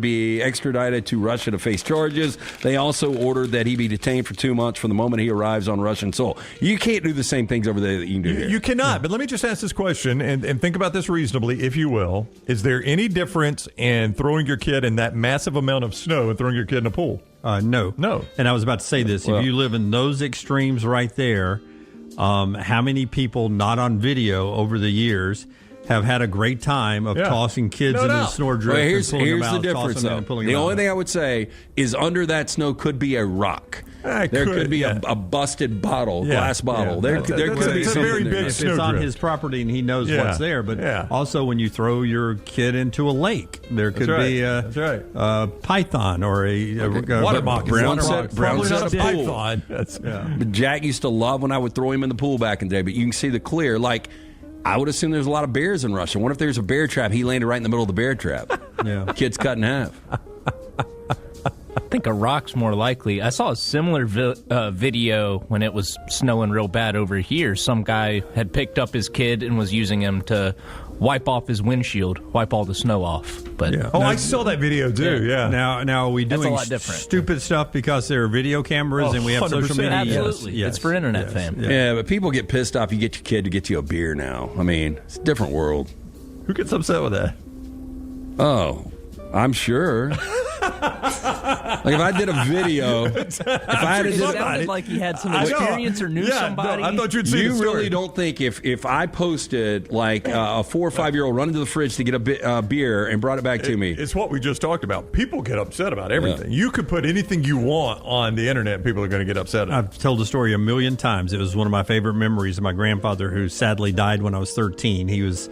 be extradited to Russia to face charges. They also ordered that he be detained for 2 months from the moment he arrives on Russian soil. You can't do the same things over there that you can do here. You cannot, but let me just ask this question and think about this reasonably, if you will. Is there any difference in throwing your kid in that massive amount of snow and throwing your kid in a pool? No. And I was about to say this. If you live in those extremes right there, how many people not on video over the years have had a great time of tossing kids into the snowdrift here's and pulling them out, the difference, though. The only thing I would say is under that snow could be a rock. There could be a busted bottle, glass bottle. There could be a very big if it's on his property and he knows what's there. But also when you throw your kid into a lake, there could be a python or a brown set python. Jack used to love when I would throw him in the pool back in the day, but you can see the clear. Like, I would assume there's a lot of bears in Russia. What if there's a bear trap? He landed right in the middle of the bear trap. Kid's cut in half. I think a rock's more likely. I saw a similar video when it was snowing real bad over here. Some guy had picked up his kid and was using him to wipe off his windshield, wipe all the snow off. But I saw that video too. Now are we doing stupid stuff because there are video cameras and we have social media? Absolutely. Yes. It's for internet fame. Yeah, but people get pissed off. You get your kid to get you a beer now. I mean, it's a different world. Who gets upset with that? Oh, I'm sure. Like if I did a video, it sounded like he had some experience or knew somebody. I thought you'd see you the story. really don't think if I posted like a 4 or 5 year old run into the fridge to get a beer and brought it back to me. It's what we just talked about. People get upset about everything. You could put anything you want on the internet and people are going to get upset. I've told the story a million times. It was one of my favorite memories of my grandfather, who sadly died when I was 13. He was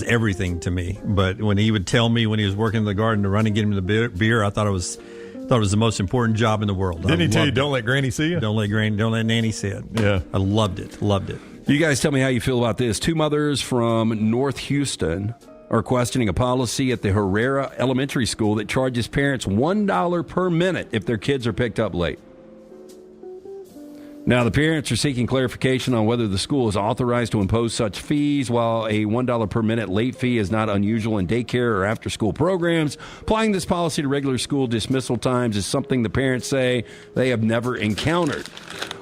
everything to me. But when he would tell me when he was working in the garden to run and get him the beer, I thought it was the most important job in the world. Didn't he tell you, don't let Granny see you? Don't let Nanny see it. Yeah. I loved it. You guys tell me how you feel about this. 2 mothers from North Houston are questioning a policy at the Herrera Elementary School that charges parents $1 per minute if their kids are picked up late. Now, the parents are seeking clarification on whether the school is authorized to impose such fees. While a $1 per minute late fee is not unusual in daycare or after-school programs, applying this policy to regular school dismissal times is something the parents say they have never encountered.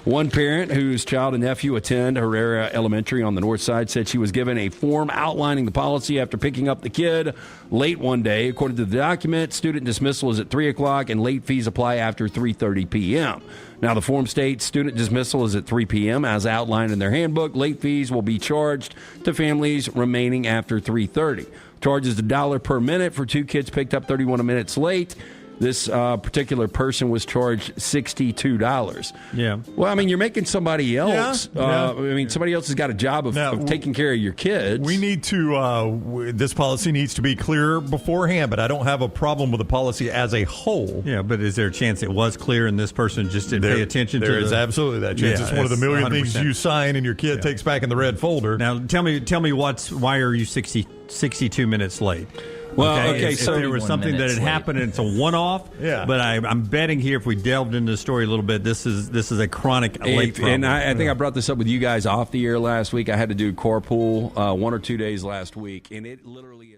One parent whose child and nephew attend Herrera Elementary on the north side said she was given a form outlining the policy after picking up the kid late one day. According to the document, student dismissal is at 3 o'clock and late fees apply after 3:30 p.m. Now, the form states student dismissal is at 3 p.m. as outlined in their handbook. Late fees will be charged to families remaining after 3:30. Charges $1 per minute for 2 kids picked up 31 minutes late. This particular person was charged $62. Yeah. Well, I mean, you're making somebody else. I mean, somebody else has got a job of taking care of your kids. We need to, this policy needs to be clear beforehand, but I don't have a problem with the policy as a whole. Yeah, but is there a chance it was clear and this person just didn't pay attention to it? There is absolutely that chance. It's one of the million 100%. Things you sign and your kid takes back in the red folder. Now, tell me why are you 62 minutes late? Well, okay, so there was something that had happened and it's a one-off. Yeah. But I'm betting here, if we delved into the story a little bit, this is a chronic late problem. And I think I brought this up with you guys off the air last week. I had to do carpool 1 or 2 days last week, and it literally is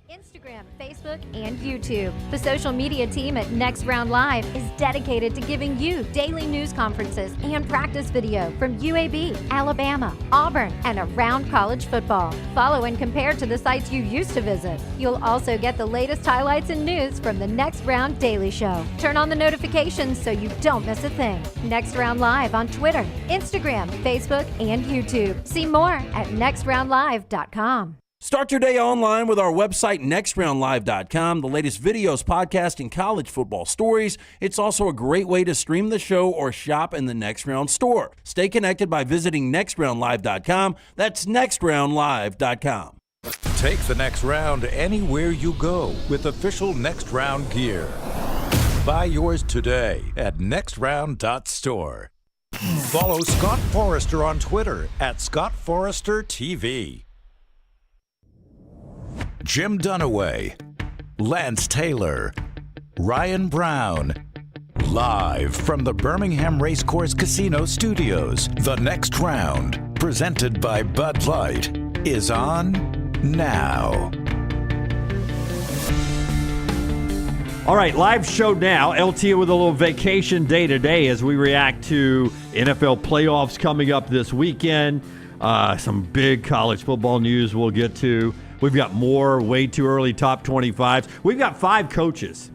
Instagram, Facebook, and YouTube. The social media team at Next Round Live is dedicated to giving you daily news conferences and practice video from UAB, Alabama, Auburn, and around college football. Follow and compare to the sites you used to visit. You'll also get the latest highlights and news from the Next Round Daily Show. Turn on the notifications so you don't miss a thing. Next Round Live on Twitter, Instagram, Facebook, and YouTube. See more at nextroundlive.com. Start your day online with our website, nextroundlive.com. The latest videos, podcasts, and college football stories. It's also a great way to stream the show or shop in the Next Round store. Stay connected by visiting nextroundlive.com. That's nextroundlive.com. Take the Next Round anywhere you go with official Next Round gear. Buy yours today at nextround.store. Follow Scott Forrester on Twitter at ScottForresterTV. Jim Dunaway, Lance Taylor, Ryan Brown. Live from the Birmingham Racecourse Casino Studios, the Next Round, presented by Bud Light, is on now. All right, live show now. LT with a little vacation day today as we react to NFL playoffs coming up this weekend. Some big college football news we'll get to. We've got more way too early top 25s. We've got 5 coaches,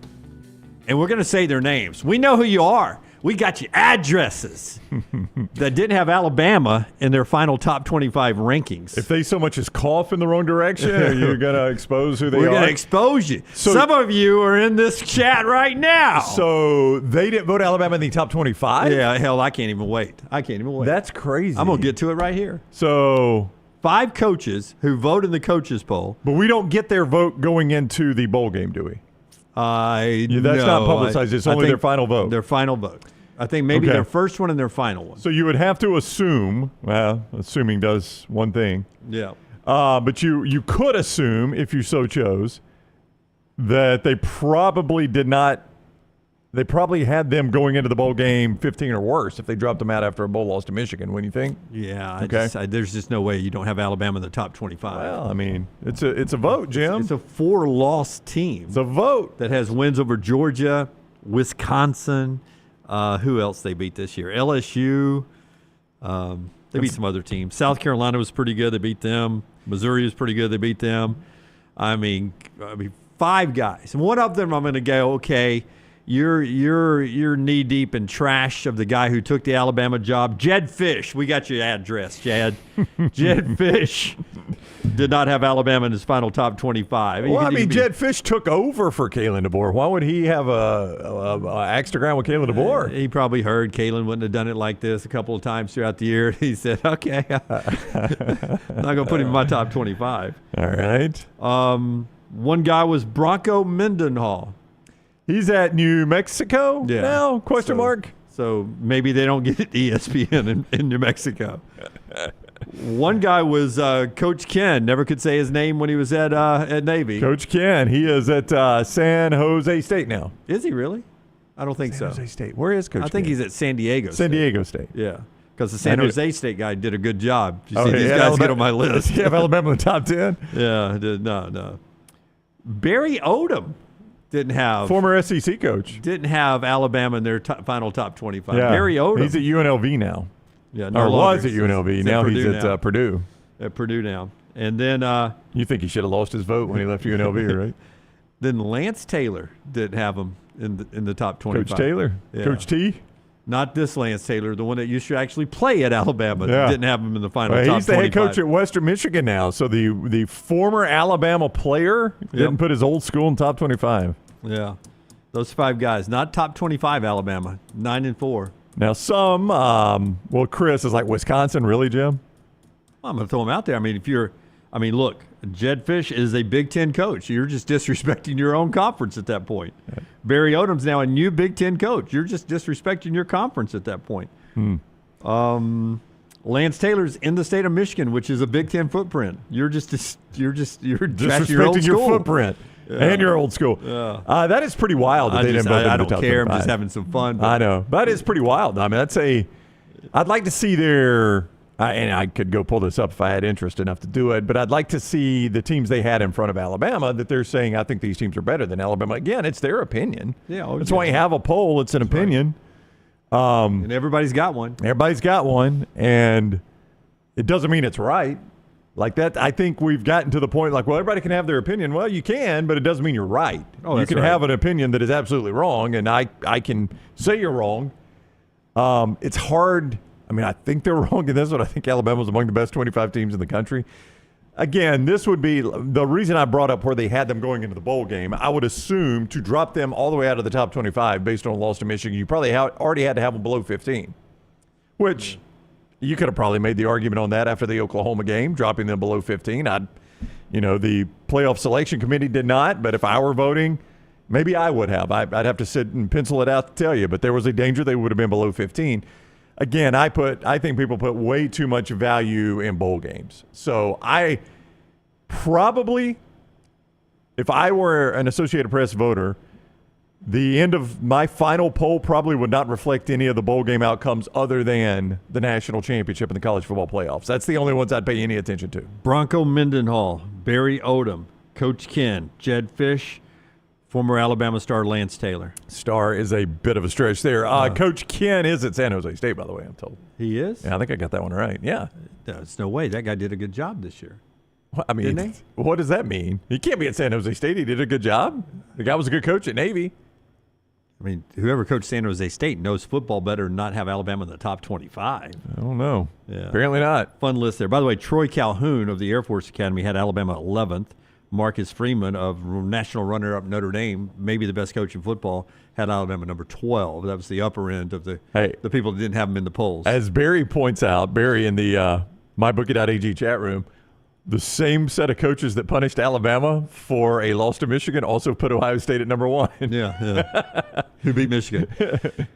and we're going to say their names. We know who you are. We got your addresses that didn't have Alabama in their final top 25 rankings. If they so much as cough in the wrong direction, you're going to expose who they are? We're going to expose you. So, some of you are in this chat right now. So they didn't vote Alabama in the top 25? Yeah, hell, I can't even wait. That's crazy. I'm going to get to it right here. So 5 coaches who vote in the coaches poll. But we don't get their vote going into the bowl game, do we? That's not publicized. It's only their final vote. Their final vote. I think maybe their first one and their final one. So you would have to assume, assuming does one thing. Yeah. But you could assume, if you so chose, that they probably did not. They probably had them going into the bowl game 15 or worse if they dropped them out after a bowl loss to Michigan. Wouldn't you think? Yeah. Okay. There's just no way you don't have Alabama in the top 25. Well, I mean, it's a vote, Jim. It's a 4-loss team. It's a vote that has wins over Georgia, Wisconsin. Who else they beat this year? LSU. They beat some other teams. South Carolina was pretty good. They beat them. Missouri was pretty good. They beat them. I mean, 5 guys. And one of them I'm going to go, okay, you're knee deep in trash of the guy who took the Alabama job. Jed Fish. We got your address, Jed. Jed Fish did not have Alabama in his final top 25. Well, Jed Fish took over for Kalen DeBoer. Why would he have a axe to grind with Kalen DeBoer? He probably heard Kalen wouldn't have done it like this a couple of times throughout the year. He said, okay, I'm not going to put him in my top 25. All right. One guy was Bronco Mendenhall. He's at New Mexico now? Question mark? So maybe they don't get ESPN in New Mexico. One guy was Coach Ken. Never could say his name when he was at Navy. Coach Ken. He is at San Jose State now. Is he really? I don't think so. San Jose State. Where is Coach Ken? I think he's at San Diego State. San Diego State. Yeah. Because the San Jose State guy did a good job. You see these guys get on my list. Does he have Alabama in the top 10? Yeah. No. Barry Odom. Didn't have former SEC coach. Didn't have Alabama in their final top 25. Yeah. Barry Odom. He's at UNLV now. Yeah, or was at UNLV. Now he's at Purdue. At Purdue now. And then you think he should have lost his vote when he left UNLV, right? Then Lance Taylor didn't have him in the top 25. Coach Taylor, yeah. Coach T. Not this Lance Taylor, the one that used to actually play at Alabama. Yeah. Didn't have him in the final top 25. He's the head coach at Western Michigan now. So the former Alabama player didn't put his old school in top 25. Yeah. Those 5 guys, not top 25 Alabama, 9-4. Now some, Chris is like Wisconsin, really, Jim? Well, I'm going to throw him out there. Look, Jed Fish is a Big Ten coach. You're just disrespecting your own conference at that point. Yeah. Barry Odom's now a new Big Ten coach. You're just disrespecting your conference at that point. Lance Taylor's in the state of Michigan, which is a Big Ten footprint. You're disrespecting your footprint. Yeah. And your old school. Yeah. That is pretty wild that they didn't vote. I don't care. I'm just having some fun. I know. That is pretty wild. I mean, I'd like to see their, and I could go pull this up if I had interest enough to do it, but I'd like to see the teams they had in front of Alabama that they're saying, I think these teams are better than Alabama. Again, it's their opinion. Yeah. That's why you have a poll. It's an opinion. Right. And everybody's got one. Everybody's got one. And it doesn't mean it's right. Like that, I think we've gotten to the point like, well, everybody can have their opinion. Well, you can, but it doesn't mean you're right. You can have an opinion that is absolutely wrong, and I can say you're wrong. It's hard. I mean, I think they're wrong in this one. I think Alabama's among the best 25 teams in the country. Again, this would be the reason I brought up where they had them going into the bowl game. I would assume to drop them all the way out of the top 25 based on a loss to Michigan, you probably already had to have them below 15, which – you could have probably made the argument on that after the Oklahoma game, dropping them below 15. The playoff selection committee did not, but if I were voting, maybe I would have. I'd have to sit and pencil it out to tell you, but there was a danger they would have been below 15. Again, I think people put way too much value in bowl games. So I probably, if I were an Associated Press voter, the end of my final poll probably would not reflect any of the bowl game outcomes other than the national championship and the college football playoffs. That's the only ones I'd pay any attention to. Bronco Mendenhall, Barry Odom, Coach Ken, Jed Fish, Former Alabama star Lance Taylor. Star is a bit of a stretch there. Coach Ken is at San Jose State, by the way, I'm told. He is? Yeah, I think I got that one right. Yeah. There's no way. That guy did a good job this year. Well, I mean, what does that mean? He can't be at San Jose State. He did a good job. The guy was a good coach at Navy. I mean, whoever coached San Jose State knows football better than not have Alabama in the top 25. I don't know. Yeah. Apparently not. Fun list there. By the way, Troy Calhoun of the Air Force Academy had Alabama 11th. Marcus Freeman of national runner-up Notre Dame, maybe the best coach in football, had Alabama number 12. That was the upper end of the people that didn't have them in the polls. As Barry points out, Barry in the mybookie.ag chat room, the same set of coaches that punished Alabama for a loss to Michigan also put Ohio State at number 1. Yeah. Who beat Michigan?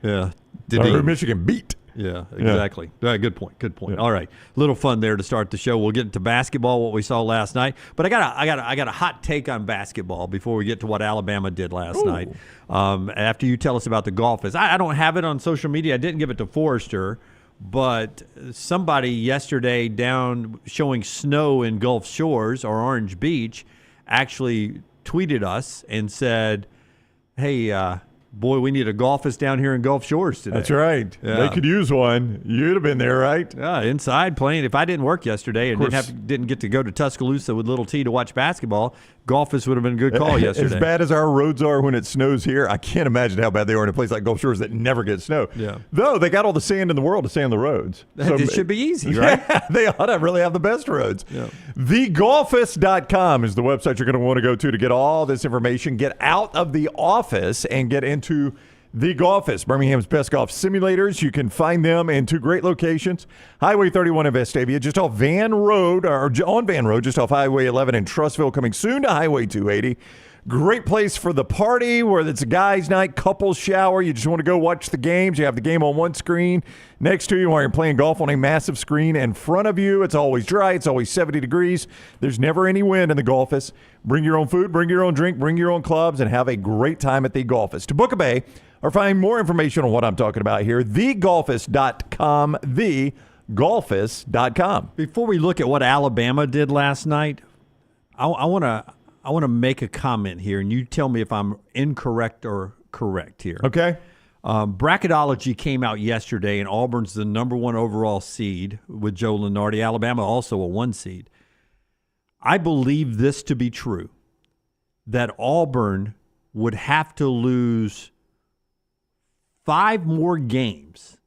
Yeah. Who Michigan beat. Yeah, exactly. Yeah. Right, good point. Yeah. All right, little fun there to start the show. We'll get into basketball, what we saw last night. But I got a hot take on basketball before we get to what Alabama did last night. After you tell us about the golfers, I don't have it on social media. I didn't give it to Forrester, but somebody yesterday down showing snow in Gulf Shores or Orange Beach actually tweeted us and said, "Hey." Boy, we need a golfist down here in Gulf Shores today. That's right. Yeah. They could use one. You'd have been there, right? Yeah, inside playing. If I didn't work yesterday and didn't get to go to Tuscaloosa with little T to watch basketball, golfist would have been a good call yesterday. As bad as our roads are when it snows here, I can't imagine how bad they are in a place like Gulf Shores that never gets snow. Yeah. Though they got all the sand in the world to sand the roads. So it should be easy, right? Yeah, they ought to really have the best roads. Yeah. TheGolfist.com is the website you're going to want to go to get all this information. Get out of the office and get into The Golfist, Birmingham's best golf simulators. You can find them in 2 great locations. Highway 31 in Vestavia, just off Van Road, or on Van Road, just off Highway 11 in Trussville, coming soon to Highway 280. Great place for the party, whether it's a guy's night, couples shower. You just want to go watch the games. You have the game on one screen next to you while you're playing golf on a massive screen in front of you. It's always dry. It's always 70 degrees. There's never any wind in the Golfist. Bring your own food, bring your own drink, bring your own clubs, and have a great time at the Golfist. To book a bay or find more information on what I'm talking about here, thegolfist.com, thegolfist.com. Before we look at what Alabama did last night, I want to make a comment here, and you tell me if I'm incorrect or correct here. Okay. Bracketology came out yesterday, and Auburn's the number 1 overall seed with Joe Lunardi. Alabama also a 1 seed. I believe this to be true, that Auburn would have to lose 5 more games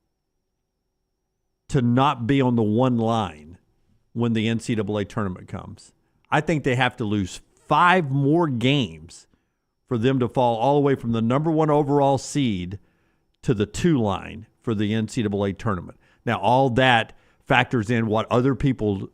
to not be on the 1 line when the NCAA tournament comes. I think they have to lose 5 more games for them to fall all the way from the number 1 overall seed to the 2 line for the NCAA tournament. Now, all that factors in what other people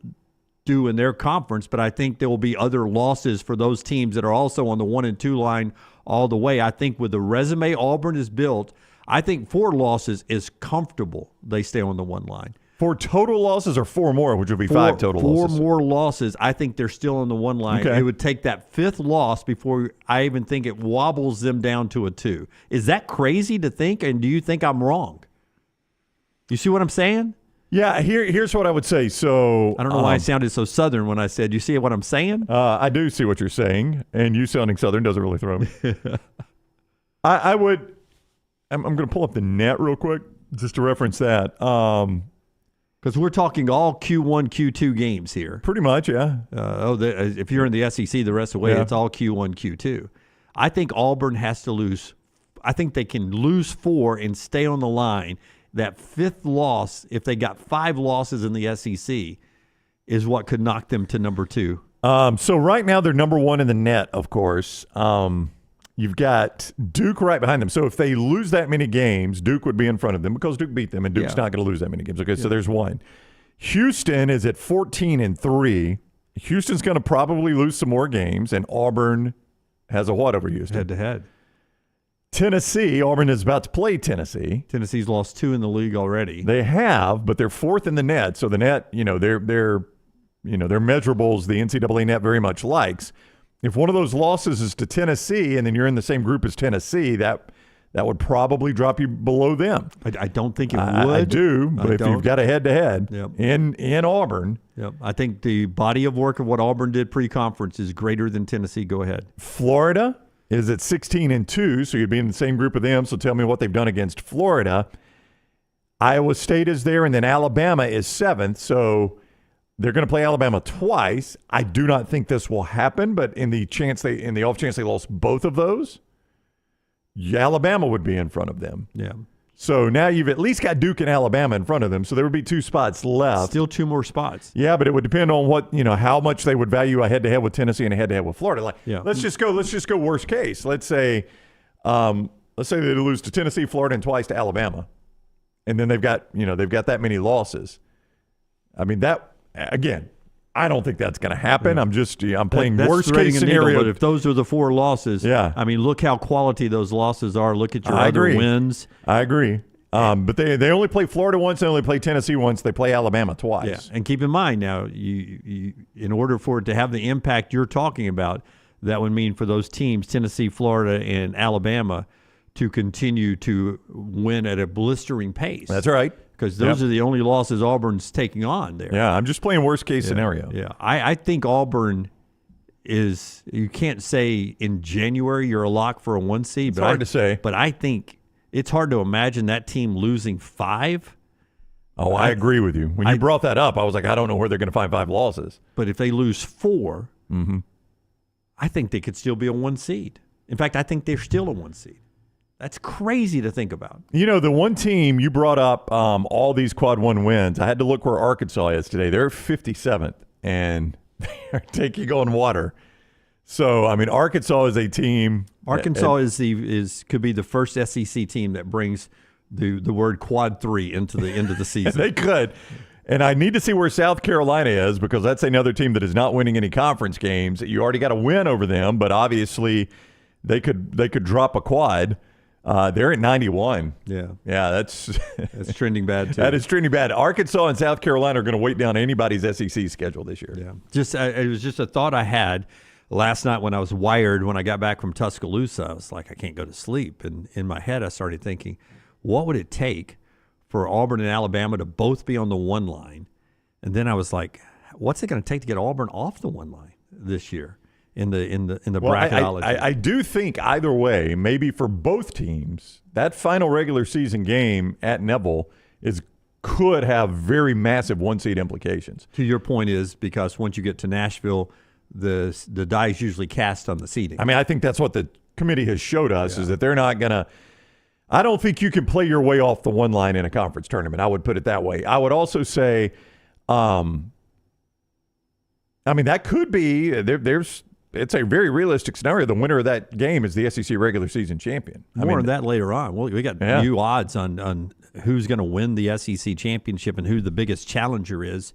do in their conference, but I think there will be other losses for those teams that are also on the 1 and 2 line all the way. I think with the resume Auburn is built, I think 4 losses is comfortable. They stay on the 1 line. 4 total losses or 4 more, which would be 5 total losses? 4 more losses. I think they're still on the 1 line. Okay. It would take that 5th loss before I even think it wobbles them down to a 2. Is that crazy to think, and do you think I'm wrong? You see what I'm saying? Yeah, here's what I would say. So I don't know why I sounded so Southern when I said, you see what I'm saying? I do see what you're saying, and you sounding Southern doesn't really throw me. I'm going to pull up the net real quick just to reference that. Because we're talking all Q1, Q2 games here. Pretty much, yeah. If you're in the SEC the rest of the way, it's all Q1, Q2. I think Auburn has to lose. I think they can lose 4 and stay on the line. That 5th loss, if they got 5 losses in the SEC, is what could knock them to number 2. So right now they're number 1 in the net, of course. You've got Duke right behind them. So if they lose that many games, Duke would be in front of them because Duke beat them, and Duke's not going to lose that many games. Okay, so there's 1. Houston is at 14-3. Houston's going to probably lose some more games, and Auburn has a what over Houston? Head-to-head. Tennessee, Auburn is about to play Tennessee. Tennessee's lost 2 in the league already. They have, but they're 4th in the net. So the net, they're measurables the NCAA net very much likes. If one of those losses is to Tennessee, and then you're in the same group as Tennessee, that would probably drop you below them. I don't think it would. I do, but if you've got a head-to-head in Auburn. Yep. I think the body of work of what Auburn did pre-conference is greater than Tennessee. Go ahead. Florida is at 16-2, so you'd be in the same group of them. So tell me what they've done against Florida. Iowa State is there, and then Alabama is 7th. So they're going to play Alabama twice. I do not think this will happen, but in the off chance they lost both of those, Alabama would be in front of them. Yeah. So now you've at least got Duke and Alabama in front of them. So there would be 2 spots left. Still 2 more spots. Yeah, but it would depend on what, how much they would value a head-to-head with Tennessee and a head-to-head with Florida. Let's just go worst case. Let's say they lose to Tennessee, Florida, and twice to Alabama. And then they've got that many losses. I mean, that again, I don't think that's going to happen. Yeah. I'm playing worst case scenario. But if those are the 4 losses, I mean, look how quality those losses are. Look at your other wins. I agree. But they only play Florida once. They only play Tennessee once. They play Alabama twice. Yeah. And keep in mind now, you in order for it to have the impact you're talking about, that would mean for those teams, Tennessee, Florida, and Alabama, to continue to win at a blistering pace. That's right. Because those are the only losses Auburn's taking on there. Yeah, I'm just playing worst case scenario. Yeah, I think Auburn is, you can't say in January you're a lock for a 1 seed. It's hard to say. But I think it's hard to imagine that team losing 5. Oh, I agree with you. When you brought that up, I was like, I don't know where they're going to find 5 losses. But if they lose 4, I think they could still be a 1 seed. In fact, I think they're still a 1 seed. That's crazy to think about. The one team you brought up, all these quad 1 wins, I had to look where Arkansas is today. They're 57th, and they're taking on water. So, I mean, Arkansas is a team. Arkansas could be the first SEC team that brings the word quad 3 into the end of the season. They could. And I need to see where South Carolina is, because that's another team that is not winning any conference games. You already got a win over them, but obviously they could drop a quad. They're at 91. Yeah, that's trending bad too. That is trending bad. Arkansas and South Carolina are going to weight down anybody's SEC schedule this year. Yeah, it was just a thought I had last night when I was wired. When I got back from Tuscaloosa, I was like, I can't go to sleep, and in my head I started thinking, what would it take for Auburn and Alabama to both be on the 1 line? And then I was like, what's it going to take to get Auburn off the 1 line this year? In the bracketology. I do think either way, maybe for both teams, that final regular season game at Neville could have very massive 1 seed implications. To your point is because once you get to Nashville, the die is usually cast on the seeding. I mean, I think that's what the committee has showed us is that they're not going to. I don't think you can play your way off the 1 line in a conference tournament. I would put it that way. I would also say, I mean, that could be it's a very realistic scenario. The winner of that game is the SEC regular season champion. More on that later on. Well, we got new odds on who's going to win the SEC championship and who the biggest challenger is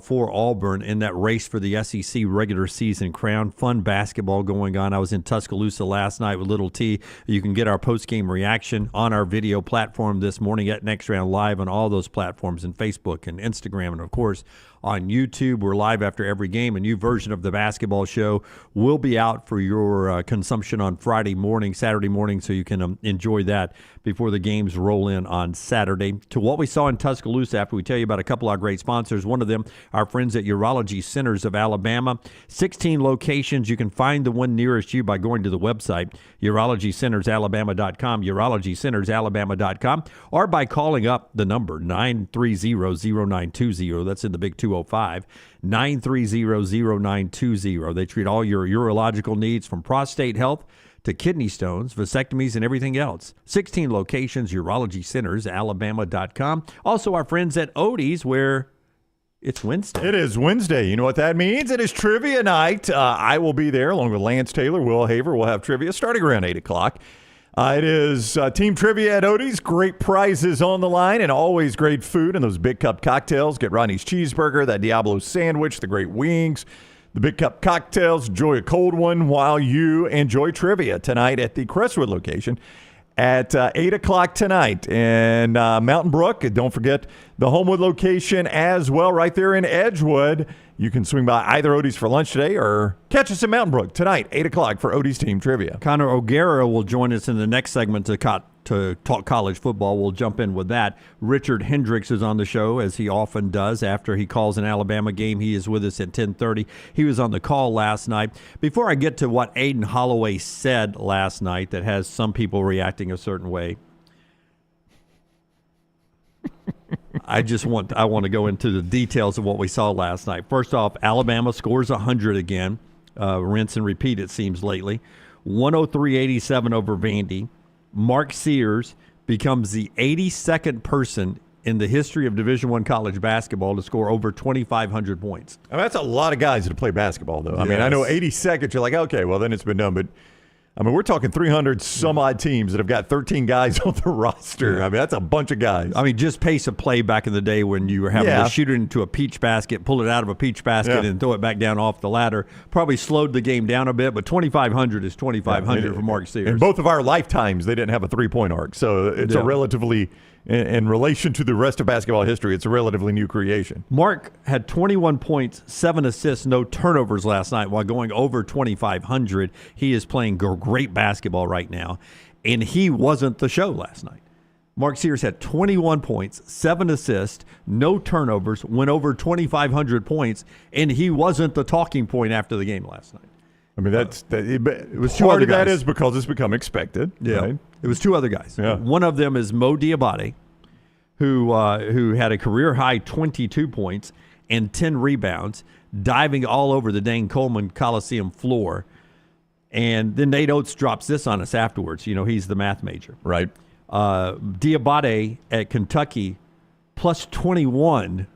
for Auburn in that race for the SEC regular season crown. Fun basketball going on. I was in Tuscaloosa last night with Little T. You can get our post-game reaction on our video platform this morning at Next Round Live on all those platforms, and Facebook and Instagram, and, of course, on YouTube. We're live after every game. A new version of the basketball show will be out for your consumption on Friday morning, Saturday morning, so you can enjoy that before the games roll in on Saturday. To what we saw in Tuscaloosa, after we tell you about a couple of our great sponsors, one of them, our friends at Urology Centers of Alabama. 16 locations. You can find the one nearest you by going to the website, urologycentersalabama.com, urologycentersalabama.com, or by calling up the number 930-0920. That's in the big 205, 930-0920. They treat all your urological needs from prostate health to kidney stones, vasectomies, and everything else. 16 locations, urologycentersalabama.com. Also, our friends at Oats, where it's Wednesday. It is Wednesday. You know what that means? It is trivia night. I will be there along with Lance Taylor, Will Haver. We'll have trivia starting around 8 o'clock. It is team trivia at Oats. Great prizes on the line and always great food and those big cup cocktails. Get Ronnie's cheeseburger, that Diablo sandwich, the great wings, the big cup cocktails. Enjoy a cold one while you enjoy trivia tonight at the Crestwood location at 8 o'clock tonight. And Mountain Brook, don't forget the Homewood location as well, right there in Edgewood. You can swing by either Oats for lunch today or catch us in Mountain Brook tonight, 8 o'clock for Oats Team Trivia. Connor O'Gara will join us in the next segment to to talk college football. We'll jump in with that. Richard Hendrix is on the show, as he often does after he calls an Alabama game. He is with us at 10:30. He was on the call last night. Before I get to what Aiden Holloway said last night that has some people reacting a certain way, I want to go into the details of what we saw last night. First off, Alabama scores 100 again. Rinse and repeat, it seems, lately. 103-87 over Vandy. Mark Sears becomes the 82nd person in the history of Division I college basketball to score over 2,500 points. I mean, that's a lot of guys that play basketball, though. Yes. I mean, I know 82nd, you're like, okay, well, then it's been done. But, I mean, we're talking 300 some odd teams that have got 13 guys on the roster. I mean, that's a bunch of guys. I mean, just pace of play back in the day when you were having to shoot it into a peach basket, pull it out of a peach basket, and throw it back down off the ladder. Probably slowed the game down a bit, but 2,500 is 2,500 for Mark Sears. In both of our lifetimes, they didn't have a three-point arc. So it's a relatively, in relation to the rest of basketball history, it's a relatively new creation. Mark had 21 points, 7 assists, no turnovers last night while going over 2,500. He is playing great basketball right now, and he wasn't the show last night. Mark Sears had 21 points, 7 assists, no turnovers, went over 2,500 points, and he wasn't the talking point after the game last night. I mean, it was two other guys. That is because it's become expected. Yeah, right? It was 2 other guys. Yeah. One of them is Mo Diabate, who had a career-high 22 points and 10 rebounds, diving all over the Dane Coleman Coliseum floor. And then Nate Oats drops this on us afterwards. You know, he's the math major. Right. Diabate at Kentucky, plus 21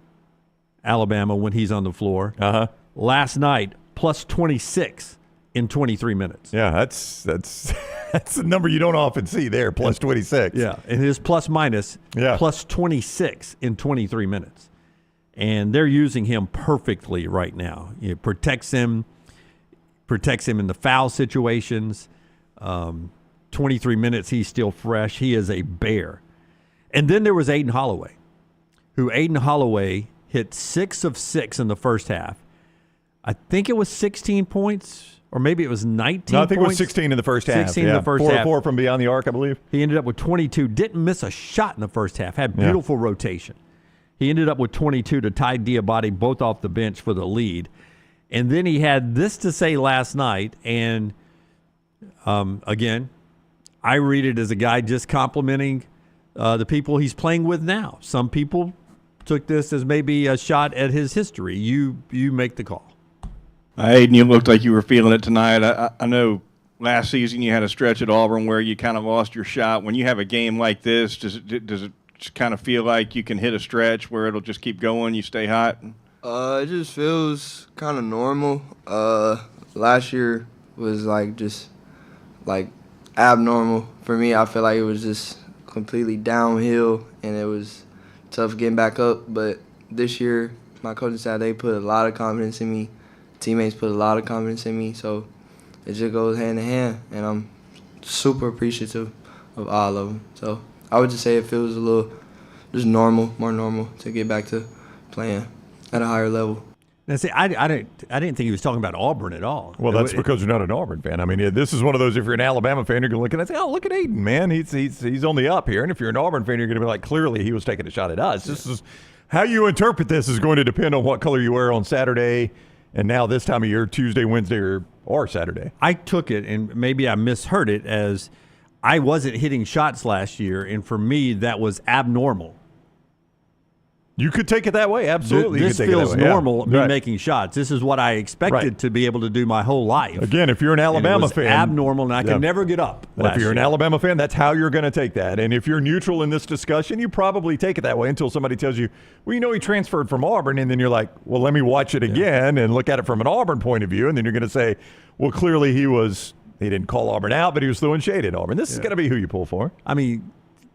Alabama when he's on the floor. Uh-huh. Last night, plus 26 in 23 minutes. Yeah, that's that's a number you don't often see there, plus 26. Yeah, and his plus minus, plus 26 in 23 minutes. And they're using him perfectly right now. It protects him in the foul situations. 23 minutes, he's still fresh. He is a bear. And then there was Aiden Holloway, who hit 6 of 6 in the first half. I think it was 16 points, or maybe it was 19 No, I think points. It was 16 in the first half. 16 in the first half. 4 from beyond the arc, I believe. He ended up with 22. Didn't miss a shot in the first half. Had beautiful rotation. He ended up with 22 to tie Diabate both off the bench for the lead. And then he had this to say last night, and again, I read it as a guy just complimenting the people he's playing with now. Some people took this as maybe a shot at his history. You make the call. Aiden, you looked like you were feeling it tonight. I know last season you had a stretch at Auburn where you kind of lost your shot. When you have a game like this, does it just kind of feel like you can hit a stretch where it'll just keep going, you stay hot? It just feels kind of normal. Last year was just abnormal for me. I feel like it was just completely downhill, and it was tough getting back up. But this year, my coaching staff, they put a lot of confidence in me. Teammates put a lot of confidence in me, so it just goes hand in hand, and I'm super appreciative of all of them. So I would just say it feels a little just more normal to get back to playing at a higher level. Now, see, I didn't think he was talking about Auburn at all. Well, that's because you're not an Auburn fan. I mean, this is one of those, if you're an Alabama fan, you're going to look at it and say, oh, look at Aiden, man. He's on the up here. And if you're an Auburn fan, you're going to be like, clearly he was taking a shot at us. This is how you interpret this is going to depend on what color you wear on Saturday and now this time of year, Tuesday, Wednesday, or Saturday. I took it, and maybe I misheard it, as I wasn't hitting shots last year, and for me, that was abnormal. You could take it that way, absolutely. This feels normal, me making shots. This is what I expected to be able to do my whole life. Again, if you're an Alabama fan. Abnormal, and I could never get up. If you're an Alabama fan, that's how you're going to take that. And if you're neutral in this discussion, you probably take it that way until somebody tells you, well, he transferred from Auburn. And then you're like, well, let me watch it again and look at it from an Auburn point of view. And then you're going to say, well, clearly he didn't call Auburn out, but he was throwing shade at Auburn. This is going to be who you pull for. I mean,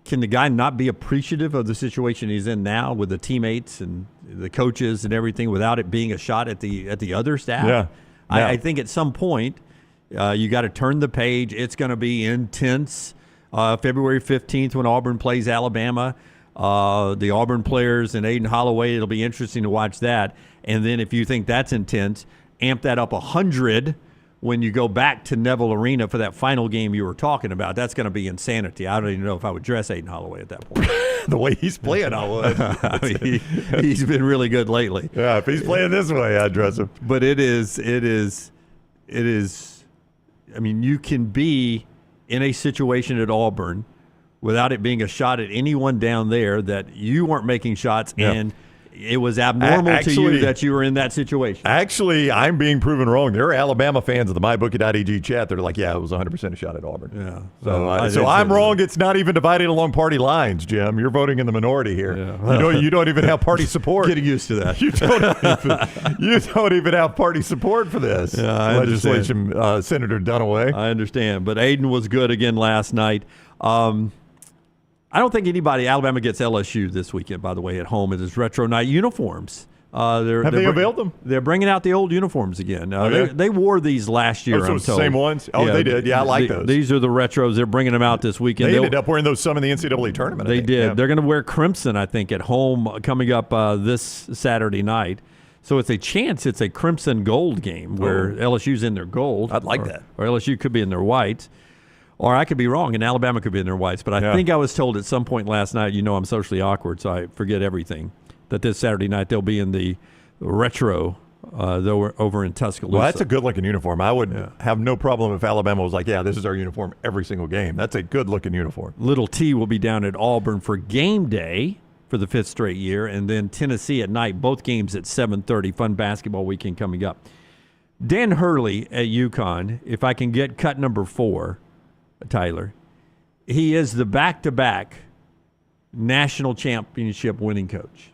can the guy not be appreciative of the situation he's in now with the teammates and the coaches and everything without it being a shot at the other staff? Yeah. I think at some point you got to turn the page. It's going to be intense. February 15th when Auburn plays Alabama. The Auburn players and Aiden Holloway, it'll be interesting to watch that. And then if you think that's intense, amp that up 100 when you go back to Neville Arena for that final game you were talking about, that's going to be insanity. I don't even know if I would dress Aiden Holloway at that point. The way he's playing, I would. I mean, he's been really good lately. Yeah, if he's playing this way, I'd dress him. But it is. I mean, you can be in a situation at Auburn without it being a shot at anyone down there that you weren't making shots and it was abnormal to you that you were in that situation. Actually, I'm being proven wrong. There are Alabama fans of the MyBookie.ag chat that are like, yeah, it was 100% a shot at Auburn. Yeah. So I'm wrong. It's not even divided along party lines, Jim. You're voting in the minority here. Yeah. You don't even have party support. Getting used to that. You don't even have party support for this legislation, Senator Dunaway. I understand. But Aiden was good again last night. I don't think Alabama gets LSU this weekend, by the way, at home. It is retro night uniforms. Have they unveiled them? They're bringing out the old uniforms again. They wore these last year, so I'm it's told. the same ones? Oh, yeah, they did. Yeah, I like those. These are the retros. They're bringing them out this weekend. They ended up wearing those some in the NCAA tournament. They did. Yeah. They're going to wear crimson, I think, at home coming up this Saturday night. So it's a chance it's a crimson gold game where LSU's in their gold. I'd like that. Or LSU could be in their white. Or I could be wrong, and Alabama could be in their whites. But I think I was told at some point last night, I'm socially awkward, so I forget everything, that this Saturday night they'll be in the retro over in Tuscaloosa. Well, that's a good-looking uniform. I would have no problem if Alabama was like, this is our uniform every single game. That's a good-looking uniform. Little T will be down at Auburn for game day for the 5th straight year, and then Tennessee at night, both games at 7:30. Fun basketball weekend coming up. Dan Hurley at UConn, if I can get cut number 4, Tyler, he is the back-to-back national championship winning coach.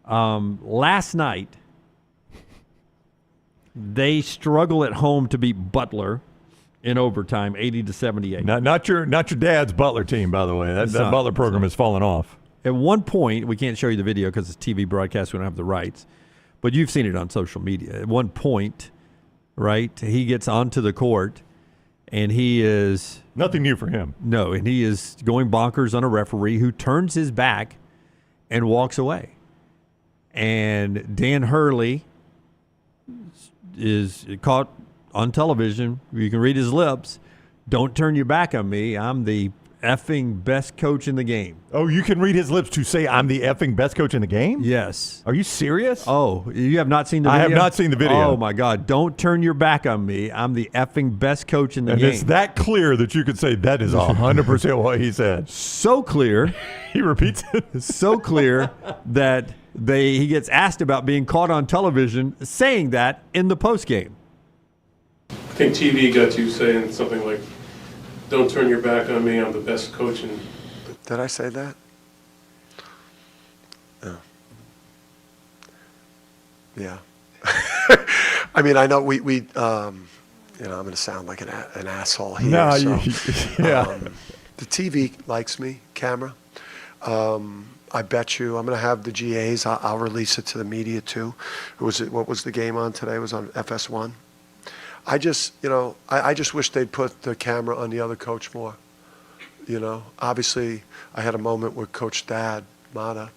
Last night, they struggle at home to beat Butler in overtime, 80-78. Not your dad's Butler team, by the way. That Butler program has fallen off. At one point, we can't show you the video because it's TV broadcast. We don't have the rights, but you've seen it on social media. At one point, right, he gets onto the court. And he is... Nothing new for him. No, and he is going bonkers on a referee who turns his back and walks away. And Dan Hurley is caught on television. You can read his lips. Don't turn your back on me. I'm the effing best coach in the game. Oh, you can read his lips to say I'm the effing best coach in the game? Yes. Are you serious? Oh, you have not seen the video? I have not seen the video. Oh, my God. Don't turn your back on me. I'm the effing best coach in the game. And it's that clear that you could say that is 100% what he said. So clear. He repeats it. So clear that he gets asked about being caught on television saying that in the postgame. I think TV got you saying something like, don't turn your back on me, I'm the best coach in... Did I say that? No. Yeah. I mean, I know we I'm going to sound like an asshole here. No, the TV likes me, camera. I bet you I'm going to have the GAs. I'll release it to the media too. What was the game on today? It was on FS1. I just wish they'd put the camera on the other coach more. Obviously, I had a moment with Coach Dad Mata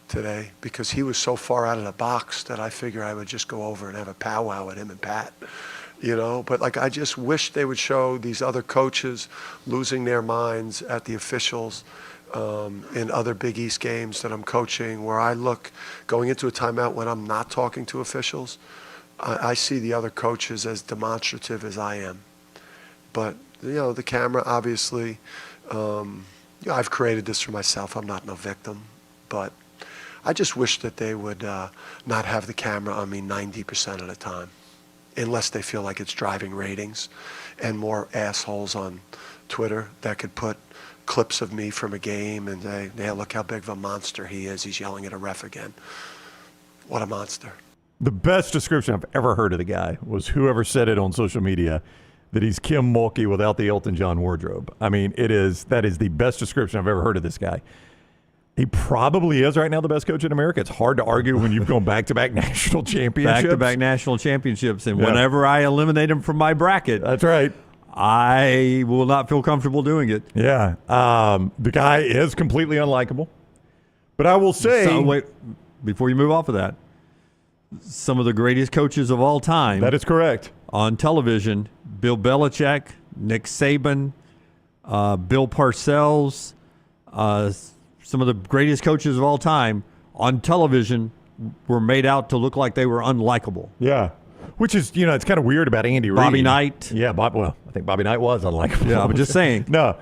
today because he was so far out of the box that I figure I would just go over and have a powwow with him and Pat. But I just wish they would show these other coaches losing their minds at the officials in other Big East games that I'm coaching, where I look going into a timeout when I'm not talking to officials. I see the other coaches as demonstrative as I am. But, the camera, obviously, I've created this for myself. I'm not no victim. But I just wish that they would not have the camera on me 90% of the time, unless they feel like it's driving ratings, and more assholes on Twitter that could put clips of me from a game and say, yeah, look how big of a monster he is. He's yelling at a ref again. What a monster. The best description I've ever heard of the guy was whoever said it on social media, that he's Kim Mulkey without the Elton John wardrobe. I mean, that is the best description I've ever heard of this guy. He probably is right now the best coach in America. It's hard to argue when you've gone back-to-back national championships. Back-to-back national championships. And whenever I eliminate him from my bracket. That's right. I will not feel comfortable doing it. Yeah. The guy is completely unlikable. But I will say... So, wait, before you move off of that, some of the greatest coaches of all time. That is correct. On television, Bill Belichick, Nick Saban, Bill Parcells, some of the greatest coaches of all time on television were made out to look like they were unlikable. Yeah. Which is, it's kind of weird about Andy Reid. Bobby Knight. Yeah, I think Bobby Knight was unlikable. Yeah, I'm just saying. No,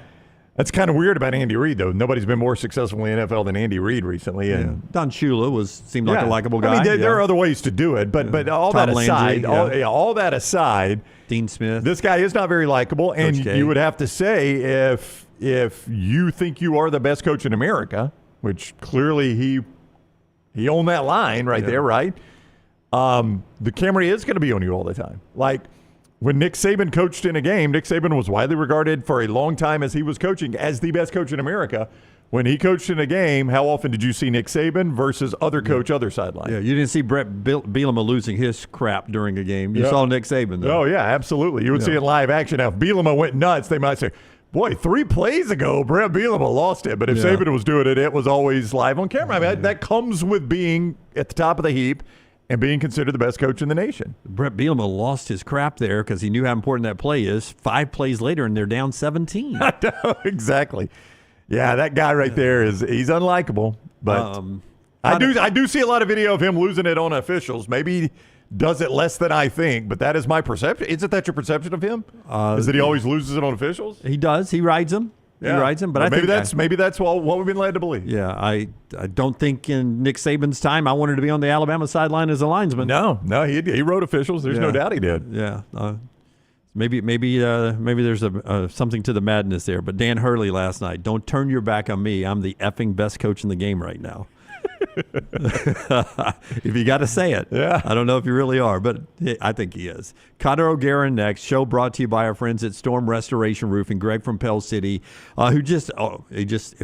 that's kind of weird about Andy Reid, though. Nobody's been more successful in the NFL than Andy Reid recently. And Don Shula seemed like a likable guy. I mean, there are other ways to do it, but all Tom that aside, Landry, all that aside, Dean Smith. This guy is not very likable, and you would have to say if you think you are the best coach in America, which clearly he owned that line right there, right? The camera is going to be on you all the time. Like when Nick Saban coached in a game, Nick Saban was widely regarded for a long time as he was coaching as the best coach in America. When he coached in a game, how often did you see Nick Saban versus other coach, other sideline? Yeah, you didn't see Brett Bielema losing his crap during a game. You saw Nick Saban, though. Oh, yeah, absolutely. You would see it live action. Now, if Bielema went nuts, they might say, boy, 3 plays ago, Brett Bielema lost it. But if Saban was doing it, it was always live on camera. I mean, that comes with being at the top of the heap and being considered the best coach in the nation. Brett Bielema lost his crap there because he knew how important that play is. 5 plays later, and they're down 17. I know, exactly. Yeah, that guy right there he's unlikable. But I do see a lot of video of him losing it on officials. Maybe he does it less than I think, but that is my perception. Isn't that your perception of him? Is that he always loses it on officials? He does. He rides them. He rides them. But I maybe think that's what we've been led to believe. Yeah, I don't think in Nick Saban's time I wanted to be on the Alabama sideline as a linesman. No, he rode officials. There's no doubt he did. Yeah. Maybe there's something to the madness there. But Dan Hurley last night, don't turn your back on me. I'm the effing best coach in the game right now. If you got to say it. Yeah. I don't know if you really are, but I think he is. Connor O'Gara next. Show brought to you by our friends at Storm Restoration Roofing. Greg from Pell City, who just a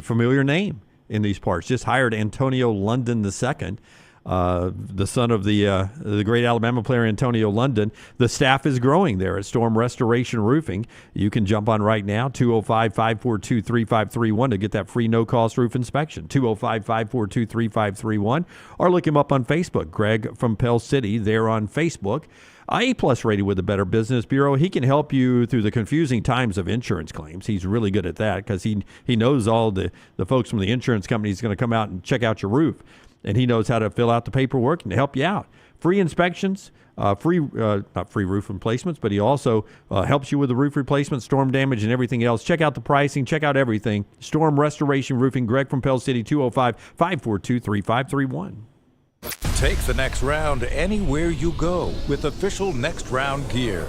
familiar name in these parts. Just hired Antonio London II. The son of the great Alabama player Antonio London. The staff is growing there at Storm Restoration Roofing. You can jump on right now, 205-542-3531 to get that free no-cost roof inspection, 205-542-3531, or look him up on Facebook, Greg from Pell City, there on Facebook. A-plus rated with the Better Business Bureau. He can help you through the confusing times of insurance claims. He's really good at that because he knows all the folks from the insurance company is going to come out and check out your roof. And he knows how to fill out the paperwork and to help you out. Free inspections, not free roof replacements, but he also helps you with the roof replacement, storm damage, and everything else. Check out the pricing. Check out everything. Storm Restoration Roofing, Greg from Pell City, 205-542-3531. Take the next round anywhere you go with official Next Round gear.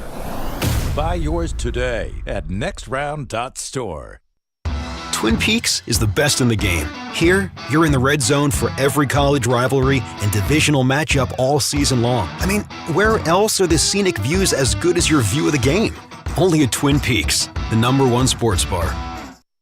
Buy yours today at nextround.store. Twin Peaks is the best in the game. Here, you're in the red zone for every college rivalry and divisional matchup all season long. I mean, where else are the scenic views as good as your view of the game? Only at Twin Peaks, the #1 sports bar.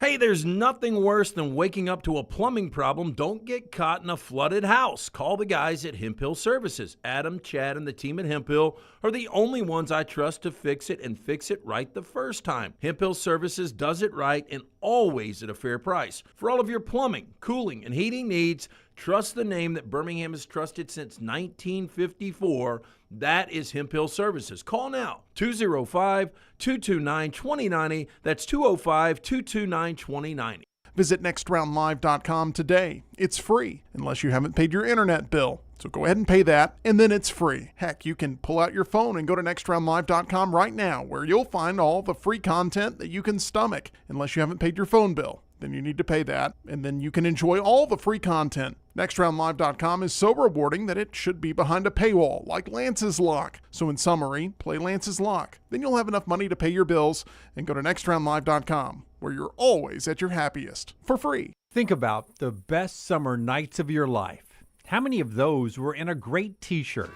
Hey, there's nothing worse than waking up to a plumbing problem. Don't get caught in a flooded house. Call the guys at Hemphill Services. Adam, Chad, and the team at Hemphill are the only ones I trust to fix it and fix it right the first time. Hemphill Services does it right and always at a fair price. For all of your plumbing, cooling, and heating needs, trust the name that Birmingham has trusted since 1954. That is Hemphill Services. Call now, 205-229-2090. That's 205-229-2090. Visit nextroundlive.com today. It's free, unless you haven't paid your internet bill. So go ahead and pay that, and then it's free. Heck, you can pull out your phone and go to nextroundlive.com right now, where you'll find all the free content that you can stomach, unless you haven't paid your phone bill. Then you need to pay that, and then you can enjoy all the free content. NextRoundLive.com is so rewarding that it should be behind a paywall, like Lance's Lock. So in summary, play Lance's Lock. Then you'll have enough money to pay your bills, and go to NextRoundLive.com, where you're always at your happiest, for free. Think about the best summer nights of your life. How many of those were in a great t-shirt?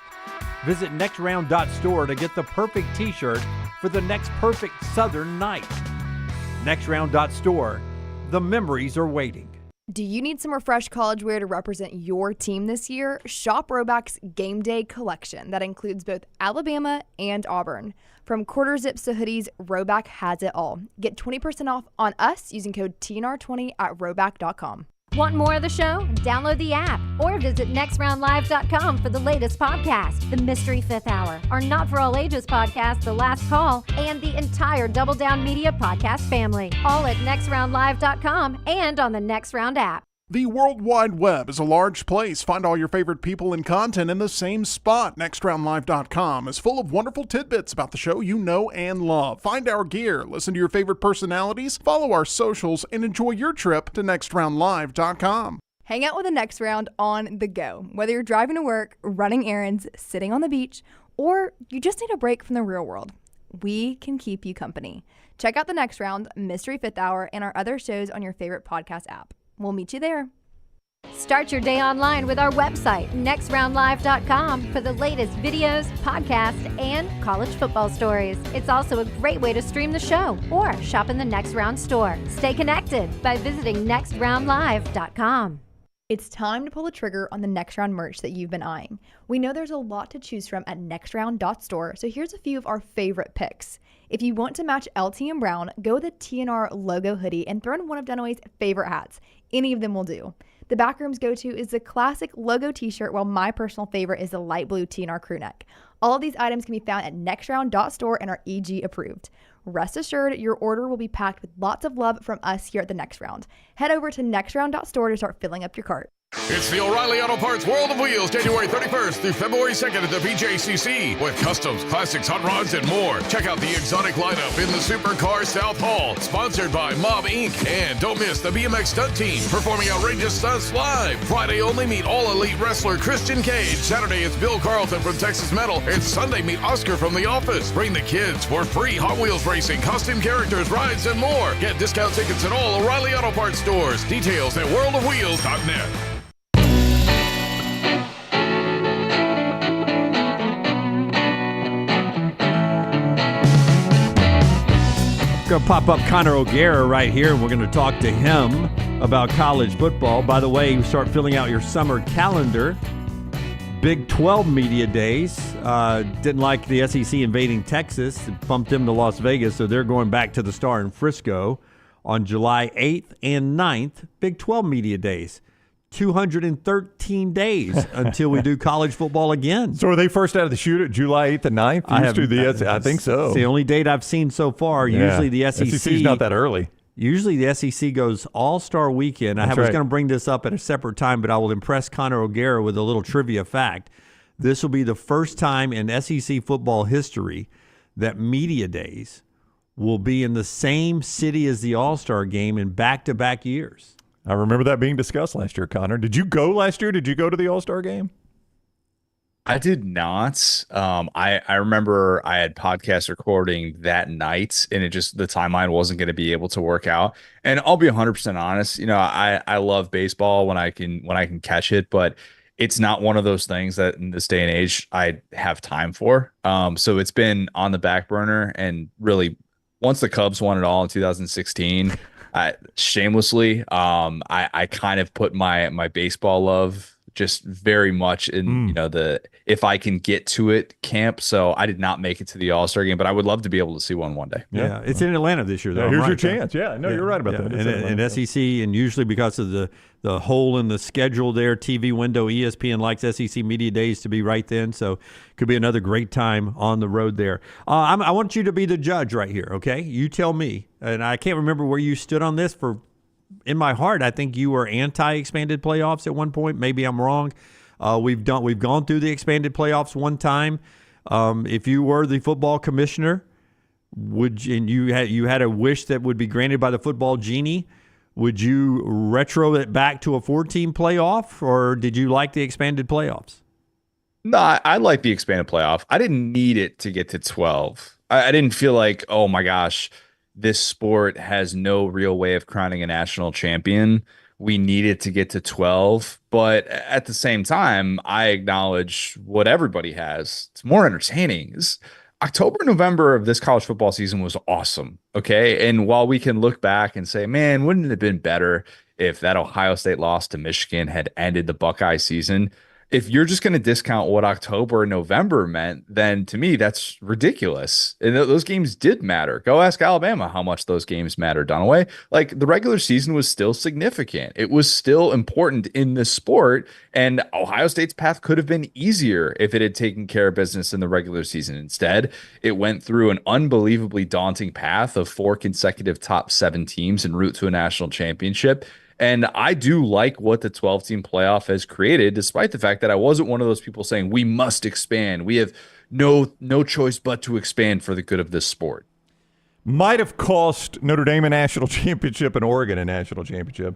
Visit NextRound.store to get the perfect t-shirt for the next perfect southern night. NextRound.store. The memories are waiting. Do you need some refreshed college wear to represent your team this year? Shop Roback's Game Day collection that includes both Alabama and Auburn. From quarter zips to hoodies, Roback has it all. Get 20% off on us using code TNR20 at roback.com. Want more of the show? Download the app or visit nextroundlive.com for the latest podcast, The Mystery Fifth Hour, our Not For All Ages podcast, The Last Call, and the entire Double Down Media podcast family. All at nextroundlive.com and on the Next Round app. The World Wide Web is a large place. Find all your favorite people and content in the same spot. NextRoundLive.com is full of wonderful tidbits about the show you know and love. Find our gear, listen to your favorite personalities, follow our socials, and enjoy your trip to NextRoundLive.com. Hang out with the Next Round on the go. Whether you're driving to work, running errands, sitting on the beach, or you just need a break from the real world, we can keep you company. Check out the Next Round, Mystery Fifth Hour, and our other shows on your favorite podcast app. We'll meet you there. Start your day online with our website, nextroundlive.com, for the latest videos, podcasts, and college football stories. It's also a great way to stream the show or shop in the Next Round store. Stay connected by visiting nextroundlive.com. It's time to pull the trigger on the Next Round merch that you've been eyeing. We know there's a lot to choose from at nextround.store, so here's a few of our favorite picks. If you want to match LT and Brown, go with the TNR logo hoodie and throw in one of Dunaway's favorite hats. Any of them will do. The Backroom's go-to is the classic logo t-shirt, while my personal favorite is the light blue TNR crew neck. All of these items can be found at nextround.store and are EG approved. Rest assured, your order will be packed with lots of love from us here at the Next Round. Head over to nextround.store to start filling up your cart. It's the O'Reilly Auto Parts World of Wheels, January 31st through February 2nd at the BJCC. With customs, classics, hot rods, and more. Check out the exotic lineup in the Supercar South Hall. Sponsored by Mob Inc. And don't miss the BMX stunt team performing outrageous stunts live. Friday only meet All Elite wrestler Christian Cage. Saturday it's Bill Carlton from Texas Metal. And Sunday meet Oscar from The Office. Bring the kids for free Hot Wheels racing, costume characters, rides, and more. Get discount tickets at all O'Reilly Auto Parts stores. Details at worldofwheels.net. Going to pop up Connor O'Gara right here, and we're going to talk to him about college football. By the way, you start filling out your summer calendar. Big 12 media days. Didn't like the SEC invading Texas. It bumped them to Las Vegas, so they're going back to the Star in Frisco on July 8th and 9th. Big 12 media days. 213 days until we do college football again. So are they first out of the chute at July 8th and 9th? I think so. It's the only date I've seen so far. Yeah. Usually the SEC SEC's not that early. Usually the SEC goes All-Star Weekend. I was going to bring this up at a separate time, but I will impress Connor O'Gara with a little trivia fact. This will be the first time in SEC football history that media days will be in the same city as the All-Star Game in back-to-back years. I remember that being discussed last year, Connor. Did you go last year? Did you go to the All-Star Game? I did not. I remember I had podcast recording that night, and the timeline wasn't going to be able to work out. And I'll be 100% honest. You know, I love baseball when I can catch it, but it's not one of those things that in this day and age I have time for. So it's been on the back burner, and really once the Cubs won it all in 2016. Shamelessly, I kind of put my baseball love just very much in the if I can get to it camp. So I did not make it to the All-Star Game, but I would love to be able to see one day. Yeah, it's in Atlanta this year, though. Here's your chance. Yeah, no, you're right about that. And SEC, and usually because of the hole in the schedule there, TV window, ESPN likes SEC Media Days to be right then, so could be another great time on the road there. I want you to be the judge right here, okay? You tell me, and I can't remember where you stood on this. In my heart, I think you were anti-expanded playoffs at one point. Maybe I'm wrong. We've gone through the expanded playoffs one time. If you were the football commissioner, you had a wish that would be granted by the football genie, would you retro it back to a 4-team playoff, or did you like the expanded playoffs? No, I like the expanded playoff. I didn't need it to get to 12. I didn't feel like, oh my gosh, this sport has no real way of crowning a national champion. We needed to get to 12. But at the same time, I acknowledge what everybody has. It's more entertaining. October, November of this college football season was awesome. Okay. And while we can look back and say, man, wouldn't it have been better if that Ohio State loss to Michigan had ended the Buckeye season? if you're just going to discount what October and November meant, then to me, that's ridiculous. And those games did matter. Go ask Alabama how much those games matter, Dunaway. Like, the regular season was still significant. It was still important in the sport. And Ohio State's path could have been easier if it had taken care of business in the regular season. Instead, it went through an unbelievably daunting path of 4 consecutive top 7 teams en route to a national championship. And I do like what the 12-team playoff has created, despite the fact that I wasn't one of those people saying we must expand. We have no choice but to expand for the good of this sport. Might have cost Notre Dame a national championship and Oregon a national championship.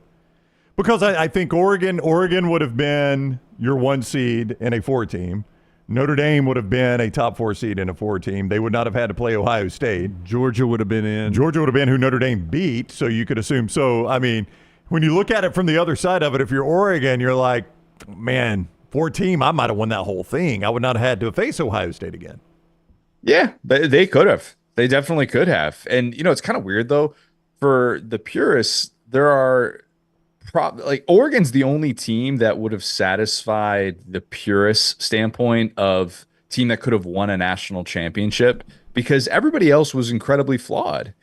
Because I think Oregon would have been your 1 seed in a 4-team. Notre Dame would have been a top 4 seed in a 4-team. They would not have had to play Ohio State. Georgia would have been in. Georgia would have been who Notre Dame beat, so you could assume. So, I mean, when you look at it from the other side of it, if you're Oregon, you're like, man, 4-team, I might have won that whole thing. I would not have had to face Ohio State again. Yeah, they could have. They definitely could have. And, it's kind of weird, though. For the purists, there are Oregon's the only team that would have satisfied the purist standpoint of team that could have won a national championship, because everybody else was incredibly flawed.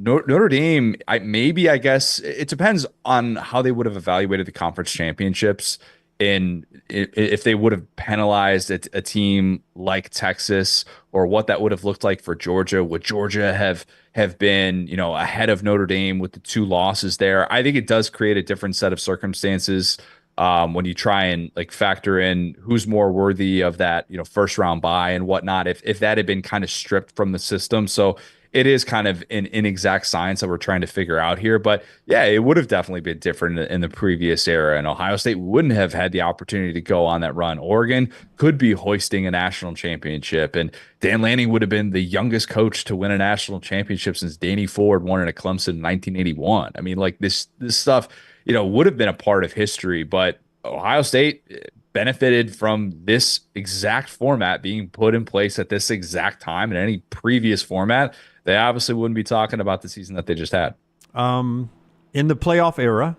Notre Dame, I guess it depends on how they would have evaluated the conference championships, and if they would have penalized a team like Texas, or what that would have looked like for Georgia. Would Georgia have been ahead of Notre Dame with the 2 losses there? I think it does create a different set of circumstances when you try and factor in who's more worthy of that first round bye and whatnot. If that had been kind of stripped from the system, so. It is kind of an inexact science that we're trying to figure out here. But yeah, it would have definitely been different in the previous era. And Ohio State wouldn't have had the opportunity to go on that run. Oregon could be hoisting a national championship. And Dan Lanning would have been the youngest coach to win a national championship since Danny Ford won it at Clemson in 1981. I mean, this stuff, would have been a part of history. But Ohio State benefited from this exact format being put in place at this exact time. In any previous format, they obviously wouldn't be talking about the season that they just had. In the playoff era,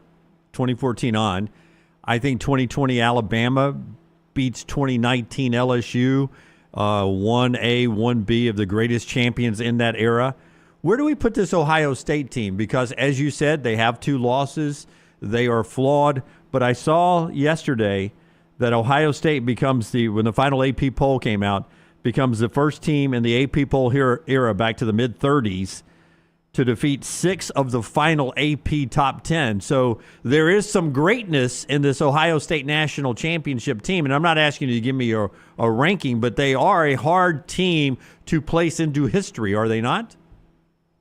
2014 on, I think 2020 Alabama beats 2019 LSU, 1A, 1B of the greatest champions in that era. Where do we put this Ohio State team? Because, as you said, they have 2 losses. They are flawed. But I saw yesterday that Ohio State when the final AP poll came out, becomes the first team in the AP poll era back to the mid-30s to defeat 6 of the final AP top 10. So there is some greatness in this Ohio State national championship team. And I'm not asking you to give me a ranking, but they are a hard team to place into history, are they not?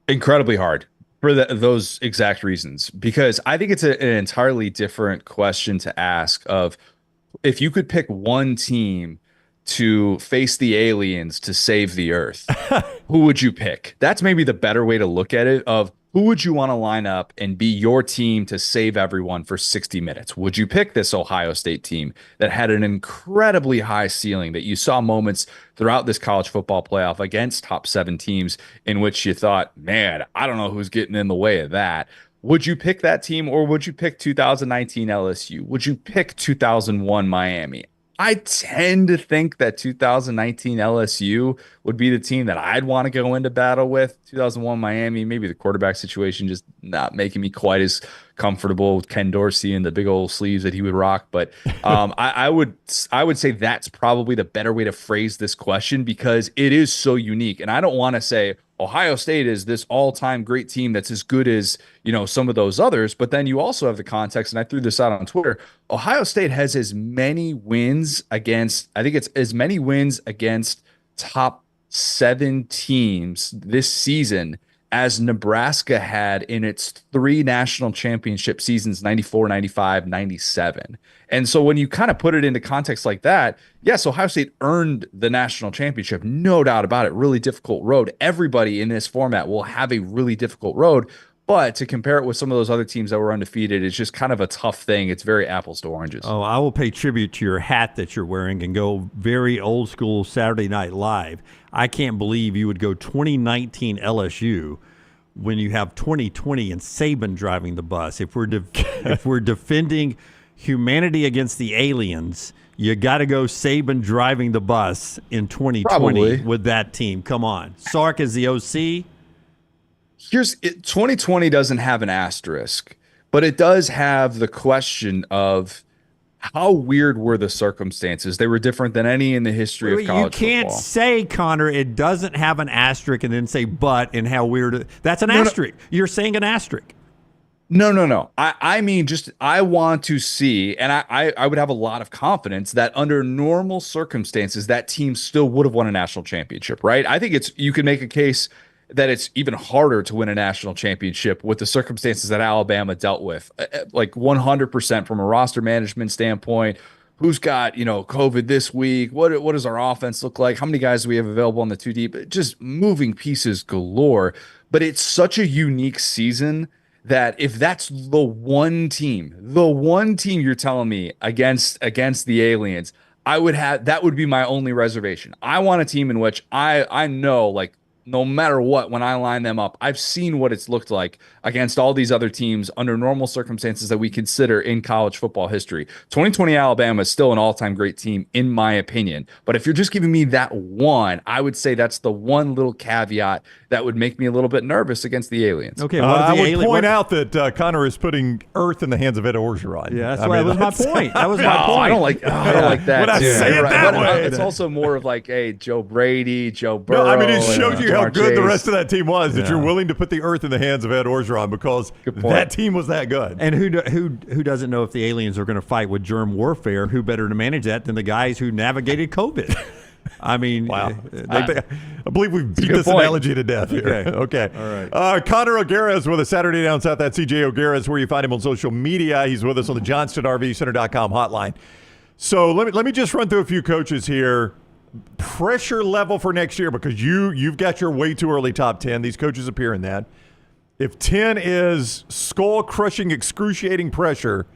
Incredibly hard for those exact reasons, because I think it's an entirely different question to ask of if you could pick one team to face the aliens to save the earth, who would you pick? That's maybe the better way to look at it, of who would you want to line up and be your team to save everyone for 60 minutes? Would you pick this Ohio State team that had an incredibly high ceiling, that you saw moments throughout this college football playoff against top 7 teams in which you thought, man, I don't know who's getting in the way of that? Would you pick that team, or would you pick 2019 LSU? Would you pick 2001 Miami? I tend to think that 2019 LSU would be the team that I'd want to go into battle with. 2001 Miami, maybe the quarterback situation just not making me quite as comfortable with Ken Dorsey and the big old sleeves that he would rock. But I would say that's probably the better way to phrase this question, because it is so unique. And I don't want to say Ohio State is this all-time great team that's as good as, some of those others. But then you also have the context, and I threw this out on Twitter. Ohio State has as many wins against top 7 teams this season as Nebraska had in its 3 national championship seasons, 94, 95, 97. And so when you kind of put it into context like that, yes, Ohio State earned the national championship, no doubt about it. Really difficult road. Everybody in this format will have a really difficult road. But to compare it with some of those other teams that were undefeated, it's just kind of a tough thing. It's very apples to oranges. Oh, I will pay tribute to your hat that you're wearing and go very old school Saturday Night Live. I can't believe you would go 2019 LSU when you have 2020 and Saban driving the bus. If we're defending humanity against the aliens, you got to go Saban driving the bus in 2020 Probably. with that team. Come on. Sark is the OC. 2020 doesn't have an asterisk, but it does have the question of how weird were the circumstances. They were different than any in the history of college football. You can't say, Connor, it doesn't have an asterisk and then say but and how weird. That's an asterisk. You're saying an asterisk. No. I mean, just I want to see, and I would have a lot of confidence that under normal circumstances, that team still would have won a national championship, right? I think you can make a case that it's even harder to win a national championship with the circumstances that Alabama dealt with, like 100% from a roster management standpoint. Who's got, COVID this week? What does our offense look like? How many guys do we have available on the 2 deep? Just moving pieces galore. But it's such a unique season that if that's the one team you're telling me against the aliens, that would be my only reservation. I want a team in which I know, like, no matter what, when I line them up, I've seen what it's looked like against all these other teams under normal circumstances that we consider in college football history. 2020 Alabama is still an all-time great team, in my opinion. But if you're just giving me that one, I would say that's the one little caveat that would make me a little bit nervous against the aliens. Okay, I would point out that Connor is putting Earth in the hands of Ed Orgeron. Yeah, that was my point. That was my point. I don't like that. When I say it that way, it's also more of like, hey, Joe Brady, Joe Burrow. No, I mean, it shows you how good the rest of that. that team was, that you're willing to put the Earth in the hands of Ed Orgeron because that team was that good. And who doesn't know if the aliens are going to fight with germ warfare? Who better to manage that than the guys who navigated COVID? I mean, wow. I believe we've beat this analogy to death here. Okay. All right. Connor O'Gara is with us Saturday Down South. That's CJ O'Gara is where you find him on social media. He's with us on the JohnstonRVCenter.com hotline. So let me just run through a few coaches here. Pressure level for next year, because you've got your way too early top 10. These coaches appear in that. If 10 is skull-crushing, excruciating pressure,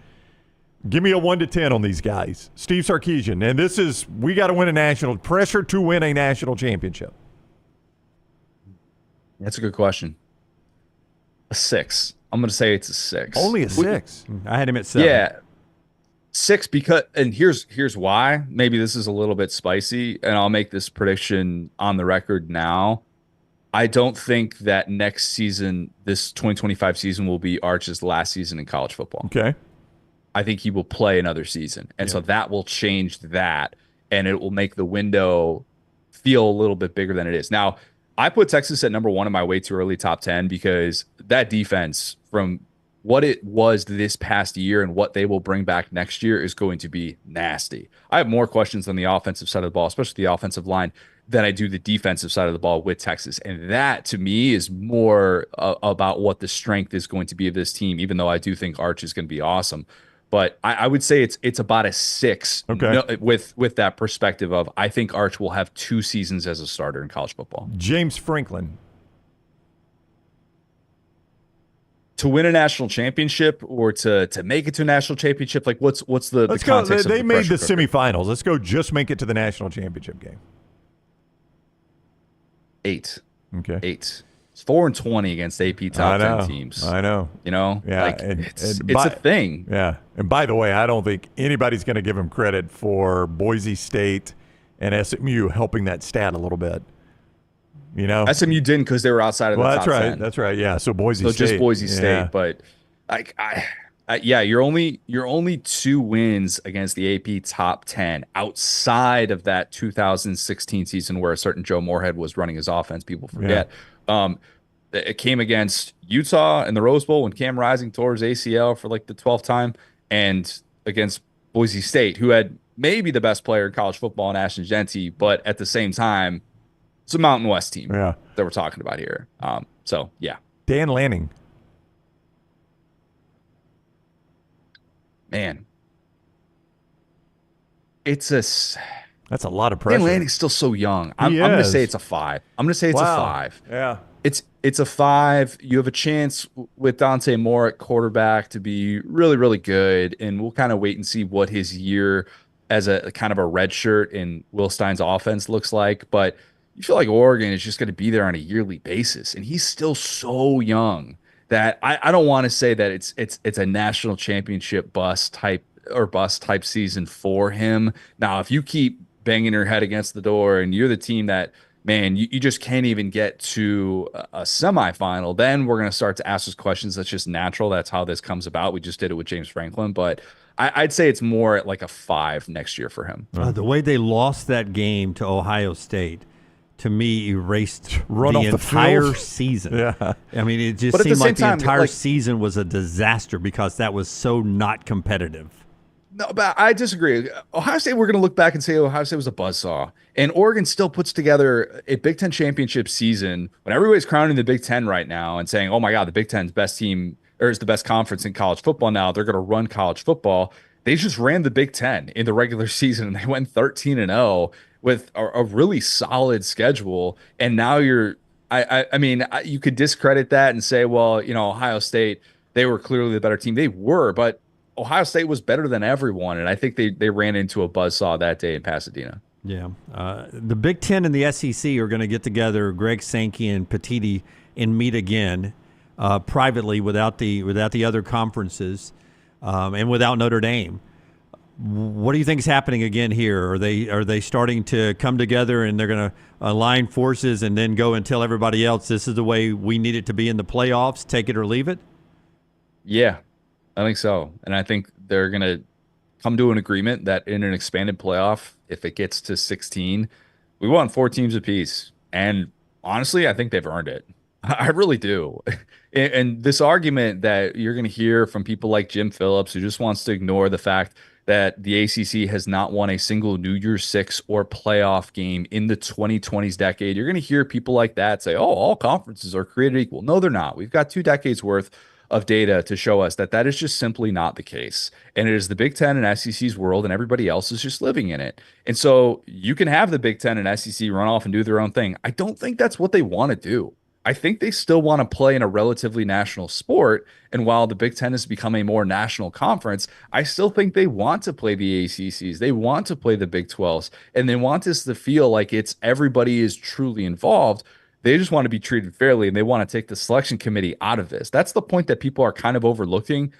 give me a 1 to 10 on these guys. Steve Sarkisian, and this is, we got to win a national, pressure to win a national championship. That's a good question. A 6. I'm going to say it's a 6. Only a 6. I had him at 7. Yeah. 6 because, and here's why. Maybe this is a little bit spicy, and I'll make this prediction on the record now. I don't think that next season, this 2025 season, will be Arch's last season in college football. Okay. I think he will play another season. And so that will change that, and it will make the window feel a little bit bigger than it is. Now, I put Texas at number 1 in my way too early top 10 because that defense, from what it was this past year and what they will bring back next year, is going to be nasty. I have more questions on the offensive side of the ball, especially the offensive line, than I do the defensive side of the ball with Texas. And that, to me, is more about what the strength is going to be of this team, even though I do think Arch is going to be awesome. But I would say it's about a 6 with that perspective of, I think Arch will have 2 seasons as a starter in college football. James Franklin. To win a national championship or to make it to a national championship, like what's the context? They made the semifinals. Let's go just make it to the national championship game. 8. Okay. 8. It's 4-20 against AP top 10 teams. I know. Yeah, like, it's a thing. Yeah. And by the way, I don't think anybody's going to give him credit for Boise State and SMU helping that stat a little bit. SMU didn't because they were outside of the top 10. That's right. Yeah. So Boise State. Just Boise State, but you're only 2 wins against the AP top 10 outside of that 2016 season where a certain Joe Moorhead was running his offense. People forget. It came against Utah in the Rose Bowl when Cam Rising tore his ACL for like the 12th time, and against Boise State, who had maybe the best player in college football in Ashton Genty, but at the same time, it's a Mountain West team that we're talking about here. Dan Lanning. Man. That's a lot of pressure. Dan Lanning's still so young. I'm going to say it's a 5. I'm going to say it's a 5. Yeah. It's a 5. You have a chance with Dante Moore at quarterback to be really, really good, and we'll kind of wait and see what his year as a kind of a red shirt in Will Stein's offense looks like. But you feel like Oregon is just going to be there on a yearly basis, and he's still so young that I don't want to say that it's a national championship bust type or bust type season for him. Now, if you keep banging your head against the door and you're the team that, man, you just can't even get to a semifinal, then we're going to start to ask those questions. That's just natural. That's how this comes about. We just did it with James Franklin, but I'd say it's more at like a 5 next year for him. The way they lost that game to Ohio State, to me, erased the entire season. Yeah. I mean, it just seemed like the entire season was a disaster because that was so not competitive. No, but I disagree. Ohio State, we're going to look back and say Ohio State was a buzzsaw. And Oregon still puts together a Big Ten championship season when everybody's crowning the Big Ten right now and saying, oh my God, the Big Ten's best team or is the best conference in college football now. They're going to run college football. They just ran the Big Ten in the regular season and they went 13-0 with a really solid schedule. And now I mean, you could discredit that and say, well, Ohio State, they were clearly the better team. They were, but Ohio State was better than everyone, and I think they ran into a buzzsaw that day in Pasadena. Yeah. The Big Ten and the SEC are going to get together, Greg Sankey and Petitti, and meet again privately without the other conferences and without Notre Dame. What do you think is happening again here? Are they starting to come together and they're going to align forces and then go and tell everybody else this is the way we need it to be in the playoffs, take it or leave it? Yeah. I think so. And I think they're going to come to an agreement that in an expanded playoff, if it gets to 16, we want 4 teams apiece. And honestly, I think they've earned it. I really do. And this argument that you're going to hear from people like Jim Phillips, who just wants to ignore the fact that the ACC has not won a single New Year's Six or playoff game in the 2020s decade. You're going to hear people like that say, oh, all conferences are created equal. No, they're not. We've got 2 decades worth of data to show us that is just simply not the case. And it is the Big Ten and SEC's world, and everybody else is just living in it. And so you can have the Big Ten and SEC run off and do their own thing. I don't think that's what they want to do. I think they still want to play in a relatively national sport. And while the Big Ten has become a more national conference, I still think they want to play the ACCs. They want to play the Big 12s, and they want this to feel like everybody is truly involved. They just want to be treated fairly, and they want to take the selection committee out of this. That's the point that people are kind of overlooking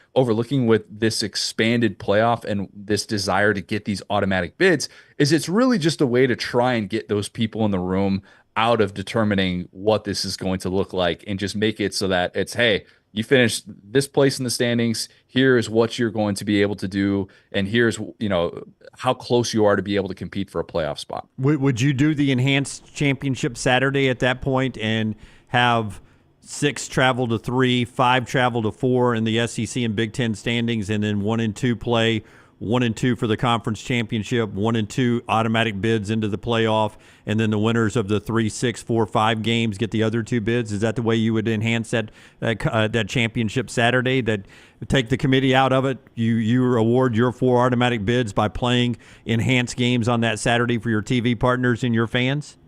with this expanded playoff and this desire to get these automatic bids, is it's really just a way to try and get those people in the room out of determining what this is going to look like and just make it so that it's, hey, you finished this place in the standings. Here is what you're going to be able to do. And here's, how close you are to be able to compete for a playoff spot. Would you do the enhanced championship Saturday at that point and have 6 travel to 3, 5 travel to 4 in the SEC and Big Ten standings, and then 1 and 2 play 1 and 2 for the conference championship, 1 and 2 automatic bids into the playoff, and then the winners of the 3, 6, 4, 5 games get the other 2 bids? Is that the way you would enhance that championship Saturday? That take the committee out of it, you award your 4 automatic bids by playing enhanced games on that Saturday for your TV partners and your fans?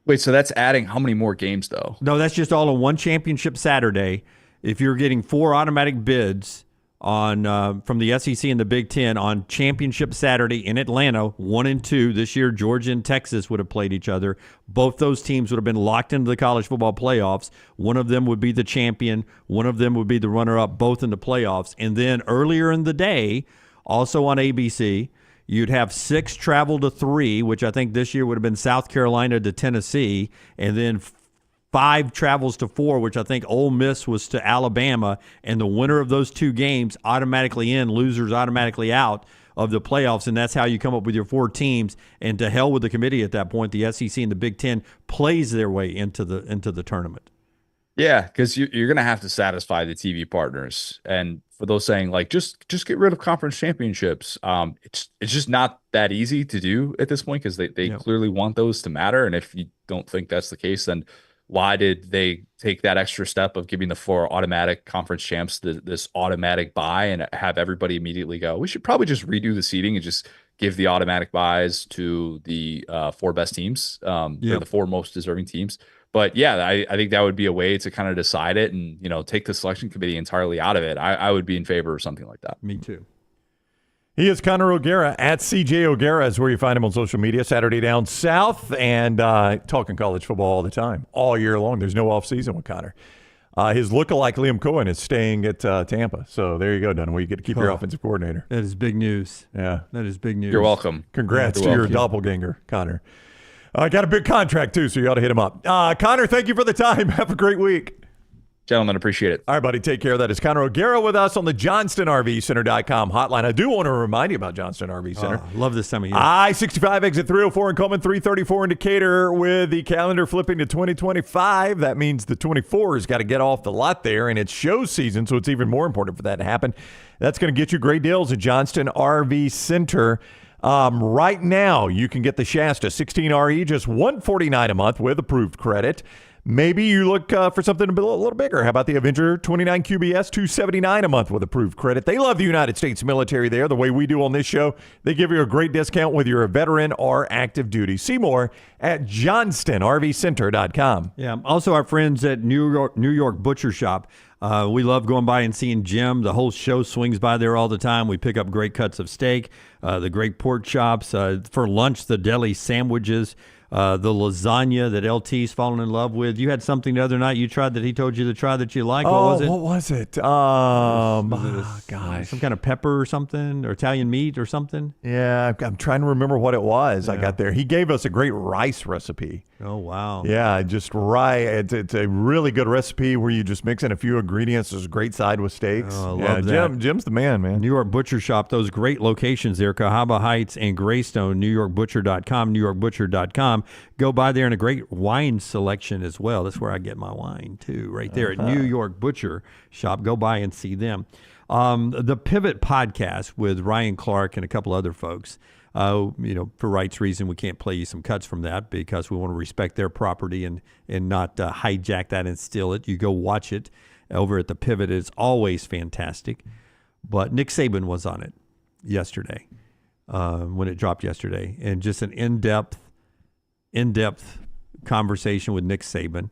Wait, so that's adding how many more games though? No, that's just all in one championship Saturday. If you're getting 4 automatic bids on from the SEC and the Big Ten on championship Saturday in Atlanta, 1 and 2 this year, Georgia and Texas would have played each other. Both those teams would have been locked into the college football playoffs. One of them would be the champion. One of them would be the runner-up, both in the playoffs. And then earlier in the day, also on ABC, you'd have 6 travel to 3, which I think this year would have been South Carolina to Tennessee, and then 5 travels to 4, which I think Ole Miss was to Alabama, and the winner of those 2 games automatically in, losers automatically out of the playoffs, and that's how you come up with your 4 teams. And to hell with the committee at that point. The SEC and the Big Ten plays their way into the tournament. Yeah, because you're going to have to satisfy the TV partners, and for those saying like just get rid of conference championships, it's just not that easy to do at this point because they clearly want those to matter. And if you don't think that's the case, then why did they take that extra step of giving the 4 automatic conference champs this automatic bye and have everybody immediately go, we should probably just redo the seeding and just give the automatic buys to the 4 best teams, or the 4 most deserving teams. But yeah, I think that would be a way to kind of decide it and, take the selection committee entirely out of it. I would be in favor of something like that. Me too. He is Connor O'Gara at CJ O'Gara is where you find him on social media. Saturday Down South, and talking college football all the time, all year long. There's no off season with Connor. His lookalike Liam Cohen is staying at Tampa. So there you go, Dunaway. You get to keep your offensive coordinator. That is big news. Yeah. That is big news. You're welcome. Congrats to your doppelganger, Connor. Got a big contract, too, so you ought to hit him up. Connor, thank you for the time. Have a great week. Gentlemen, appreciate it. All right, buddy, take care. That is Connor O'Gara with us on the JohnstonRVCenter.com hotline. I do want to remind you about Johnston RV Center. Love this time of year. I-65 exit 304 and Coleman 334 in Decatur with the calendar flipping to 2025. That means the 24 has got to get off the lot there, and it's show season, so it's even more important for that to happen. That's going to get you great deals at Johnston RV Center. Right now, you can get the Shasta 16RE just $149 a month with approved credit. Maybe you look for something a little bigger. How about the Avenger 29 QBS, $279 a month with approved credit? They love the United States military there, the way we do on this show. They give you a great discount whether you're a veteran or active duty. See more at JohnstonRVCenter.com. Yeah. Also, our friends at New York Butcher Shop. We love going by and seeing Jim. The whole show swings by there all the time. We pick up great cuts of steak, the great pork chops. For lunch, the deli sandwiches. The lasagna that LT's fallen in love with. You had something the other night you tried that he told you to try that you liked. What was it? What was it? Gosh. Some kind of pepper or something, or Italian meat or something? Yeah, I'm trying to remember what it was. I got there. He gave us a great rice recipe. Oh, wow. Yeah, just rice. It's a really good recipe where you just mix in a few ingredients. There's a great side with steaks. Oh, I love that. Jim's the man, man. New York Butcher Shop, those great locations there, Cahaba Heights and Greystone, NewYorkButcher.com, NewYorkButcher.com. Go by there, and a great wine selection as well. That's where I get my wine, too, right there at New York Butcher Shop. Go by and see them. The Pivot Podcast with Ryan Clark and a couple other folks. For rights reason, we can't play you some cuts from that because we want to respect their property and not hijack that and steal it. You go watch it over at The Pivot. It's always fantastic. But Nick Saban was on it yesterday, when it dropped yesterday, and just an in-depth conversation with Nick Saban.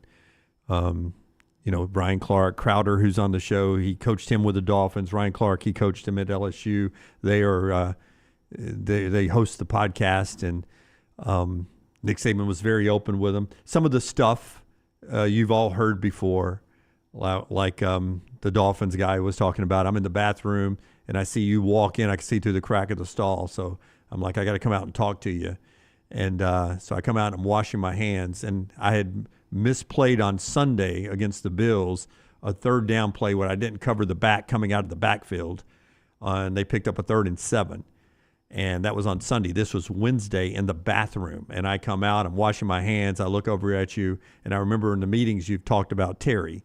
Brian Clark, Crowder, who's on the show, he coached him with the Dolphins. Ryan Clark, he coached him at LSU. They are they host the podcast, and Nick Saban was very open with them. Some of the stuff you've all heard before, like the Dolphins guy was talking about. I'm in the bathroom, and I see you walk in. I can see through the crack of the stall, so I'm like, I got to come out and talk to you. And so I come out and I'm washing my hands, and I had misplayed on Sunday against the Bills a third down play where I didn't cover the back coming out of the backfield, and they picked up a 3rd and 7. And that was on Sunday. This was Wednesday in the bathroom. And I come out, I'm washing my hands. I look over at you, and I remember in the meetings you've talked about Terry,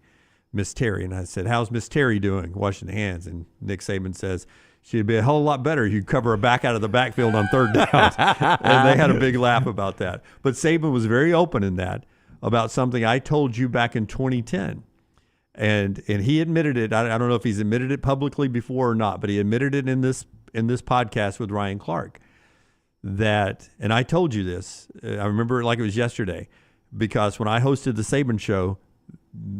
Miss Terry. And I said, how's Miss Terry doing washing the hands? And Nick Saban says, she'd be a whole lot better if you cover her back out of the backfield on 3rd down. And they had a big laugh about that. But Saban was very open in that about something I told you back in 2010. And he admitted it. I don't know if he's admitted it publicly before or not, but he admitted it in this podcast with Ryan Clark. And I told you this. I remember it like it was yesterday, because when I hosted the Saban show,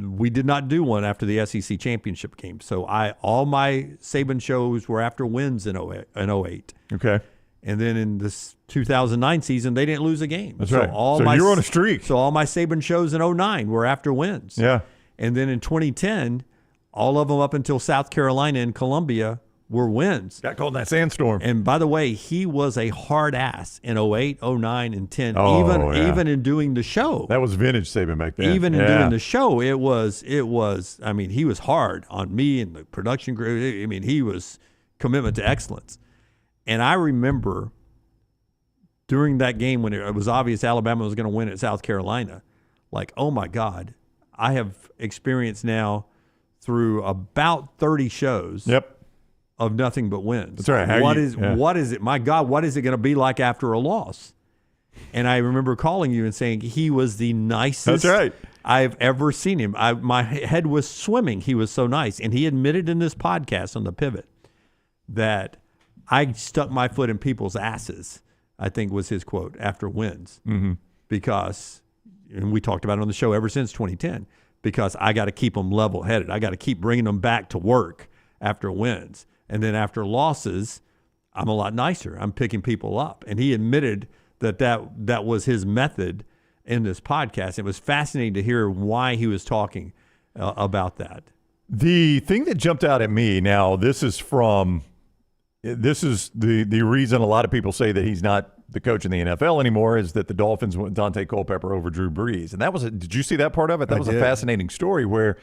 we did not do one after the SEC championship game. So all my Saban shows were after wins in 08. Okay. And then in this 2009 season, they didn't lose a game. That's right. So you're on a streak. So all my Saban shows in 09 were after wins. Yeah. And then in 2010, all of them up until South Carolina and Columbia were wins. Got caught in that sandstorm. And by the way, he was a hard ass in 08, 09, and 10, even in doing the show. That was vintage Saban back then. Even in doing the show, it was, I mean, he was hard on me and the production crew. I mean, he was commitment to excellence. And I remember during that game when it was obvious Alabama was going to win at South Carolina, like, oh my God, I have experienced now through about 30 shows. Yep. Of nothing but wins. That's right. What is it? My God, what is it going to be like after a loss? And I remember calling you and saying he was the nicest I've ever seen him. My head was swimming. He was so nice. And he admitted in this podcast on The Pivot that I stuck my foot in people's asses, I think was his quote, after wins. Mm-hmm. Because, and we talked about it on the show ever since 2010, because I got to keep them level-headed. I got to keep bringing them back to work after wins. And then after losses, I'm a lot nicer. I'm picking people up. And he admitted that was his method in this podcast. It was fascinating to hear why he was talking about that. The thing that jumped out at me, now this is the reason a lot of people say that he's not the coach in the NFL anymore, is that the Dolphins went Dante Culpepper over Drew Brees. And did you see that part of it? That was a fascinating story where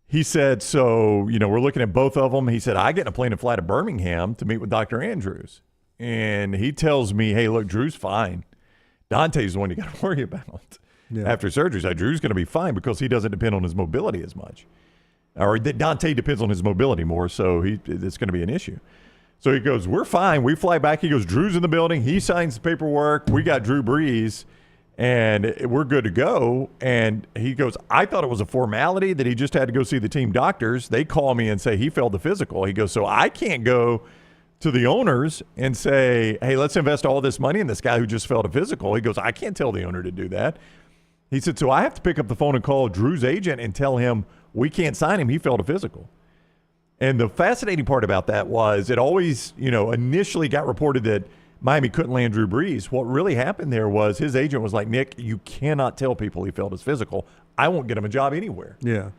he said, so, we're looking at both of them. He said, I get in a plane and fly to Birmingham to meet with Dr. Andrews. And he tells me, hey, look, Drew's fine. Dante's the one you got to worry about after surgery. So Drew's going to be fine because he doesn't depend on his mobility as much. Or Dante depends on his mobility more, so it's going to be an issue. So he goes, we're fine. We fly back. He goes, Drew's in the building. He signs the paperwork. We got Drew Brees, and we're good to go. And he goes, I thought it was a formality that he just had to go see the team doctors. They call me and say he failed the physical. He goes, so I can't go to the owners and say, hey, let's invest all this money in this guy who just failed a physical. He goes, I can't tell the owner to do that. He said, so I have to pick up the phone and call Drew's agent and tell him we can't sign him. He failed a physical. And the fascinating part about that was it always, initially got reported that Miami couldn't land Drew Brees. What really happened there was his agent was like, Nick, you cannot tell people he failed his physical. I won't get him a job anywhere. Yeah.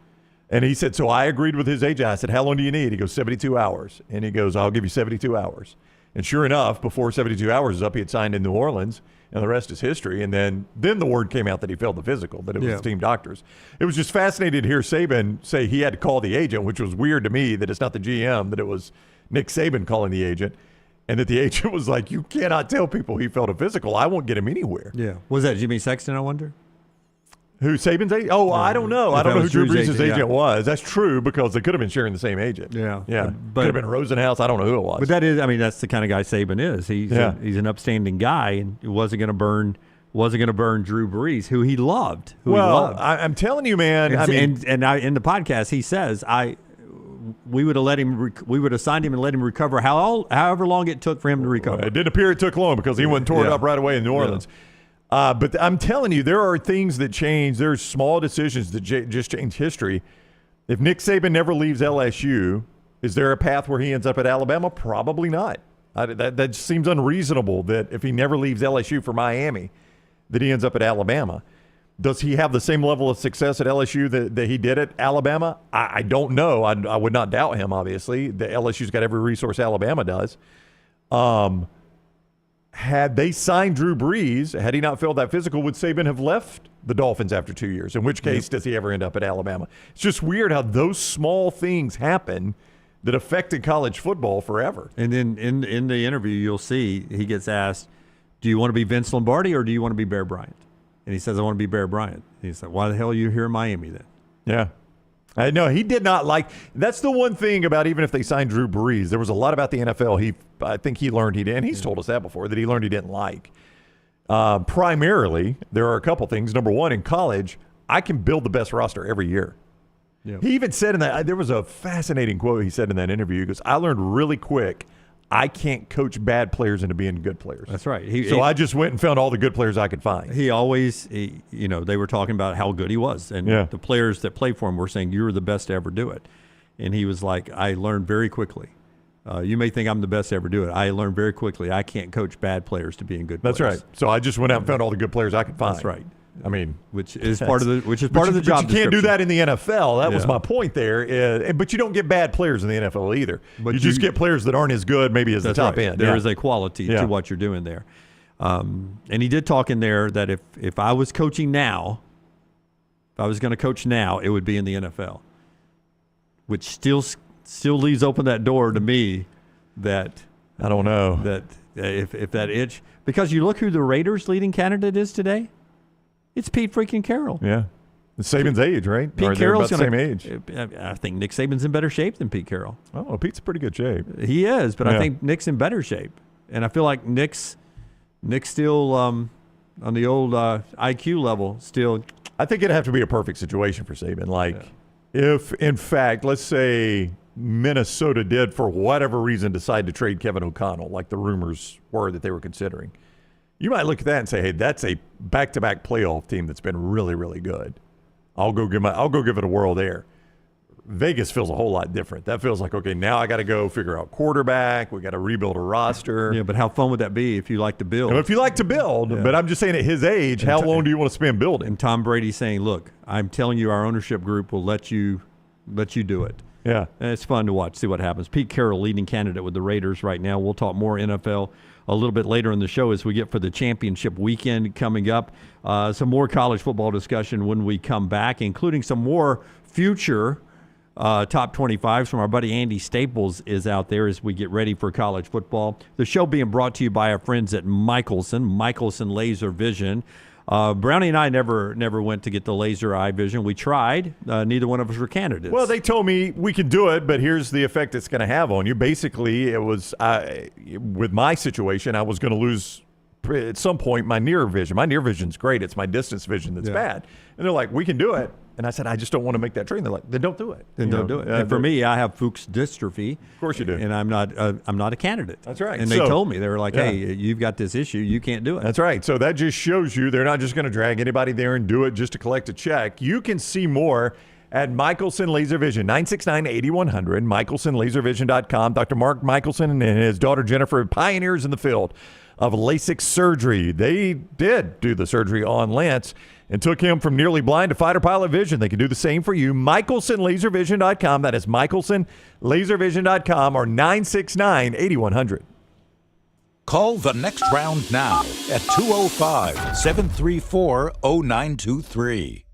And he said, so I agreed with his agent. I said, how long do you need? He goes, 72 hours. And he goes, I'll give you 72 hours. And sure enough, before 72 hours is up, he had signed in New Orleans, and the rest is history. And then the word came out that he failed the physical, that it was the team doctors. It was just fascinating to hear Saban say he had to call the agent, which was weird to me that it's not the GM, that it was Nick Saban calling the agent, and that the agent was like, you cannot tell people he failed a physical. I won't get him anywhere. Yeah. Was that Jimmy Sexton, I wonder? Who, Saban's agent? Oh, I don't know. I don't know who Drew Brees' agent was. That's true because they could have been sharing the same agent. Yeah. Could have been Rosenhaus. I don't know who it was. But that's the kind of guy Saban is. He's an upstanding guy, and he wasn't going to burn Drew Brees, who he loved. I'm telling you, man. In the podcast, he says, we would have signed him and let him recover however long it took for him to recover. It didn't appear it took long because he wasn't torn up right away in New Orleans. But I'm telling you, there are things that change. There's small decisions that just change history. If Nick Saban never leaves LSU, is there a path where he ends up at Alabama? Probably not. That seems unreasonable that if he never leaves LSU for Miami, that he ends up at Alabama. Does he have the same level of success at LSU that he did at Alabama? I don't know. I would not doubt him, obviously. The LSU's got every resource Alabama does. Had they signed Drew Brees, had he not failed that physical, would Saban have left the Dolphins after 2 years? In which case, does he ever end up at Alabama? It's just weird how those small things happen that affected college football forever. And then in the interview, you'll see he gets asked, do you want to be Vince Lombardi or do you want to be Bear Bryant? And he says, I want to be Bear Bryant. And he's like, why the hell are you here in Miami then? Yeah. I know he did not like. That's the one thing about even if they signed Drew Brees, there was a lot about the NFL. I think he learned he did, and he's told us that before, that he learned he didn't like. Primarily, there are a couple things. Number one, in college, I can build the best roster every year. Yeah. He even said in that, there was a fascinating quote he said in that interview. He goes, I learned really quick I can't coach bad players into being good players. That's right. I just went and found all the good players I could find. They were talking about how good he was. And the players that played for him were saying, you're the best to ever do it. And he was like, I learned very quickly. You may think I'm the best to ever do it. I learned very quickly I can't coach bad players to being good players. That's right. So I just went out and found all the good players I could find. That's right. I mean, which is part of the job. You can't do that in the NFL. That was my point there. But you don't get bad players in the NFL either. But you just get players that aren't as good, maybe as the top end. There is a quality to what you're doing there. And he did talk in there that if I was coaching now, if I was going to coach now, it would be in the NFL, which still leaves open that door to me that I don't know that if that itch, because you look who the Raiders' leading candidate is today. It's Pete freaking Carroll. Yeah. Saban's age, right? Pete Carroll's about the same age. I think Nick Saban's in better shape than Pete Carroll. Oh, Pete's in pretty good shape. He is, but I think Nick's in better shape. And I feel like Nick's still on the old IQ level still. I think it'd have to be a perfect situation for Saban. If, in fact, let's say Minnesota did, for whatever reason, decide to trade Kevin O'Connell, like the rumors were that they were considering, you might look at that and say, hey, that's a back-to-back playoff team that's been really, really good. I'll go give it a whirl there. Vegas feels a whole lot different. That feels like, okay, now I got to go figure out quarterback. We got to rebuild a roster. Yeah, but how fun would that be if you like to build? If you like to build, but I'm just saying at his age, how long do you want to spend building? And Tom Brady saying, look, I'm telling you our ownership group will let you do it. Yeah. And it's fun to watch, see what happens. Pete Carroll, leading candidate with the Raiders right now. We'll talk more NFL a little bit later in the show as we get for the championship weekend coming up. Some more college football discussion when we come back, including some more future top 25s from our buddy Andy Staples is out there as we get ready for college football. The show being brought to you by our friends at Michelson Laser Vision. Brownie and I never went to get the laser eye vision. We tried. Neither one of us were candidates. Well, they told me we could do it, but here's the effect it's going to have on you. Basically, it was with my situation, I was going to lose at some point my near vision. My near vision's great. It's my distance vision that's bad. And they're like, we can do it. And I said, I just don't want to make that trade. They're like, then don't do it. Then don't do it. And for me, I have Fuchs dystrophy. Of course you do. And I'm not a candidate. That's right. And they told me, they were like, hey, you've got this issue. You can't do it. That's right. So that just shows you they're not just going to drag anybody there and do it just to collect a check. You can see more at Michelson Laser Vision, 969-8100, michelsonlaservision.com. Dr. Mark Michelson and his daughter Jennifer, pioneers in the field of LASIK surgery. They did do the surgery on Lance and took him from nearly blind to fighter pilot vision. They can do the same for you. michelsonlaservision.com. That is michelsonlaservision.com or 969-8100. Call the Next Round now at 205-734-0923.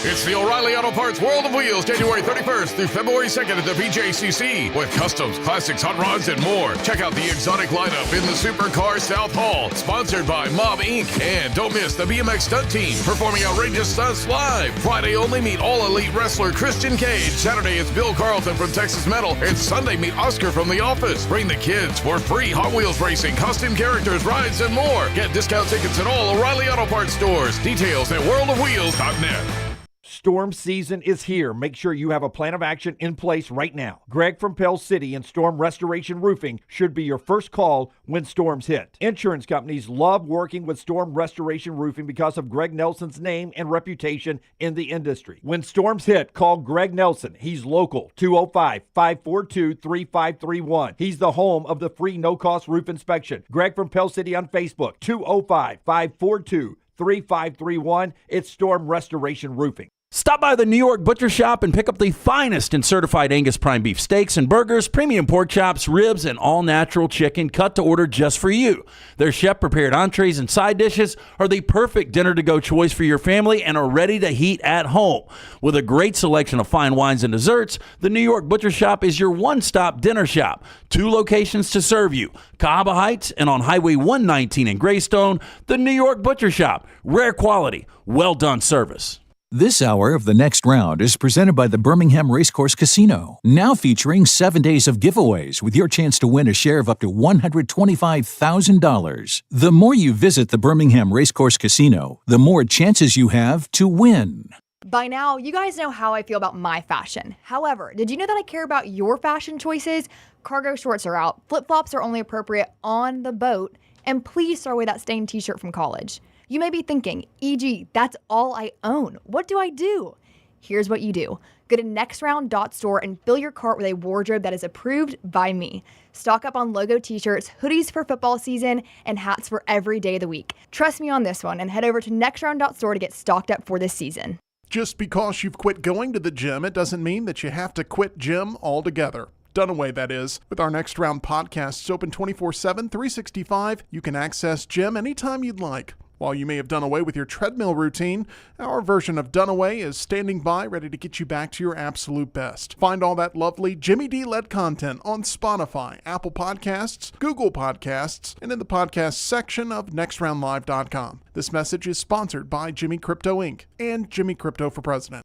It's the O'Reilly Auto Parts World of Wheels, January 31st through February 2nd at the BJCC. With customs, classics, hot rods, and more. Check out the exotic lineup in the Supercar South Hall. Sponsored by Mob Inc. And don't miss the BMX stunt team performing outrageous stunts live. Friday only, meet All Elite wrestler Christian Cage. Saturday, it's Bill Carlton from Texas Metal. And Sunday, meet Oscar from The Office. Bring the kids for free Hot Wheels racing, costume characters, rides, and more. Get discount tickets at all O'Reilly Auto Parts stores. Details at worldofwheels.net. Storm season is here. Make sure you have a plan of action in place right now. Greg from Pell City and Storm Restoration Roofing should be your first call when storms hit. Insurance companies love working with Storm Restoration Roofing because of Greg Nelson's name and reputation in the industry. When storms hit, call Greg Nelson. He's local, 205-542-3531. He's the home of the free no-cost roof inspection. Greg from Pell City on Facebook, 205-542-3531. It's Storm Restoration Roofing. Stop by the New York Butcher Shop and pick up the finest in certified Angus prime beef steaks and burgers, premium pork chops, ribs, and all-natural chicken cut to order just for you. Their chef-prepared entrees and side dishes are the perfect dinner-to-go choice for your family and are ready to heat at home. With a great selection of fine wines and desserts, the New York Butcher Shop is your one-stop dinner shop. 2 locations to serve you, Cahaba Heights and on Highway 119 in Greystone. The New York Butcher Shop, rare quality, well-done service. This hour of The Next Round is presented by the Birmingham Racecourse Casino, now featuring 7 days of giveaways with your chance to win a share of up to $125,000. The more you visit the Birmingham Racecourse Casino, the more chances you have to win. By now, you guys know how I feel about my fashion. However, did you know that I care about your fashion choices? Cargo shorts are out, flip-flops are only appropriate on the boat, and please throw away that stained t-shirt from college. You may be thinking, EG, that's all I own. What do I do? Here's what you do. Go to nextround.store and fill your cart with a wardrobe that is approved by me. Stock up on logo t-shirts, hoodies for football season, and hats for every day of the week. Trust me on this one and head over to nextround.store to get stocked up for this season. Just because you've quit going to the gym, it doesn't mean that you have to quit gym altogether. Dunaway, that is. With our Next Round podcasts open 24/7, 365, you can access gym anytime you'd like. While you may have done away with your treadmill routine, our version of Dunaway is standing by ready to get you back to your absolute best. Find all that lovely Jimmy D-led content on Spotify, Apple Podcasts, Google Podcasts, and in the podcast section of nextroundlive.com. This message is sponsored by Jimmy Crypto Inc. and Jimmy Crypto for President.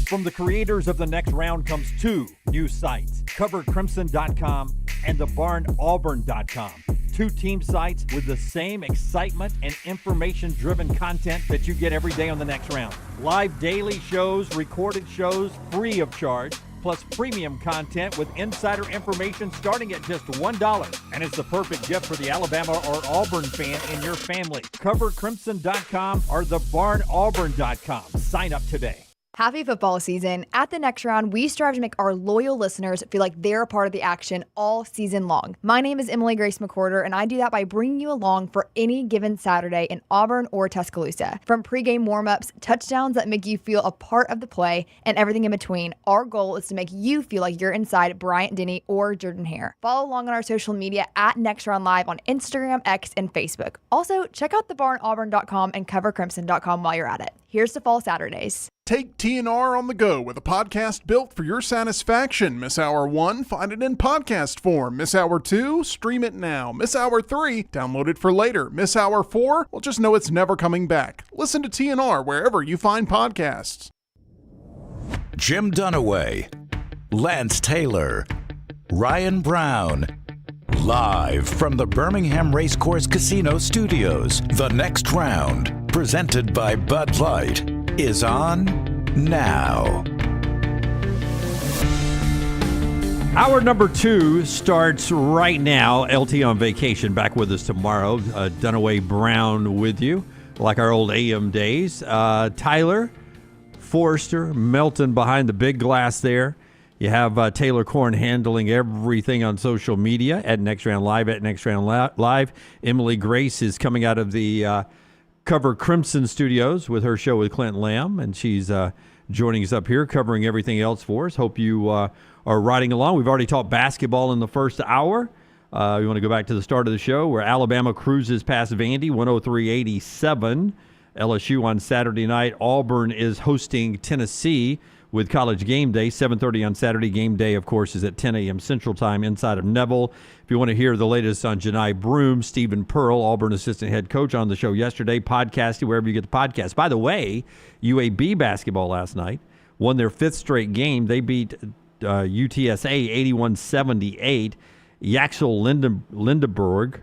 From the creators of The Next Round comes 2 new sites, covercrimson.com and thebarnauburn.com. 2 team sites with the same excitement and information-driven content that you get every day on The Next Round. Live daily shows, recorded shows, free of charge, plus premium content with insider information starting at just $1. And it's the perfect gift for the Alabama or Auburn fan in your family. Covercrimson.com or thebarnauburn.com. Sign up today. Happy football season. At the Next Round, we strive to make our loyal listeners feel like they're a part of the action all season long. My name is Emily Grace McWhorter, and I do that by bringing you along for any given Saturday in Auburn or Tuscaloosa. From pregame warm-ups, touchdowns that make you feel a part of the play, and everything in between, our goal is to make you feel like you're inside Bryant Denny or Jordan Hare. Follow along on our social media at Next Round Live on Instagram, X, and Facebook. Also, check out thebarnauburn.com and covercrimson.com while you're at it. Here's to fall Saturdays. Take TNR on the go with a podcast built for your satisfaction. Miss Hour 1, find it in podcast form. Miss Hour 2, stream it now. Miss Hour 3, download it for later. Miss Hour 4, well, just know it's never coming back. Listen to TNR wherever you find podcasts. Jim Dunaway, Lance Taylor, Ryan Brown. Live from the Birmingham Racecourse Casino Studios, the Next Round, presented by Bud Light, is on now. Hour number 2 starts right now. LT on vacation, back with us tomorrow. Dunaway Brown with you, like our old AM days. Tyler, Forrester, Melton behind the big glass there. You have Taylor Korn handling everything on social media at Next Round Live, at Next Round Live. Emily Grace is coming out of the Cover Crimson Studios with her show with Clint Lamb, and she's joining us up here, covering everything else for us. Hope you are riding along. We've already talked basketball in the first hour. We want to go back to the start of the show where Alabama cruises past Vandy, 103-87. LSU on Saturday night. Auburn is hosting Tennessee with College Game Day, 7:30 on Saturday. Game Day, of course, is at 10 a.m. Central Time inside of Neville. If you want to hear the latest on Janai Broom, Stephen Pearl, Auburn assistant head coach, on the show yesterday, podcasting wherever you get the podcast. By the way, UAB basketball last night won their 5th straight game. They beat UTSA 81-78. Yaxel Lindenborg,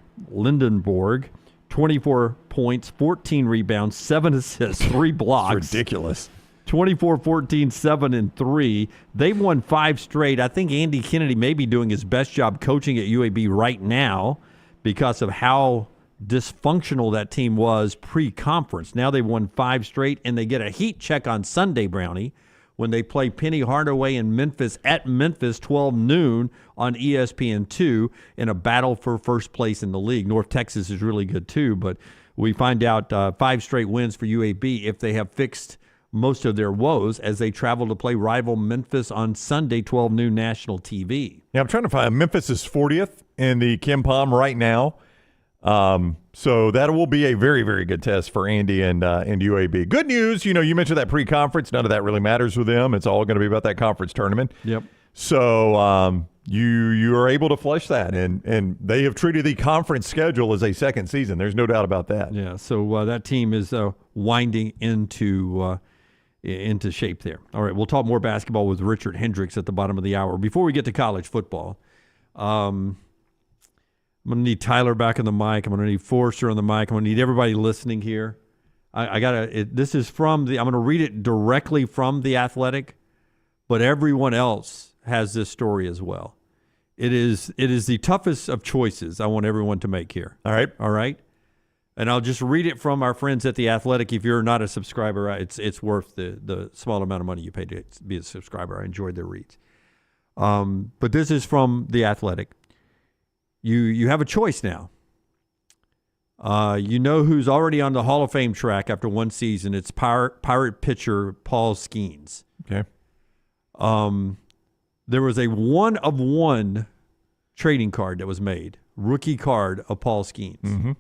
24 points, 14 rebounds, 7 assists, 3 blocks. It's ridiculous. 24-14, 7 and 3. They've won 5 straight. I think Andy Kennedy may be doing his best job coaching at UAB right now because of how dysfunctional that team was pre-conference. Now they've won 5 straight, and they get a heat check on Sunday, Brownie, when they play Penny Hardaway in Memphis at Memphis, 12 noon on ESPN2 in a battle for first place in the league. North Texas is really good too, but we find out 5 straight wins for UAB if they have fixed most of their woes as they travel to play rival Memphis on Sunday, 12 noon national TV. Yeah, I'm trying to find Memphis is 40th in the Ken Pom right now. So that will be a very, very good test for Andy and UAB. Good news, you mentioned that pre-conference. None of that really matters with them. It's all going to be about that conference tournament. Yep. So you are able to flush that, and they have treated the conference schedule as a second season. There's no doubt about that. Yeah, so that team is winding into shape there. All right, we'll talk more basketball with Richard Hendrix at the bottom of the hour. Before we get to college football, I'm going to need Tyler back on the mic. I'm going to need Forrester on the mic. I'm going to need everybody listening here. This is from I'm going to read it directly from The Athletic, but everyone else has this story as well. It is the toughest of choices I want everyone to make here. All right. And I'll just read it from our friends at The Athletic. If you're not a subscriber, it's worth the small amount of money you pay to be a subscriber. I enjoyed their reads. But this is from The Athletic. You have a choice now. You know who's already on the Hall of Fame track after one season. It's Pirate pitcher Paul Skeens. Okay. There was a 1-of-1 trading card that was made. Rookie card of Paul Skeens. Mm-hmm.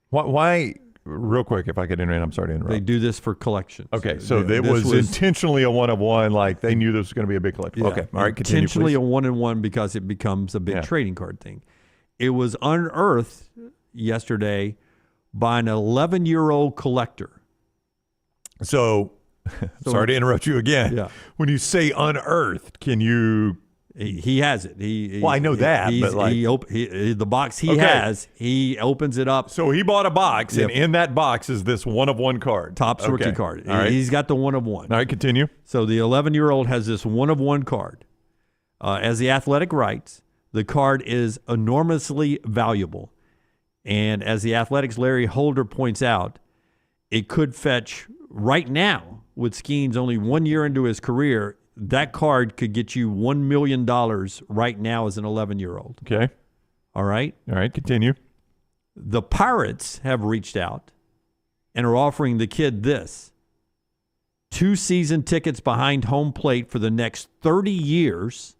Why, real quick, if I could interrupt, I'm sorry to interrupt. They do this for collections. Okay, so it was intentionally a 1-of-1, like they knew this was going to be a big collection. Yeah, okay, all right, continue, intentionally please. a 1-and-1 because it becomes a big trading card thing. It was unearthed yesterday by an 11-year-old collector. So sorry to interrupt you again. Yeah. When you say unearthed, can you... He has it. Well, I know that, but like the box has, he opens it up. So he bought a box, and in that box is this 1-of-1 card. Topps rookie card. All right. He's got the 1-of-1. All right, continue. So the 11-year-old has this 1-of-1 card. As The Athletic writes, the card is enormously valuable. And as The Athletic's Larry Holder points out, it could fetch right now with Skeens only 1 year into his career, that card could get you $1 million right now as an 11-year-old. Okay. All right? All right, continue. The Pirates have reached out and are offering the kid this: 2 season tickets behind home plate for the next 30 years,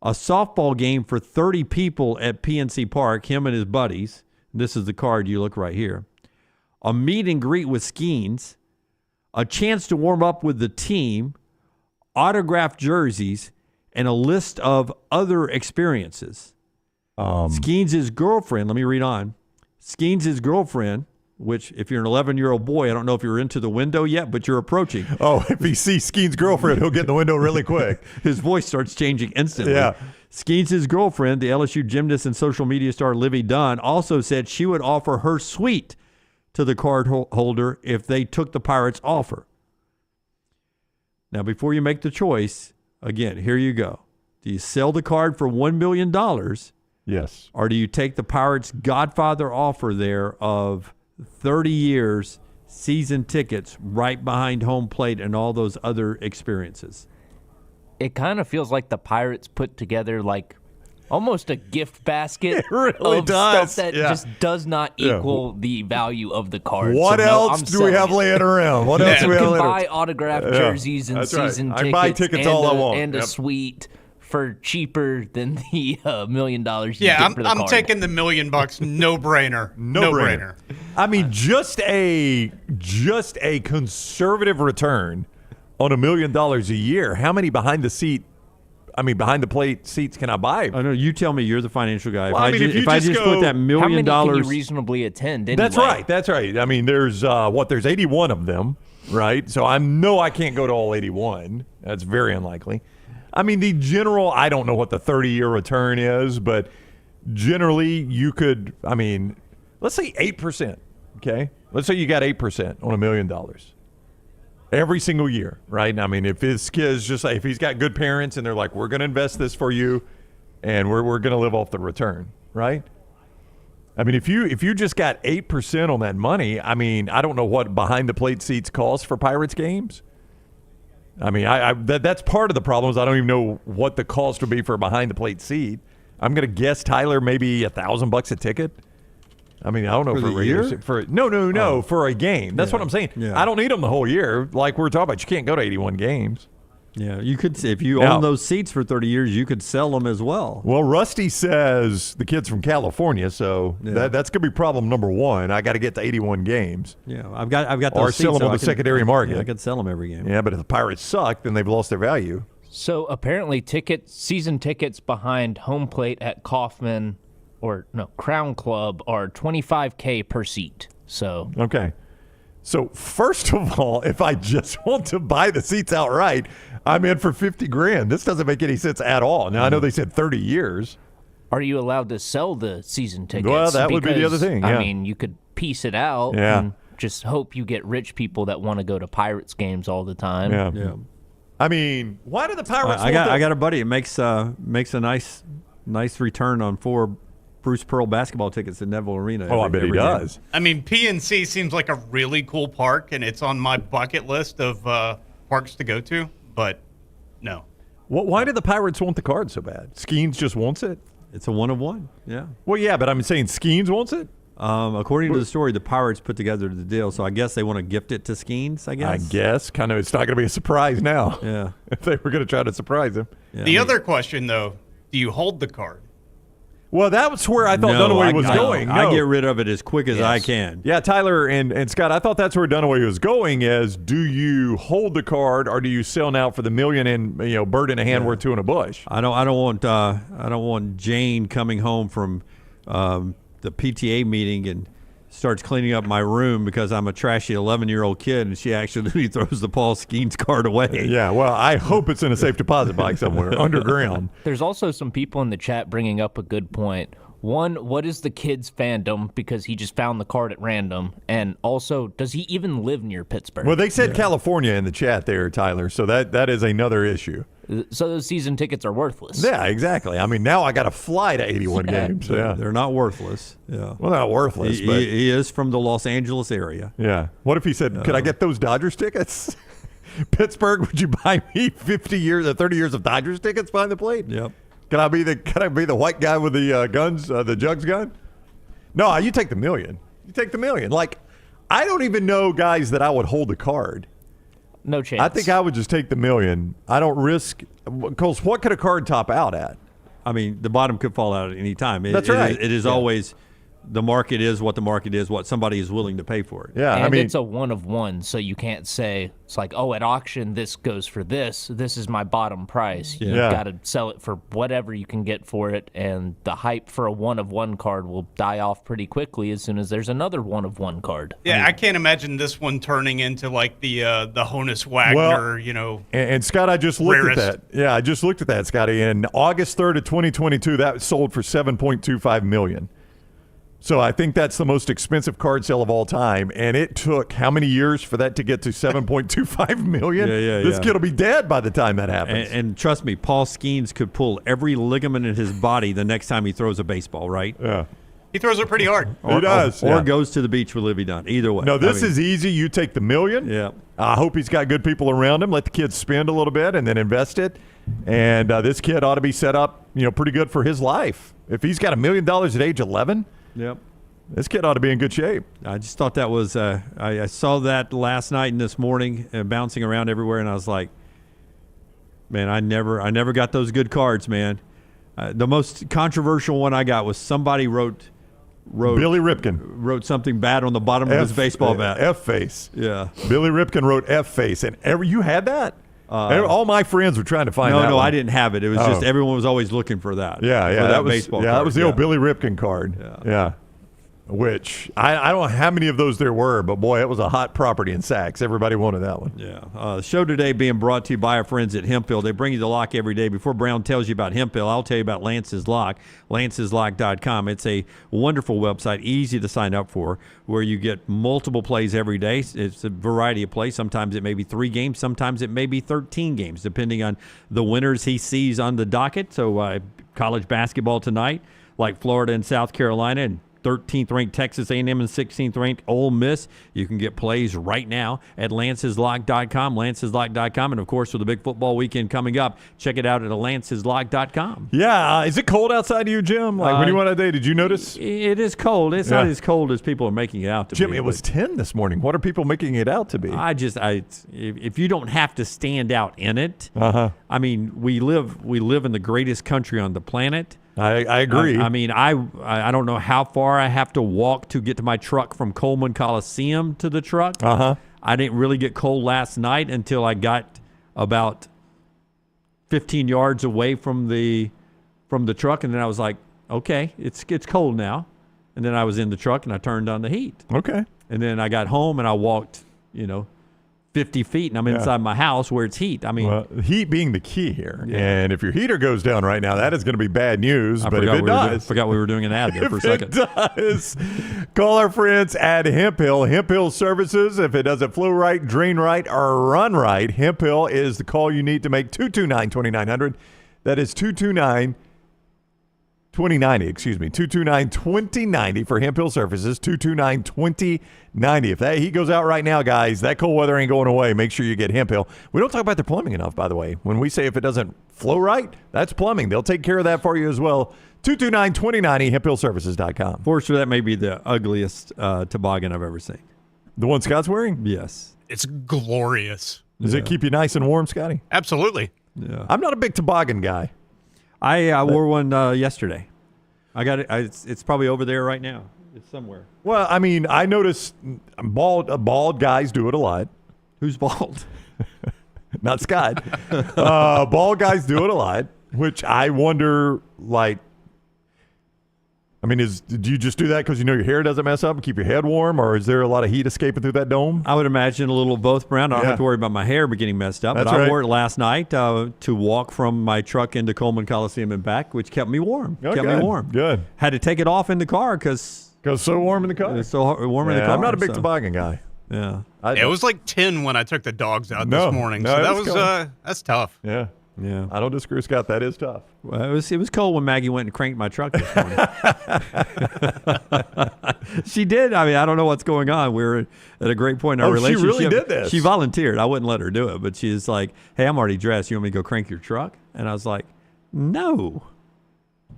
a softball game for 30 people at PNC Park, him and his buddies. This is the card you look right here. A meet and greet with Skeens, a chance to warm up with the team, autographed jerseys, and a list of other experiences. Skeens' girlfriend, let me read on. Skeens' girlfriend, which if you're an 11-year-old boy, I don't know if you're into the window yet, but you're approaching. Oh, if he sees Skeens' girlfriend, he'll get in the window really quick. His voice starts changing instantly. Yeah. Skeens' girlfriend, the LSU gymnast and social media star Livy Dunn, also said she would offer her suite to the card holder if they took the Pirates' offer. Now, before you make the choice, again, here you go. Do you sell the card for $1 million? Yes. Or do you take the Pirates' Godfather offer there of 30 years, season tickets right behind home plate, and all those other experiences? It kind of feels like the Pirates put together like almost a gift basket really of does. stuff that just does not equal the value of the card. What else do we have laying around? What else do we have You laying can around? buy autographed jerseys and That's season right. tickets. I buy tickets and all I want. And a suite for cheaper than the $1 million you Yeah, get for the I'm card. taking the $1 million. No brainer. No brainer. I mean, just a conservative return on $1 million a year. How many behind the plate seats can I buy? I know. You tell me. You're the financial guy. Well, if I just put that $1 million, how many can you reasonably attend? Anyway? That's right. I mean, there's there's 81 of them, right? So I know I can't go to all 81. That's very unlikely. I mean, the general, I don't know what the 30-year return is, but generally you could, I mean, let's say 8%, okay? Let's say you got 8% on $1 million every single year, right? I mean, if his kids just like, if he's got good parents and they're like, we're going to invest this for you and we're going to live off the return, right? I mean, if you just got 8% on that money, I mean, I don't know what behind the plate seats cost for Pirates games. I mean, that's part of the problem is I don't even know what the cost would be for a behind the plate seat. I'm going to guess, Tyler, maybe $1,000 a ticket. I mean, I don't know for for the a year. No, for a game. That's what I'm saying. Yeah. I don't need them the whole year. Like we're talking about, you can't go to 81 games. Yeah, you could, if you Now- own those seats for 30 years, you could sell them as well. Well, Rusty says the kid's from California, so that's going to be problem number one. I got to get to 81 games. Yeah, I've got those Or seats, sell them so on I the can- secondary market. Yeah, I could sell them every game. Yeah, but if the Pirates suck, then they've lost their value. So apparently season tickets behind home plate at Crown Club are $25,000 per seat. So Okay. So first of all, if I just want to buy the seats outright, I'm in for $50,000. This doesn't make any sense at all. Now I know they said 30 years. are you allowed to sell the season tickets? Well, that would be the other Because, thing, I yeah. mean, you could piece it out and just hope you get rich people that want to go to Pirates games all the time. Yeah. I mean, why do the Pirates? I got a buddy. It makes a nice return on 4 Bruce Pearl basketball tickets at Neville Arena. I bet he does. I mean, PNC seems like a really cool park, and it's on my bucket list of parks to go to, but no. Why do the Pirates want the card so bad? Skeens just wants it? It's a 1-of-1. Yeah. Well, yeah, but I'm saying Skeens wants it? According to the story, the Pirates put together the deal, so I guess they want to gift it to Skeens, I guess. I guess. Kind of. It's not going to be a surprise now. Yeah. If they were going to try to surprise him. Yeah, The other question, though, do you hold the card? Well, that was where I thought Dunaway was going. I get rid of it as quick as I can. Yeah, Tyler and Scott, I thought that's where Dunaway was going is, do you hold the card or do you sell now for the $1 million and, bird in a hand worth 2 in a bush? I don't want Jane coming home from the PTA meeting and starts cleaning up my room because I'm a trashy 11-year-old kid and she actually throws the Paul Skeens card away. Yeah, well, I hope it's in a safe deposit box somewhere underground. There's also some people in the chat bringing up a good point. One, what is the kid's fandom because he just found the card at random? And also, does he even live near Pittsburgh? Well, they said California in the chat there, Tyler, so that is another issue. So those season tickets are worthless. Yeah, exactly. I mean, now I got to fly to 81 games. Yeah, They're not worthless. Yeah. Well, not worthless, but he is from the Los Angeles area. Yeah. What if he said, could I get those Dodgers tickets? Pittsburgh, would you buy me 30 years of Dodgers tickets behind the plate? Yep. Can I be the white guy with the guns, the jugs gun? No, you take the million. You take the million. Like, I don't even know guys that I would hold the card. No chance. I think I would just take the million. I don't risk, because what could a card top out at? I mean, the bottom could fall out at any time. That's right. It is always the market is what the market is, what somebody is willing to pay for it. Yeah, and I mean, it's a one of one, so you can't say it's like, oh, at auction this goes for this. This is my bottom price. Yeah. You Yeah. got to sell it for whatever you can get for it, and the hype for a one of one card will die off pretty quickly as soon as there's another one of one card. Yeah, I can't imagine this one turning into like the Honus Wagner, And Scott, I just looked rarest. at that. Yeah, I just looked at that, Scotty. And August 3rd of 2022, that sold for $7.25 million. So I think that's the most expensive card sale of all time. And it took how many years for that to get to $7.25 million? This kid will be dead by the time that happens. And trust me, Paul Skeens could pull every ligament in his body the next time he throws a baseball, right? Yeah. He throws it pretty hard. He does. Or yeah. goes to the beach with Livy Dunn. Either way. No, this is easy. You take the million. Yeah. I hope he's got good people around him. Let the kid spend a little bit and then invest it. And this kid ought to be set up, pretty good for his life. If he's got $1 million at age 11, Yep. this kid ought to be in good shape. I just thought that was I saw that last night and this morning bouncing around everywhere, and I was like, man, I never got those good cards, man. The most controversial one I got was somebody wrote Billy Ripken wrote something bad on the bottom of his baseball bat. F face. Yeah. Billy Ripken wrote F face, and you had that. All my friends were trying to find that. No, one. I didn't have it. It was just everyone was always looking for that. Yeah, for that was baseball. that card. was the old Billy Ripken card. Yeah. Which I don't know how many of those there were, but boy, it was a hot property in Saks. Everybody wanted that one. Yeah. The show today being brought to you by our friends at Hemphill. They bring you the lock every day. Before Brown tells you about Hemphill, I'll tell you about Lance's Lock, lanceslock.com. It's a wonderful website, easy to sign up for, where you get multiple plays every day. It's a variety of plays. Sometimes it may be 3 games. Sometimes it may be 13 games, depending on the winners he sees on the docket. So college basketball tonight, like Florida and South Carolina, and 13th ranked Texas A&M and 16th ranked Ole Miss. You can get plays right now at lanceslock.com, lanceslock.com. And, of course, with the big football weekend coming up, check it out at lanceslock.com. Yeah. Is it cold outside of you, Jim? Like when you went out there, did you notice? It is cold. It's not as cold as people are making it out to be. Jim, it was 10 this morning. What are people making it out to be? If you don't have to stand out in it, I mean, we live in the greatest country on the planet. I agree. I mean, I don't know how far I have to walk to get to my truck from Coleman Coliseum to the truck. I didn't really get cold last night until I got about 15 yards away from the truck, and then I was like, okay, it's cold now. And then I was in the truck and I turned on the heat. Okay. And then I got home and I walked, 50 feet, and I'm inside my house where it's heat. I mean, heat being the key here. Yeah. And if your heater goes down right now, that is going to be bad news. But if it does, forgot we were doing an ad there for a second. If it does, call our friends at Hemphill. Hemphill Services. If it doesn't flow right, drain right, or run right, Hemphill is the call you need to make 229-2900. That is 229-2090, 229-2090 for Hemphill Services, 229-2090. If that heat goes out right now, guys, that cold weather ain't going away. Make sure you get Hemphill. We don't talk about their plumbing enough, by the way. When we say if it doesn't flow right, that's plumbing. They'll take care of that for you as well. 229-2090, hemphillservices.com. Fortunately, that may be the ugliest toboggan I've ever seen. The one Scott's wearing? Yes. It's glorious. Does it keep you nice and warm, Scotty? Absolutely. Yeah. I'm not a big toboggan guy. I wore one yesterday. I got it. It's probably over there right now. It's somewhere. Well, I mean, I notice bald guys do it a lot. Who's bald? Not Scott. Bald guys do it a lot, which I wonder, like, I mean, do you just do that because your hair doesn't mess up and keep your head warm, or is there a lot of heat escaping through that dome? I would imagine a little of both, Brown. I don't have to worry about my hair getting messed up. That's but I right. wore it last night to walk from my truck into Coleman Coliseum and back, which kept me warm. Oh, kept me warm. Good. Had to take it off in the car because it's so warm in the car. It's so warm in the car. I'm not a big toboggan guy. Yeah. It was like 10 when I took the dogs out this morning. No, So that's tough. Yeah. Yeah, I don't disagree, Scott. That is tough. Well, it was cold when Maggie went and cranked my truck this morning. She did. I mean, I don't know what's going on. We're at a great point in our relationship. She really did this. She volunteered. I wouldn't let her do it, but she's like, "Hey, I'm already dressed. You want me to go crank your truck?" And I was like, "No."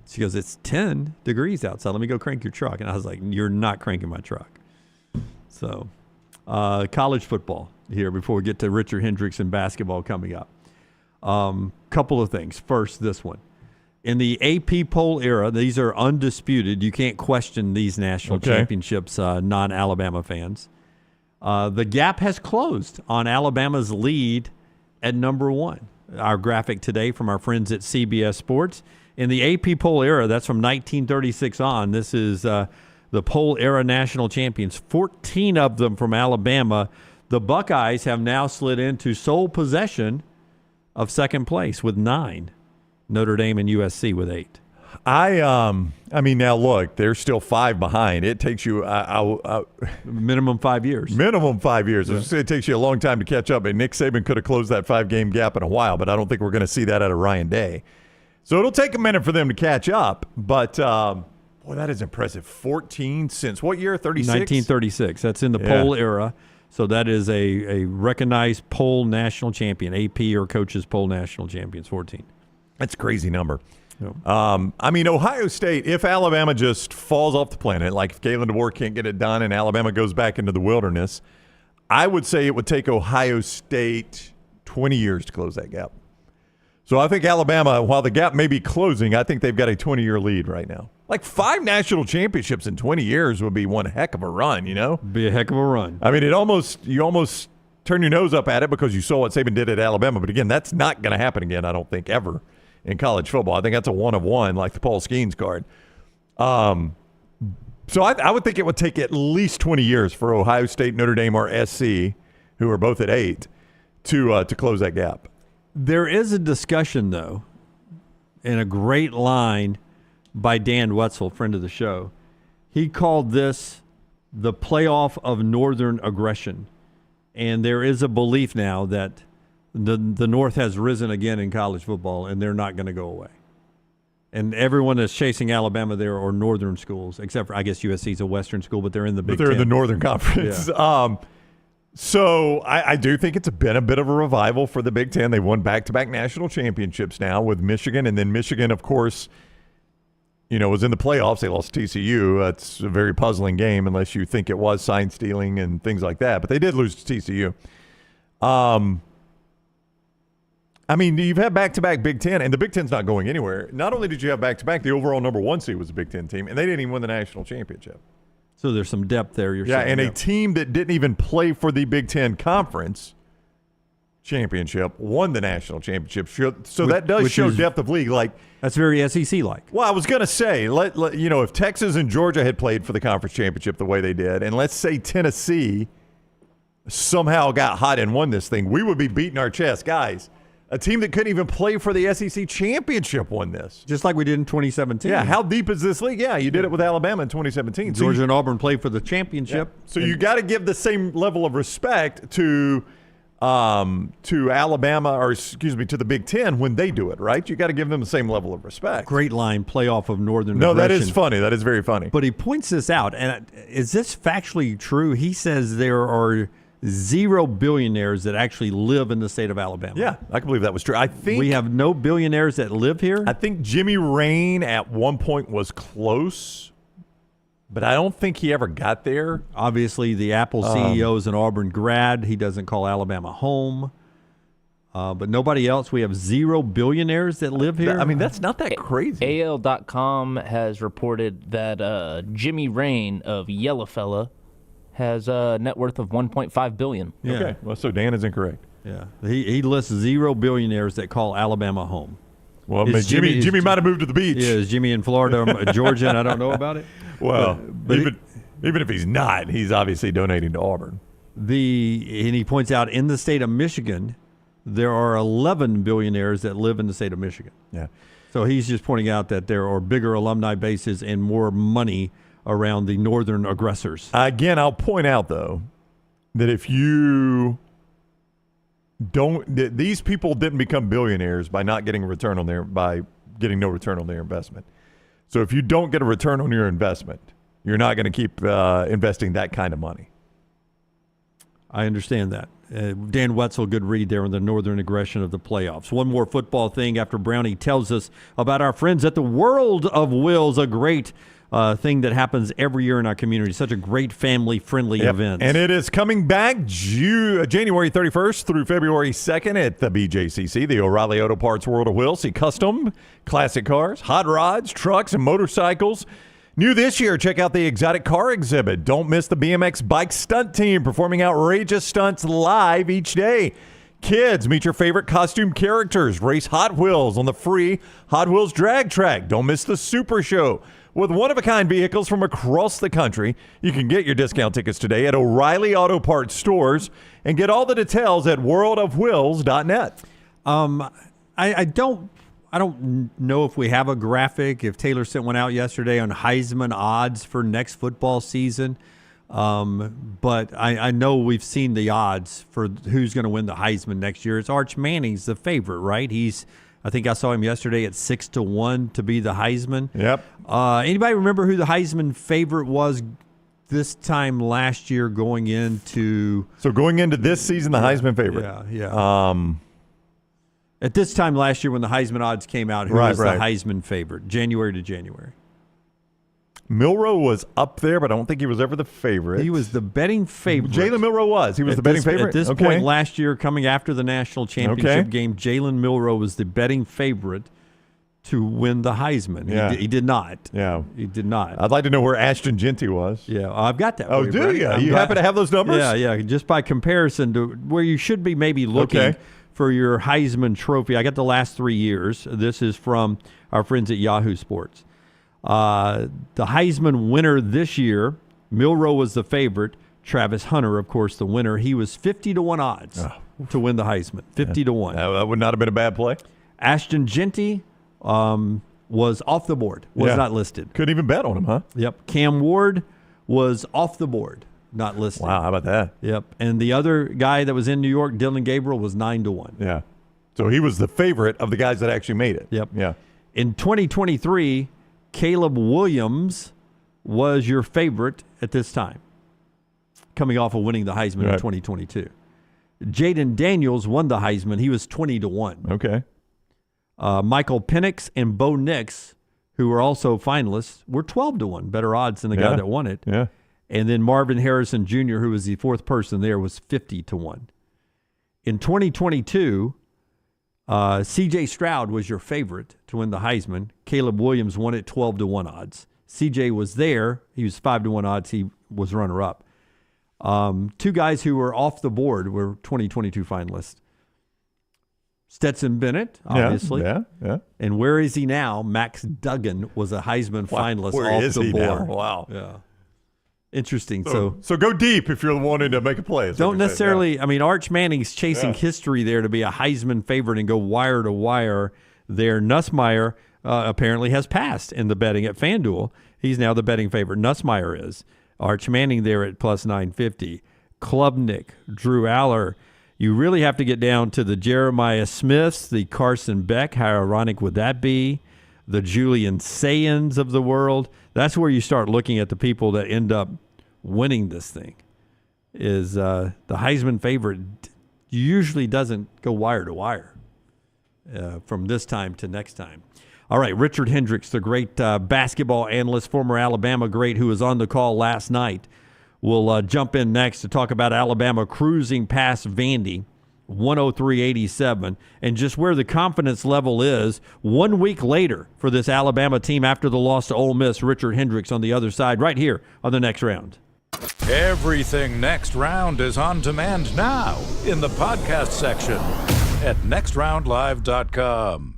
She goes, "It's 10 degrees outside. Let me go crank your truck." And I was like, "You're not cranking my truck." So, college football here before we get to Richard Hendrix and basketball coming up. Couple of things. First, this one. In the AP poll era, these are undisputed. You can't question these national championships, non-Alabama fans. The gap has closed on Alabama's lead at number 1. Our graphic today from our friends at CBS Sports. In the AP poll era, that's from 1936 on, this is the poll era national champions, 14 of them from Alabama. The Buckeyes have now slid into sole possession of second place with 9. Notre Dame and USC with 8. I mean, now look, they're still 5 behind. It takes you minimum 5 years. Minimum 5 years. Yeah. It takes you a long time to catch up. And Nick Saban could have closed that 5-game gap in a while, but I don't think we're going to see that out of Ryan Day. So it'll take a minute for them to catch up. But boy, that is impressive. 14 since what year? 36. 1936. That's in the poll era. So that is a recognized poll national champion, AP or coaches poll national champions, 14. That's a crazy number. I mean, Ohio State, if Alabama just falls off the planet, like if Kalen DeBoer can't get it done and Alabama goes back into the wilderness, I would say it would take Ohio State 20 years to close that gap. So I think Alabama, while the gap may be closing, I think they've got a 20-year lead right now. Like 5 national championships in 20 years would be one heck of a run, you know? Be a heck of a run. I mean, you almost turn your nose up at it because you saw what Saban did at Alabama. But again, that's not going to happen again, I don't think, ever in college football. I think that's a one of one, like the Paul Skeens card. So I would think it would take at least 20 years for Ohio State, Notre Dame, or SC, who are both at 8, to close that gap. There is a discussion, though, in a great line by Dan Wetzel, friend of the show. He called this the playoff of Northern aggression. And there is a belief now that the North has risen again in college football, and they're not going to go away. And everyone that's chasing Alabama there are Northern schools, except for, I guess, USC is a Western school, but they're in the Big Ten. They're in the Northern Conference. Yeah. So I do think it's been a bit of a revival for the Big Ten. They've won back-to-back national championships now with Michigan, and then Michigan, of course, was in the playoffs. They lost to TCU. That's a very puzzling game unless you think it was sign stealing and things like that. But they did lose to TCU. I mean, you've had back-to-back Big Ten, and the Big Ten's not going anywhere. Not only did you have back-to-back, the overall number 1 seed was a Big Ten team, and they didn't even win the national championship. So there's some depth there. You're saying. And a team that didn't even play for the Big Ten Conference championship won the national championship. So that does show depth of league. Like that's very SEC-like. Well, I was going to say, if Texas and Georgia had played for the conference championship the way they did, and let's say Tennessee somehow got hot and won this thing, we would be beating our chest, guys. A team that couldn't even play for the SEC championship won this. Just like we did in 2017. Yeah, how deep is this league? Yeah, you did it with Alabama in 2017. Georgia and Auburn played for the championship. Yeah. So you got to give the same level of respect to Alabama, or excuse me, to the Big Ten when they do it, right? You got to give them the same level of respect. Great line, playoff of Northern No, aggression. That is funny. That is very funny. But he points this out, and is this factually true? He says there are 0 billionaires that actually live in the state of Alabama. Yeah, I can believe that was true. I think we have no billionaires that live here. I think Jimmy Rain at one point was close, but I don't think he ever got there. Obviously, the Apple CEO is an Auburn grad. He doesn't call Alabama home. But nobody else. We have 0 billionaires that live here. I mean, that's not that crazy. AL.com has reported that Jimmy Rain of Yellowfella has a net worth of $1.5 billion. Yeah. Okay, well, so Dan is incorrect. Yeah, he lists 0 billionaires that call Alabama home. Well, Jimmy might have moved to the beach. Yeah, is Jimmy in Florida, Georgia, and I don't know about it? Well, but even if he's not, he's obviously donating to Auburn. And he points out in the state of Michigan, there are 11 billionaires that live in the state of Michigan. Yeah. So he's just pointing out that there are bigger alumni bases and more money around the northern aggressors. Again, I'll point out, though, that if you these people didn't become billionaires by not getting a return on by getting no return on their investment. So if you don't get a return on your investment, you're not going to keep investing that kind of money. I understand that. Dan Wetzel, good read there on the northern aggression of the playoffs. One more football thing after Brownie tells us about our friends at the World of Wills, a great thing that happens every year in our community. Such a great family-friendly event. And it is coming back January 31st through February 2nd at the BJCC, the O'Reilly Auto Parts World of Wills. See custom, classic cars, hot rods, trucks, and motorcycles. New this year, check out the exotic car exhibit. Don't miss the BMX bike stunt team performing outrageous stunts live each day. Kids, meet your favorite costume characters. Race Hot Wheels on the free Hot Wheels drag track. Don't miss the Super Show. With one-of-a-kind vehicles from across the country, you can get your discount tickets today at O'Reilly Auto Parts stores and get all the details at worldofwills.net. I don't know if we have a graphic, if Taylor sent one out yesterday on Heisman odds for next football season. But I know we've seen the odds for who's going to win the Heisman next year. It's Arch Manning's the favorite, right? I think I saw him yesterday at 6-1 to be the Heisman. Yep. Anybody remember who the Heisman favorite was this time last year going into? So going into this season, the Heisman favorite. Yeah. At this time last year when the Heisman odds came out, who was the Heisman favorite, January to January? Milroe was up there, but I don't think he was ever the favorite. He was the betting favorite. Jalen Milroe was. He was the betting favorite? At this point last year, coming after the national championship game, Jalen Milroe was the betting favorite to win the Heisman. Yeah. He did not. Yeah. He did not. I'd like to know where Ashton Genty was. Yeah, I've got that. Oh, do you? You happen to have those numbers? Yeah. Just by comparison to where you should be maybe looking for your Heisman trophy. I got the last 3 years. This is from our friends at Yahoo Sports. The Heisman winner this year, Milroe was the favorite. Travis Hunter, of course, the winner. He was 50-1 odds to win the Heisman. 50-1. That would not have been a bad play. Ashton Genty was off the board. Was not listed. Couldn't even bet on him, huh? Yep. Cam Ward was off the board. Not listed. Wow, how about that? Yep. And the other guy that was in New York, Dylan Gabriel, was 9-1. Yeah. So he was the favorite of the guys that actually made it. Yep. Yeah. In 2023, Caleb Williams was your favorite at this time, coming off of winning the Heisman in 2022. Jaden Daniels won the Heisman. He was 20-1. Okay. Michael Penix and Bo Nix, who were also finalists, were 12-1. Better odds than the guy that won it. Yeah. And then Marvin Harrison Jr., who was the fourth person there, was 50-1. In 2022, C.J. Stroud was your favorite to win the Heisman. Caleb Williams won it 12-1 odds. C.J. was there. He was 5-1 odds. He was runner-up. Two guys who were off the board were 2022 finalists. Stetson Bennett, obviously. Yeah. And where is he now? Max Duggan was a Heisman finalist off the board. Now? Wow. Yeah. Interesting. So go deep if you're wanting to make a play. Don't necessarily. I mean, Arch Manning's chasing history there to be a Heisman favorite and go wire to wire there. Nussmeier apparently has passed in the betting at FanDuel. He's now the betting favorite. Nussmeier is. Arch Manning there at plus 950. Klubnik, Drew Aller. You really have to get down to the Jeremiah Smiths, the Carson Beck. How ironic would that be? The Julian Sayans of the world. That's where you start looking at the people that end up winning this thing. Is the Heisman favorite usually doesn't go wire to wire from this time to next time. All right, Richard Hendrix, the great basketball analyst, former Alabama great, who was on the call last night, will jump in next to talk about Alabama cruising past Vandy, 103-87, and just where the confidence level is 1 week later for this Alabama team after the loss to Ole Miss. Richard Hendrix on the other side right here on the Next Round. Everything Next Round is on demand now in the podcast section at nextroundlive.com.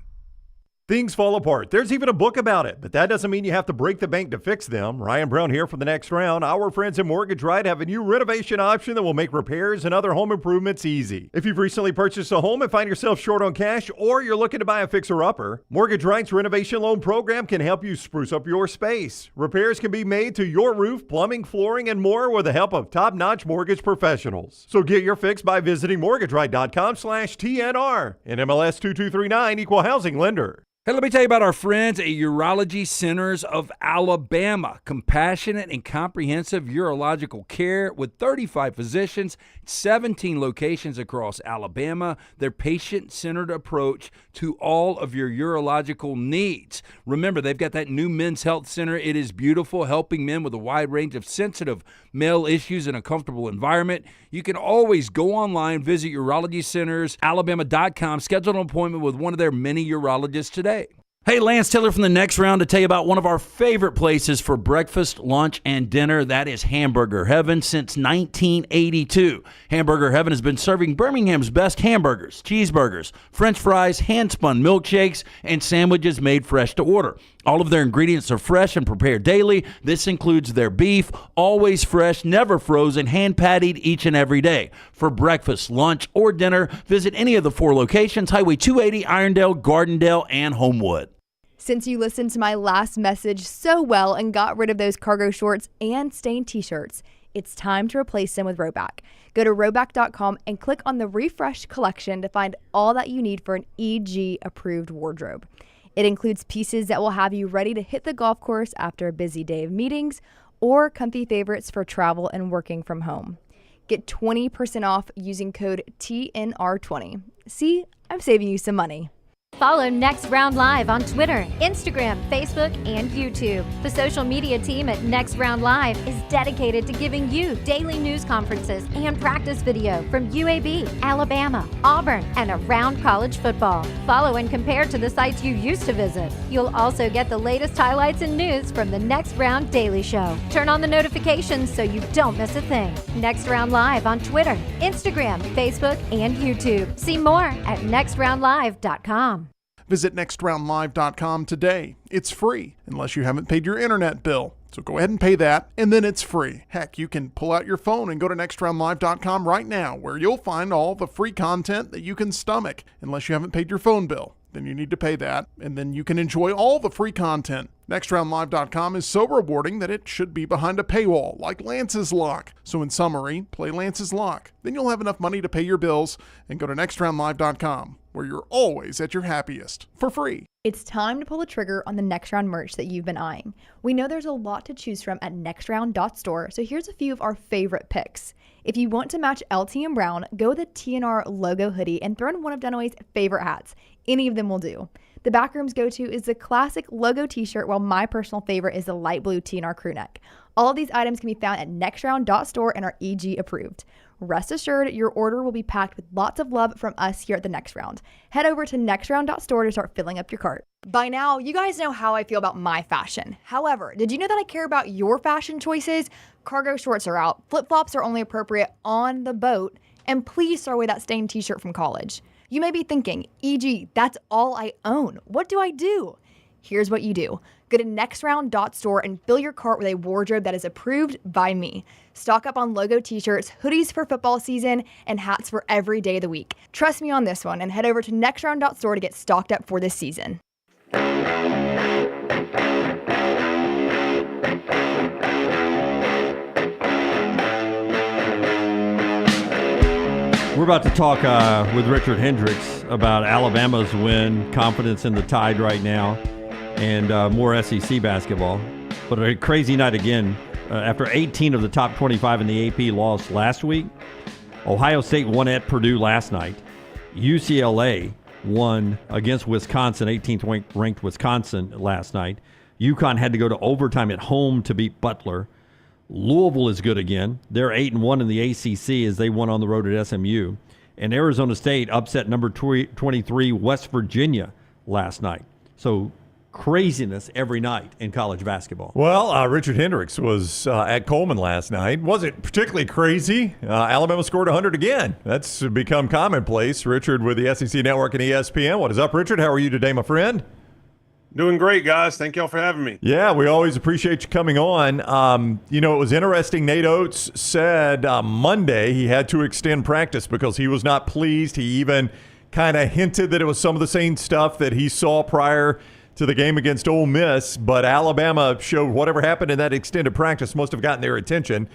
Things fall apart. There's even a book about it, but that doesn't mean you have to break the bank to fix them. Ryan Brown here for the Next Round. Our friends at Mortgage Right have a new renovation option that will make repairs and other home improvements easy. If you've recently purchased a home and find yourself short on cash, or you're looking to buy a fixer-upper, Mortgage Right's renovation loan program can help you spruce up your space. Repairs can be made to your roof, plumbing, flooring, and more with the help of top-notch mortgage professionals. So get your fix by visiting mortgageright.com/TNR. And MLS 2239, Equal Housing Lender. Hey, let me tell you about our friends at Urology Centers of Alabama. Compassionate and comprehensive urological care with 35 physicians, 17 locations across Alabama. Their patient-centered approach to all of your urological needs. Remember, they've got that new men's health center. It is beautiful, helping men with a wide range of sensitive male issues in a comfortable environment. You can always go online, visit urologycentersalabama.com, schedule an appointment with one of their many urologists today. Hey, Lance Taylor from the Next Round to tell you about one of our favorite places for breakfast, lunch, and dinner. That is Hamburger Heaven since 1982. Hamburger Heaven has been serving Birmingham's best hamburgers, cheeseburgers, French fries, hand-spun milkshakes, and sandwiches made fresh to order. All of their ingredients are fresh and prepared daily. This includes their beef, always fresh, never frozen, hand-pattied each and every day. For breakfast, lunch, or dinner, visit any of the 4 locations, Highway 280, Irondale, Gardendale, and Homewood. Since you listened to my last message so well and got rid of those cargo shorts and stained t-shirts, it's time to replace them with Rhoback. Go to Rhoback.com and click on the Refresh collection to find all that you need for an EG-approved wardrobe. It includes pieces that will have you ready to hit the golf course after a busy day of meetings, or comfy favorites for travel and working from home. Get 20% off using code TNR20. See, I'm saving you some money. Follow Next Round Live on Twitter, Instagram, Facebook, and YouTube. The social media team at Next Round Live is dedicated to giving you daily news conferences and practice video from UAB, Alabama, Auburn, and around college football. Follow and compare to the sites you used to visit. You'll also get the latest highlights and news from the Next Round Daily Show. Turn on the notifications so you don't miss a thing. Next Round Live on Twitter, Instagram, Facebook, and YouTube. See more at nextroundlive.com. Visit nextroundlive.com today. It's free, unless you haven't paid your internet bill. So go ahead and pay that, and then it's free. Heck, you can pull out your phone and go to nextroundlive.com right now, where you'll find all the free content that you can stomach, unless you haven't paid your phone bill. Then you need to pay that, and then you can enjoy all the free content. NextRoundLive.com is so rewarding that it should be behind a paywall, like Lance's Lock. So in summary, play Lance's Lock. Then you'll have enough money to pay your bills, and go to NextRoundLive.com, where you're always at your happiest, for free. It's time to pull the trigger on the Next Round merch that you've been eyeing. We know there's a lot to choose from at nextround.store, so here's a few of our favorite picks. If you want to match LT and Brown, go with the TNR logo hoodie and throw in one of Dunaway's favorite hats. Any of them will do. The Backroom's go-to is the classic logo t-shirt, while my personal favorite is the light blue TNR crew neck. All of these items can be found at nextround.store and are EG approved. Rest assured, your order will be packed with lots of love from us here at the Next Round. Head over to nextround.store to start filling up your cart. By now, you guys know how I feel about my fashion. However, did you know that I care about your fashion choices? Cargo shorts are out, flip-flops are only appropriate on the boat, and please throw away that stained t-shirt from college. You may be thinking, EG, that's all I own. What do I do? Here's what you do. Go to nextround.store and fill your cart with a wardrobe that is approved by me. Stock up on logo t-shirts, hoodies for football season, and hats for every day of the week. Trust me on this one, and head over to nextround.store to get stocked up for this season. We're about to talk with Richard Hendrix about Alabama's win, confidence in the Tide right now, and more SEC basketball. But a crazy night again. After 18 of the top 25 in the AP lost last week, Ohio State won at Purdue last night. UCLA won against Wisconsin, 18th ranked Wisconsin last night. UConn had to go to overtime at home to beat Butler. Louisville is good again. They're 8-1 in the ACC as they won on the road at SMU. And Arizona State upset number 23 West Virginia last night. So craziness every night in college basketball. Well, Richard Hendrix was at Coleman last night. Wasn't particularly crazy. Alabama scored 100 again. That's become commonplace. Richard with the SEC Network and ESPN. What is up, Richard? How are you today, my friend? Doing great, guys. Thank y'all for having me. Yeah, we always appreciate you coming on. It was interesting. Nate Oats said Monday he had to extend practice because he was not pleased. He even kind of hinted that it was some of the same stuff that he saw prior to the game against Ole Miss, but Alabama showed whatever happened in that extended practice must have gotten their attention.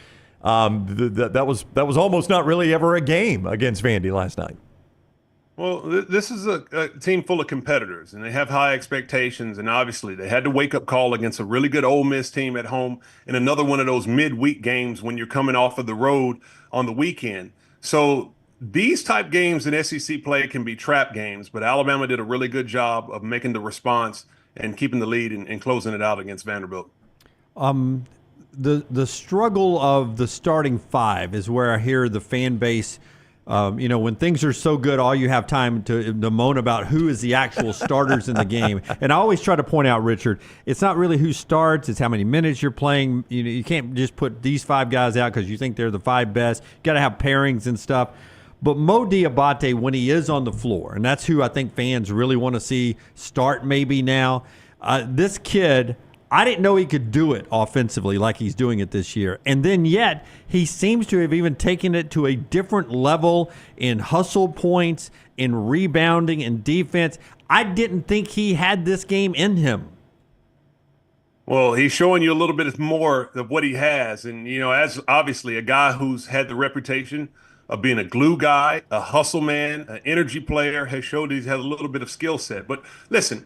That was almost not really ever a game against Vandy last night. Well, this is a team full of competitors, and they have high expectations, and obviously they had to wake-up call against a really good Ole Miss team at home in another one of those midweek games when you're coming off of the road on the weekend. So these type games in SEC play can be trap games, but Alabama did a really good job of making the response and keeping the lead and closing it out against Vanderbilt. The struggle of the starting five is where I hear the fan base. When things are so good, all you have time to moan about who is the actual starters in the game. And I always try to point out, Richard, it's not really who starts, it's how many minutes you're playing. You can't just put these five guys out because you think they're the five best. You got to have pairings and stuff. But Mo Diabate, when he is on the floor, and that's who I think fans really want to see start maybe now, this kid, I didn't know he could do it offensively like he's doing it this year. And then yet he seems to have even taken it to a different level in hustle points, in rebounding, in defense. I didn't think he had this game in him. Well, he's showing you a little bit more of what he has. And, as obviously a guy who's had the reputation of being a glue guy, a hustle man, an energy player, has showed he's had a little bit of skill set. But listen,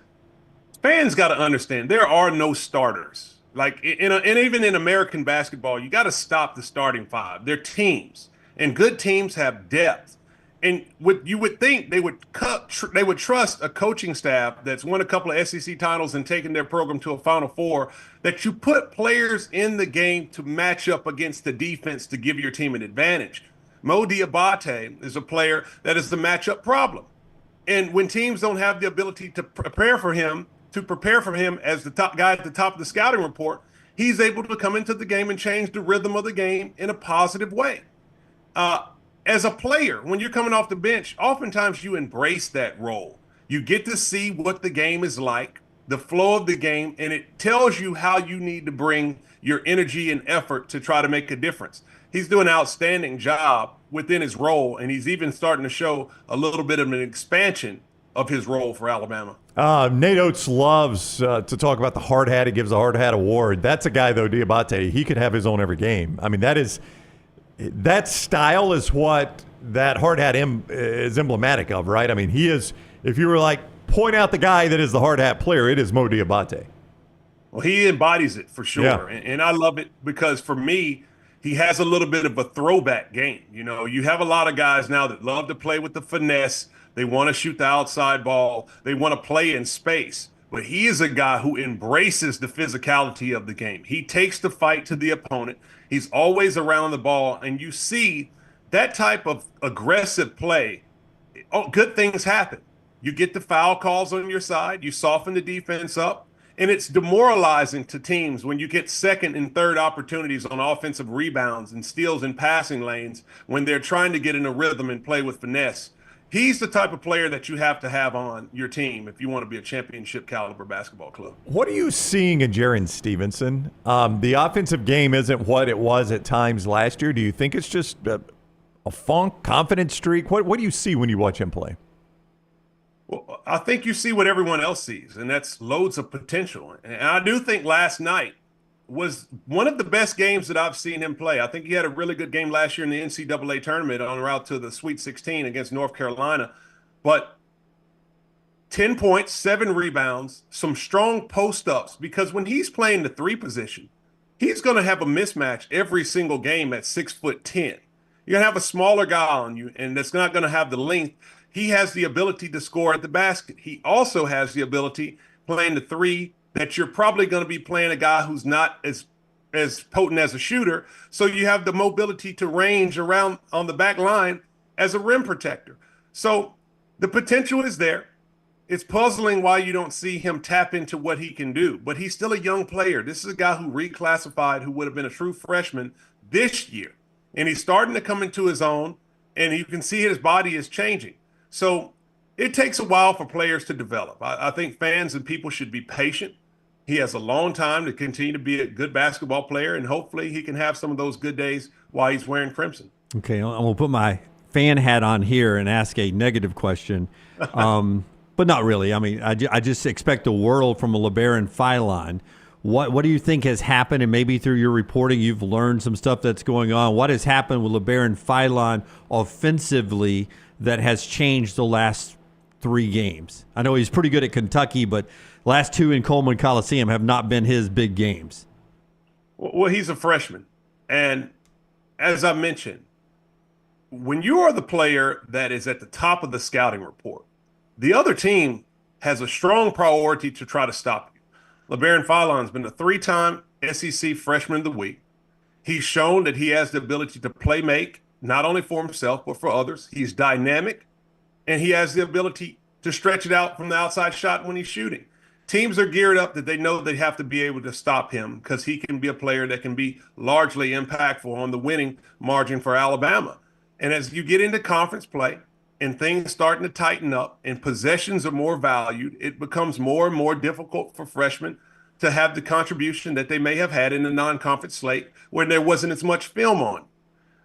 fans got to understand there are no starters. Like and even in American basketball, you got to stop the starting five. They're teams, and good teams have depth. And you would think they would trust a coaching staff that's won a couple of SEC titles and taken their program to a Final Four, that you put players in the game to match up against the defense to give your team an advantage. Mo Diabate is a player that is the matchup problem. And when teams don't have the ability to prepare for him as the top guy at the top of the scouting report, he's able to come into the game and change the rhythm of the game in a positive way. As a player, when you're coming off the bench, oftentimes you embrace that role. You get to see what the game is like, the flow of the game, and it tells you how you need to bring your energy and effort to try to make a difference. He's doing an outstanding job within his role, and he's even starting to show a little bit of an expansion of his role for Alabama. Nate Oats loves to talk about the hard hat. He gives the hard hat award. That's a guy, though, Diabate, he could have his own every game. I mean, that style is what that hard hat is emblematic of, right? I mean, he is, if you were like, point out the guy that is the hard hat player, it is Mo Diabate. Well, he embodies it for sure. Yeah. And I love it because for me, he has a little bit of a throwback game. You have a lot of guys now that love to play with the finesse. They want to shoot the outside ball. They want to play in space. But he is a guy who embraces the physicality of the game. He takes the fight to the opponent. He's always around the ball. And you see that type of aggressive play, good things happen. You get the foul calls on your side. You soften the defense up. And it's demoralizing to teams when you get second and third opportunities on offensive rebounds and steals in passing lanes when they're trying to get in a rhythm and play with finesse. He's the type of player that you have to have on your team if you want to be a championship caliber basketball club. What are you seeing in Jaren Stevenson? The offensive game isn't what it was at times last year. Do you think it's just a funk, confidence streak? What do you see when you watch him play? Well, I think you see what everyone else sees, and that's loads of potential. And I do think last night was one of the best games that I've seen him play. I think he had a really good game last year in the NCAA Tournament on route to the Sweet 16 against North Carolina. But 10 points, 7 rebounds, some strong post-ups, because when he's playing the three position, he's going to have a mismatch every single game at 6'10". You're going to have a smaller guy on you, and that's not going to have the length. He has the ability to score at the basket. He also has the ability playing the three that you're probably going to be playing a guy who's not as potent as a shooter. So you have the mobility to range around on the back line as a rim protector. So the potential is there. It's puzzling why you don't see him tap into what he can do, but he's still a young player. This is a guy who reclassified, who would have been a true freshman this year. And he's starting to come into his own, and you can see his body is changing. So it takes a while for players to develop. I think fans and people should be patient. He has a long time to continue to be a good basketball player, and hopefully he can have some of those good days while he's wearing crimson. Okay, I'm going to put my fan hat on here and ask a negative question, but not really. I mean, I just expect the world from a LeBaron Philon. What do you think has happened? And maybe through your reporting, you've learned some stuff that's going on. What has happened with LeBaron Philon offensively that has changed the last 3 games? I know he's pretty good at Kentucky, but last 2 in Coleman Coliseum have not been his big games. Well, he's a freshman. And as I mentioned, when you are the player that is at the top of the scouting report, the other team has a strong priority to try to stop you. LeBaron Philon's been a 3-time SEC Freshman of the Week. He's shown that he has the ability to play make, not only for himself, but for others. He's dynamic, and he has the ability to stretch it out from the outside shot when he's shooting. Teams are geared up that they know they have to be able to stop him because he can be a player that can be largely impactful on the winning margin for Alabama. And as you get into conference play and things starting to tighten up and possessions are more valued, it becomes more and more difficult for freshmen to have the contribution that they may have had in the non-conference slate where there wasn't as much film on.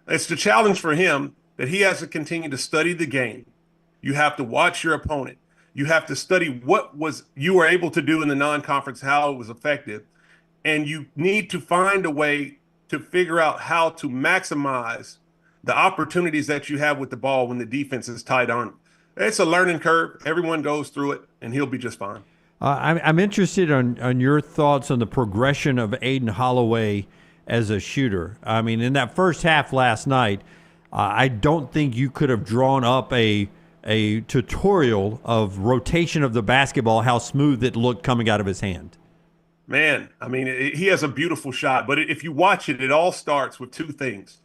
It's the challenge for him that he has to continue to study the game. You have to watch your opponent. You have to study what you were able to do in the non-conference, how it was effective. And you need to find a way to figure out how to maximize the opportunities that you have with the ball when the defense is tight on. It's a learning curve. Everyone goes through it, and he'll be just fine. I'm interested on your thoughts on the progression of Aiden Holloway as a shooter. I mean, in that first half last night, I don't think you could have drawn up a tutorial of rotation of the basketball, how smooth it looked coming out of his hand. Man, I mean, he has a beautiful shot. But if you watch it, it all starts with 2 things.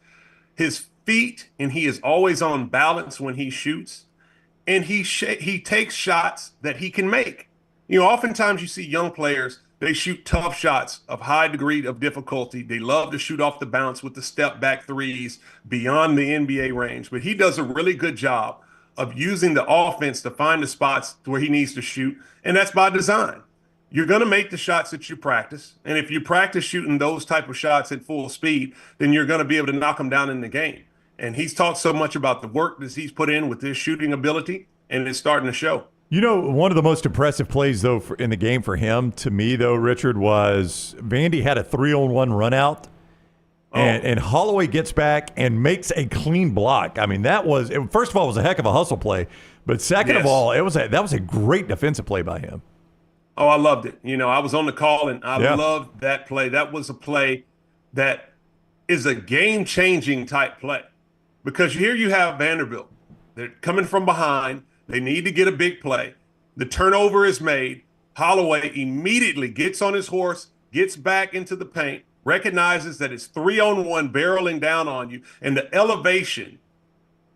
His feet, and he is always on balance when he shoots, and he takes shots that he can make. You know, oftentimes you see young players, they shoot tough shots of high degree of difficulty. They love to shoot off the bounce with the step back threes beyond the NBA range, but he does a really good job of using the offense to find the spots where he needs to shoot, and that's by design. You're going to make the shots that you practice, and if you practice shooting those type of shots at full speed, then you're going to be able to knock them down in the game. And he's talked so much about the work that he's put in with his shooting ability, and it's starting to show. You know, one of the most impressive plays, though, in the game for him, to me, though, Richard, was Vandy had a 3-on-1 run out, and Holloway gets back and makes a clean block. I mean, first of all, it was a heck of a hustle play, but second of all, that was a great defensive play by him. Oh, I loved it. You know, I was on the call, and I loved that play. That was a play that is a game-changing type play because here you have Vanderbilt. They're coming from behind. They need to get a big play. The turnover is made. Holloway immediately gets on his horse, gets back into the paint, recognizes that it's 3-on-1 barreling down on you, and the elevation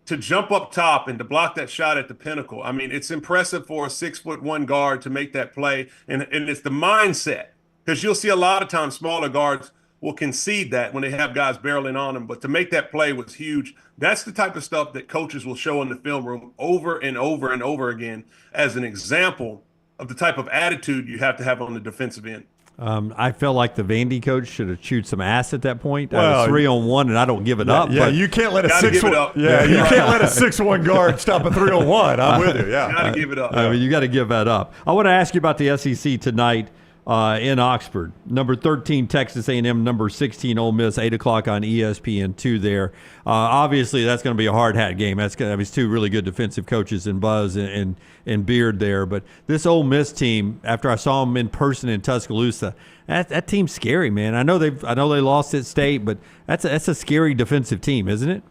to jump up top and to block that shot at the pinnacle. I mean, it's impressive for a 6'1" guard to make that play. And it's the mindset, because you'll see a lot of times smaller guards will concede that when they have guys barreling on them. But to make that play was huge. That's the type of stuff that coaches will show in the film room over and over and over again as an example of the type of attitude you have to have on the defensive end. I felt like the Vandy coach should have chewed some ass at that point. Well, 3-on-1, and I don't give it up. Yeah, but you can't let a 6'1". Yeah, you can't let a 6'1" guard stop a 3-on-1. I'm with you. Yeah, you got to give it up. I mean, you got to give that up. I want to ask you about the SEC tonight in Oxford. Number 13 Texas A&M, number 16 Ole Miss, 8 o'clock on ESPN2 there. Obviously, that's going to be a hard hat game. That's going to have two really good defensive coaches in Buzz and Beard there. But this Ole Miss team, after I saw them in person in Tuscaloosa, that team's scary, man. I know they lost at State, but that's a scary defensive team, isn't it?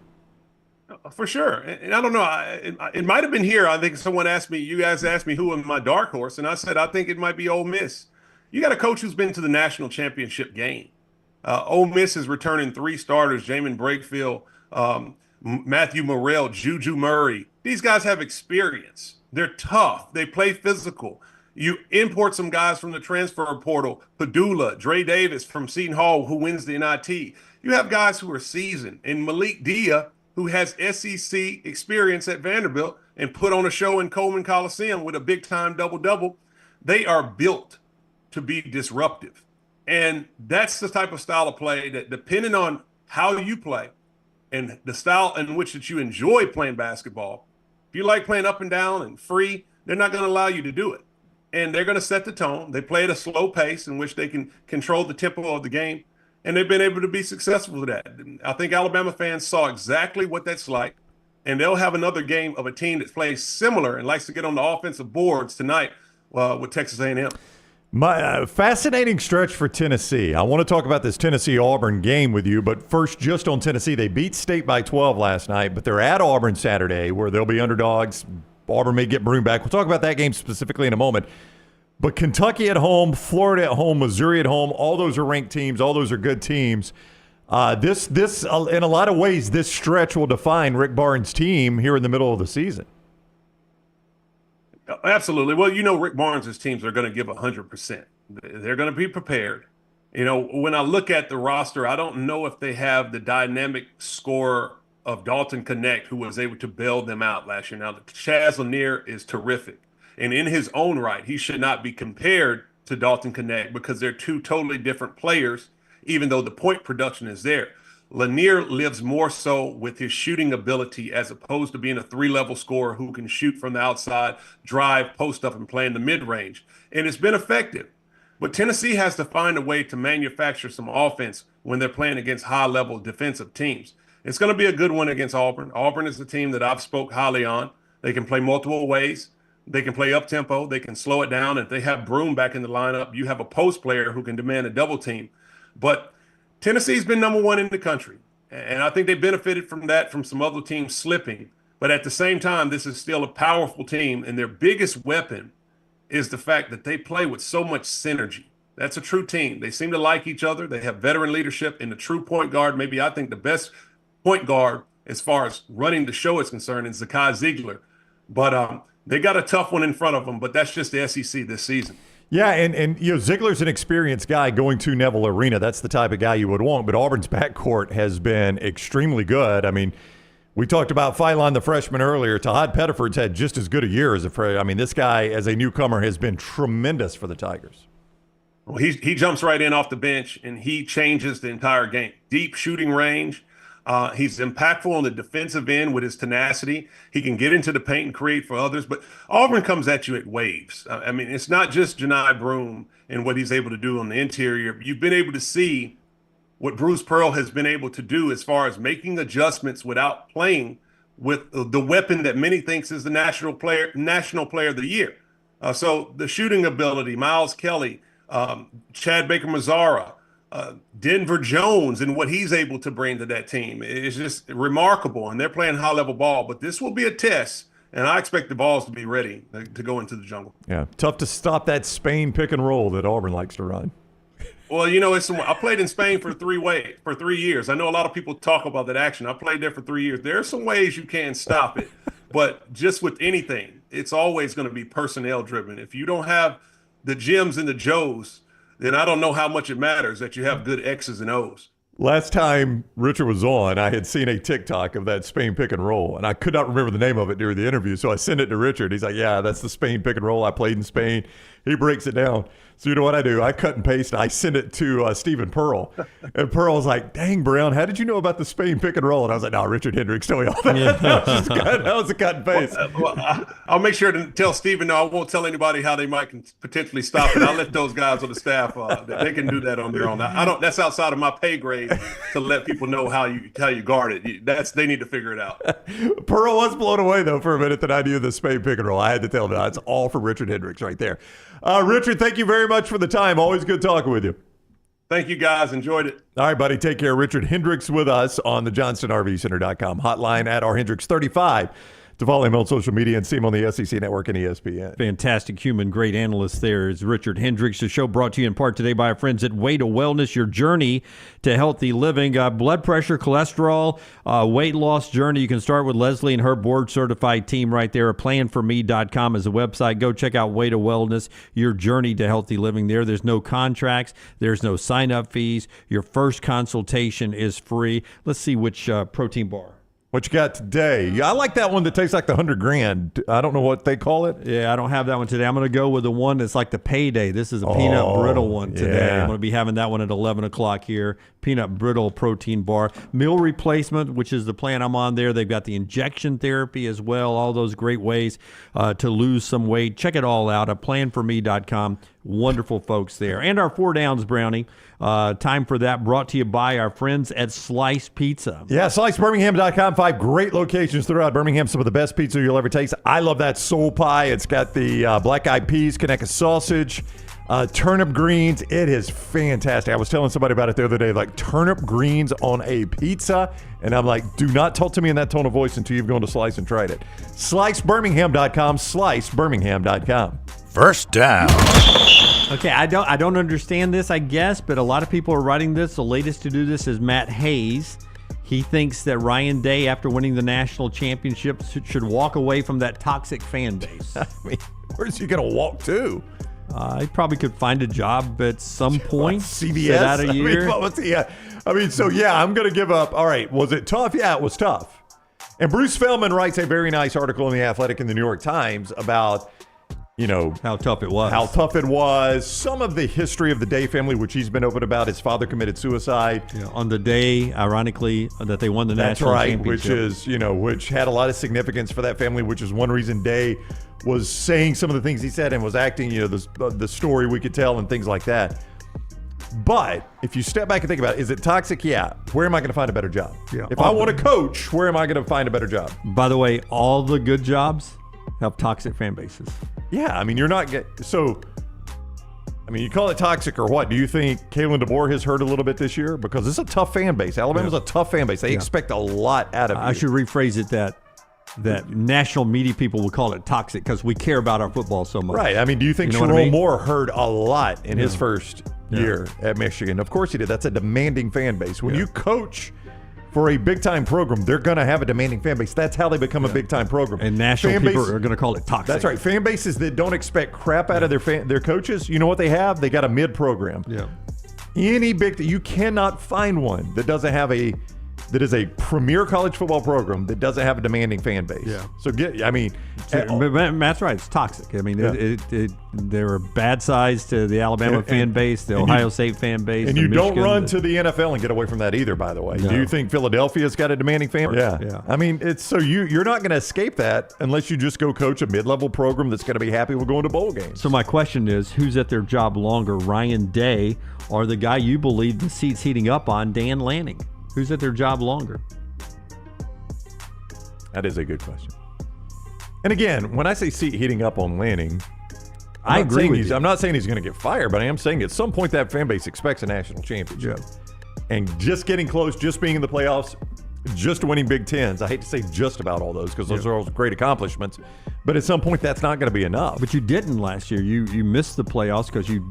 For sure. And I don't know. It might have been here. I think someone asked me, you guys asked me who was my dark horse, and I said I think it might be Ole Miss. You got a coach who's been to the national championship game. Ole Miss is returning 3 starters, Jamin Brakefield, Matthew Morrell, Juju Murray. These guys have experience. They're tough. They play physical. You import some guys from the transfer portal, Padula, Dre Davis from Seton Hall, who wins the NIT. You have guys who are seasoned. And Malik Dia, who has SEC experience at Vanderbilt and put on a show in Coleman Coliseum with a big-time double-double. They are built to be disruptive. And that's the type of style of play that, depending on how you play and the style in which that you enjoy playing basketball, if you like playing up and down and free, they're not going to allow you to do it. And they're going to set the tone. They play at a slow pace in which they can control the tempo of the game. And they've been able to be successful with that. I think Alabama fans saw exactly what that's like. And they'll have another game of a team that plays similar and likes to get on the offensive boards tonight with Texas A&M. My fascinating stretch for Tennessee. I want to talk about this Tennessee-Auburn game with you, but first, just on Tennessee, they beat State by 12 last night, but they're at Auburn Saturday where they'll be underdogs. Auburn may get Broome back. We'll talk about that game specifically in a moment. But Kentucky at home, Florida at home, Missouri at home, all those are ranked teams. All those are good teams. This in a lot of ways, this stretch will define Rick Barnes' team here in the middle of the season. Absolutely. Well, Rick Barnes' teams are going to give 100%. They're going to be prepared. When I look at the roster, I don't know if they have the dynamic scorer of Dalton Connect, who was able to bail them out last year. Now, Chaz Lanier is terrific. And in his own right, he should not be compared to Dalton Connect because they're two totally different players, even though the point production is there. Lanier lives more so with his shooting ability as opposed to being a three-level scorer who can shoot from the outside, drive, post up, and play in the mid-range. And it's been effective. But Tennessee has to find a way to manufacture some offense when they're playing against high-level defensive teams. It's going to be a good one against Auburn. Auburn is a team that I've spoke highly on. They can play multiple ways. They can play up-tempo. They can slow it down. If they have Broome back in the lineup, you have a post player who can demand a double team. But Tennessee's been number one in the country, and I think they benefited from that from some other teams slipping. But at the same time, this is still a powerful team, and their biggest weapon is the fact that they play with so much synergy. That's a true team. They seem to like each other. They have veteran leadership, and the true point guard, maybe I think the best point guard as far as running the show is concerned, is Zakai Ziegler. But they got a tough one in front of them, but that's just the SEC this season. Yeah, and Ziegler's an experienced guy going to Neville Arena. That's the type of guy you would want. But Auburn's backcourt has been extremely good. I mean, we talked about Philon, the freshman, earlier. Tahad Pettiford's had just as good a year as a freshman. I mean, this guy, as a newcomer, has been tremendous for the Tigers. Well, he jumps right in off the bench, and he changes the entire game. Deep shooting range. He's impactful on the defensive end with his tenacity. He can get into the paint and create for others. But Auburn comes at you at waves. I mean, it's not just Janai Broome and what he's able to do on the interior. You've been able to see what Bruce Pearl has been able to do as far as making adjustments without playing with the weapon that many thinks is the national player of the year. So the shooting ability, Miles Kelly, Chad Baker-Mazara, Denver Jones and what he's able to bring to that team is just remarkable, and they're playing high-level ball. But this will be a test, and I expect the Vols to be ready to go into the jungle. Yeah, tough to stop that Spain pick and roll that Auburn likes to run. Well, I played in Spain for 3 years. I know a lot of people talk about that action. I played there for 3 years. There are some ways you can stop it, but just with anything, it's always going to be personnel-driven. If you don't have the Jims and the Joes, then I don't know how much it matters that you have good X's and O's. Last time Richard was on, I had seen a TikTok of that Spain pick and roll, and I could not remember the name of it during the interview, so I sent it to Richard. He's like, yeah, that's the Spain pick and roll. I played in Spain. He breaks it down. So you know what I do? I cut and paste, and I send it to Stephen Pearl. And Pearl was like, dang, Brown, how did you know about the Spain pick and roll? And I was like, no, Richard Hendrix told me all that. Yeah. that was a cut and paste. I'll make sure to tell Stephen, no, I won't tell anybody how they might potentially stop it. I'll let those guys on the staff, they can do that on their own. That's outside of my pay grade to let people know how you guard it. They need to figure it out. Pearl was blown away, though, for a minute that I knew the Spain pick and roll. I had to tell him that's all for Richard Hendrix right there. Richard, thank you very much for the time. Always good talking with you. Thank you, guys. Enjoyed it. All right, buddy. Take care. Richard Hendrix with us on the JohnstonRVCenter.com hotline at rhendrix35. To follow him on social media and see him on the SEC Network and ESPN. Fantastic human, great analyst there is Richard Hendrix. The show brought to you in part today by our friends at Way to Wellness, your journey to healthy living. Blood pressure, cholesterol, weight loss journey. You can start with Leslie and her board-certified team right there. planforme.com is a website. Go check out Way to Wellness, your journey to healthy living there. There's no contracts. There's no sign-up fees. Your first consultation is free. Let's see which protein bar. What you got today? Yeah, I like that one that tastes like the $100,000. I don't know what they call it. Yeah, I don't have that one today. I'm going to go with the one that's like the payday. This is a peanut brittle one today. Yeah. I'm going to be having that one at 11 o'clock here. Peanut brittle protein bar. Meal replacement, which is the plan I'm on there. They've got the injection therapy as well. All those great ways to lose some weight. Check it all out at planforme.com. Wonderful folks there. And our 4 Downs brownie. Time for that, brought to you by our friends at Slice Pizza. Yeah, slicebirmingham.com. 5 great locations throughout Birmingham. Some of the best pizza you'll ever taste. I love that soul pie. It's got the black-eyed peas, Conecuh sausage, turnip greens. It is fantastic. I was telling somebody about it the other day, like turnip greens on a pizza. And I'm like, do not talk to me in that tone of voice until you've gone to Slice and tried it. Slicebirmingham.com, slicebirmingham.com. First down. Okay, I don't understand this, I guess, but a lot of people are writing this. The latest to do this is Matt Hayes. He thinks that Ryan Day, after winning the national championship, should walk away from that toxic fan base. I mean, where's he going to walk to? He probably could find a job at some point. CBS? Sit out a year. I'm going to give up. All right, was it tough? Yeah, it was tough. And Bruce Feldman writes a very nice article in The Athletic and the New York Times about, how tough it was. Some of the history of the Day family, which he's been open about. His father committed suicide. On the day, ironically, that they won the national championship. Which had a lot of significance for that family, which is one reason Day was saying some of the things he said and was acting, the story we could tell and things like that. But if you step back and think about it, is it toxic? Yeah. Where am I going to find a better job? Yeah. If I want to coach, where am I going to find a better job? By the way, all the good jobs have toxic fan bases. Yeah, I mean, you're not you call it toxic or what? Do you think Kalen DeBoer has hurt a little bit this year? Because it's a tough fan base. Alabama's a tough fan base. They expect a lot out of you. I should rephrase it that national media people would call it toxic because we care about our football so much. Right. I mean, do you think Sherrone Moore heard a lot in his first year at Michigan? Of course he did. That's a demanding fan base. When you coach for a big-time program, they're going to have a demanding fan base. That's how they become a big-time program. And national people are going to call it toxic. That's right. Fan bases that don't expect crap out of their coaches, you know what they have? They got a mid-program. Yeah. You cannot find one that is a premier college football program that doesn't have a demanding fan base. Yeah. So Matt's right. It's toxic. I mean, there are bad sides to the Alabama fan base, the Ohio State fan base, and you don't run to the NFL and get away from that either. By the way, do you think Philadelphia's got a demanding fan base? Yeah. I mean, you're not going to escape that unless you just go coach a mid-level program that's going to be happy with going to bowl games. So my question is, who's at their job longer, Ryan Day or the guy you believe the seat's heating up on, Dan Lanning? Who's at their job longer? That is a good question. And again, when I say seat heating up on Lanning, I agree with you. I'm not saying he's going to get fired, but I am saying at some point that fan base expects a national championship. And just getting close, just being in the playoffs, just winning Big Tens. I hate to say just about all those because those are all great accomplishments. But at some point, that's not going to be enough. But you didn't last year. You missed the playoffs because you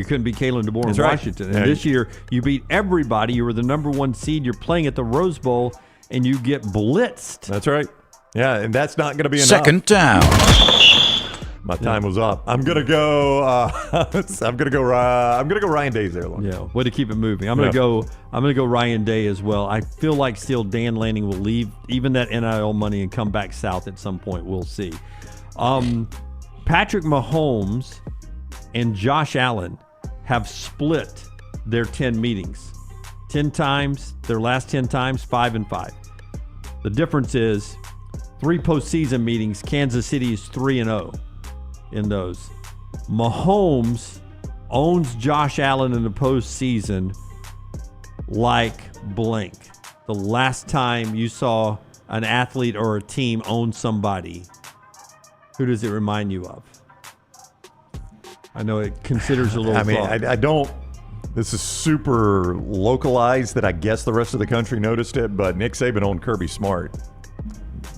couldn't beat Kalen DeBoer in Washington. And this year, you beat everybody. You were the number 1 seed. You're playing at the Rose Bowl, and you get blitzed. That's right. Yeah, and that's not going to be enough. Second down. My time was up. I'm gonna go. I'm gonna go Ryan Day's there. Yeah, way to keep it moving. I'm gonna go Ryan Day as well. I feel like still Dan Lanning will leave even that NIL money and come back south at some point. We'll see. Patrick Mahomes and Josh Allen have split their 10 meetings. 10 times, their last 10 times, 5-5. The difference is 3 postseason meetings. Kansas City is 3-0. In those. Mahomes owns Josh Allen in the postseason like blank. The last time you saw an athlete or a team own somebody, who does it remind you of? I know it considers a little I don't. This is super localized that I guess the rest of the country noticed it, but Nick Saban owned Kirby Smart.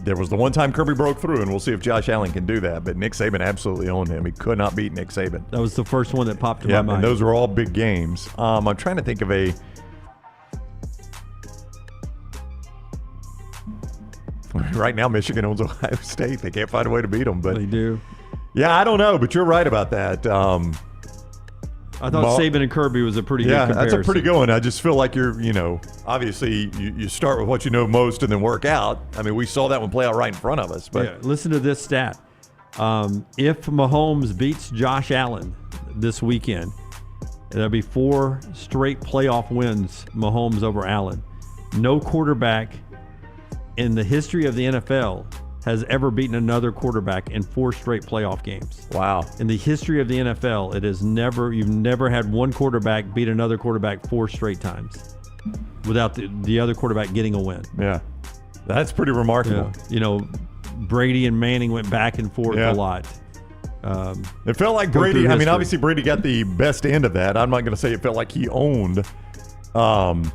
There was the one time Kirby broke through, and we'll see if Josh Allen can do that. But Nick Saban absolutely owned him. He could not beat Nick Saban. That was the first one that popped in my mind. And those were all big games. I'm trying to think of a. Right now, Michigan owns Ohio State. They can't find a way to beat them, but they do. Yeah, I don't know, but you're right about that. I thought Saban and Kirby was a pretty good comparison. That's a pretty good one. I just feel like you're, obviously you start with what you know most and then work out. I mean, we saw that one play out right in front of us. But listen to this stat. If Mahomes beats Josh Allen this weekend, there'll be 4 straight playoff wins, Mahomes over Allen. No quarterback in the history of the NFL has ever beaten another quarterback in 4 straight playoff games. Wow. In the history of the NFL, you've never had one quarterback beat another quarterback 4 straight times without the other quarterback getting a win. Yeah. That's pretty remarkable. Yeah. Brady and Manning went back and forth a lot. It felt like Brady, obviously Brady got the best end of that. I'm not going to say it felt like he owned Peyton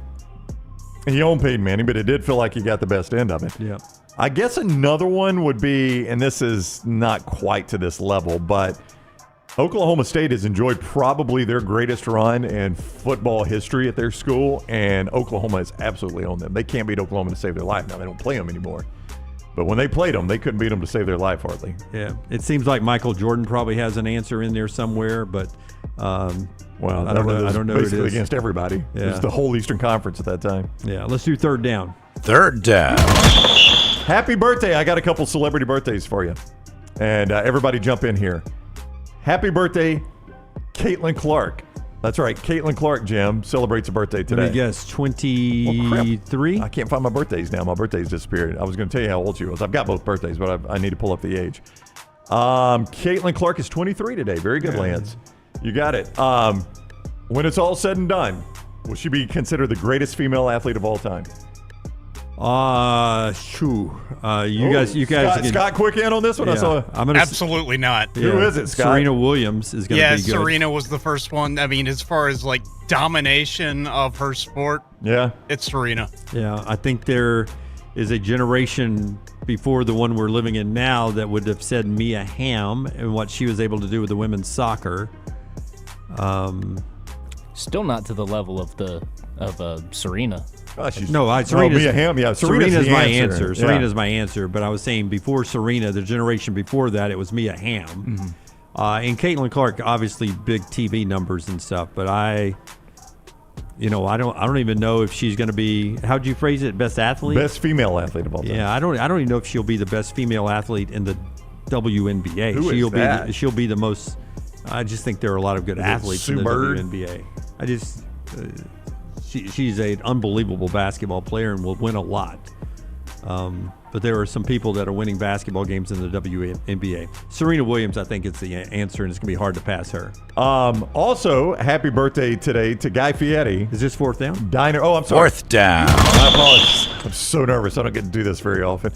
Manning, but it did feel like he got the best end of it. Yeah. I guess another one would be, and this is not quite to this level, but Oklahoma State has enjoyed probably their greatest run in football history at their school, and Oklahoma has absolutely owned them. They can't beat Oklahoma to save their life. Now, they don't play them anymore. But when they played them, they couldn't beat them to save their life hardly. Yeah. It seems like Michael Jordan probably has an answer in there somewhere, but I don't know. Basically against everybody. Yeah. It was the whole Eastern Conference at that time. Yeah. Let's do third down. Third down. Happy birthday. I got a couple celebrity birthdays for you. And everybody jump in here. Happy birthday, Caitlin Clark. That's right. Caitlin Clark, Jim, celebrates a birthday today. Let me guess, 23? I can't find my birthdays now. My birthday's disappeared. I was going to tell you how old she was. I've got both birthdays, but I need to pull up the age. Caitlin Clark is 23 today. Very good, Lance. You got it. When it's all said and done, will she be considered the greatest female athlete of all time? You guys. Scott, quick in on this one. Yeah. Absolutely not. Who is it, Scott? Serena Williams is going to be good. Yeah, Serena was the first one. I mean, as far as like domination of her sport, it's Serena. Yeah, I think there is a generation before the one we're living in now that would have said Mia Hamm and what she was able to do with the women's soccer. Still not to the level of Serena. Serena's Mia Hamm. Yeah, Serena's my answer. Yeah. Serena's my answer. But I was saying before Serena, the generation before that, it was Mia Hamm. Mm-hmm. And Caitlin Clark, obviously big TV numbers and stuff. But I don't even know if she's going to be. How'd you phrase it? Best athlete? Best female athlete of all time. Yeah, I don't even know if she'll be the best female athlete in the WNBA. Who is that? She'll be the most. I just think there are a lot of good athletes in the WNBA. She's an unbelievable basketball player and will win a lot. But there are some people that are winning basketball games in the WNBA. Serena Williams, I think, is the answer, and it's going to be hard to pass her. Also, happy birthday today to Guy Fieri. Is this fourth down? I'm sorry. Fourth down. My apologies. I'm so nervous. I don't get to do this very often.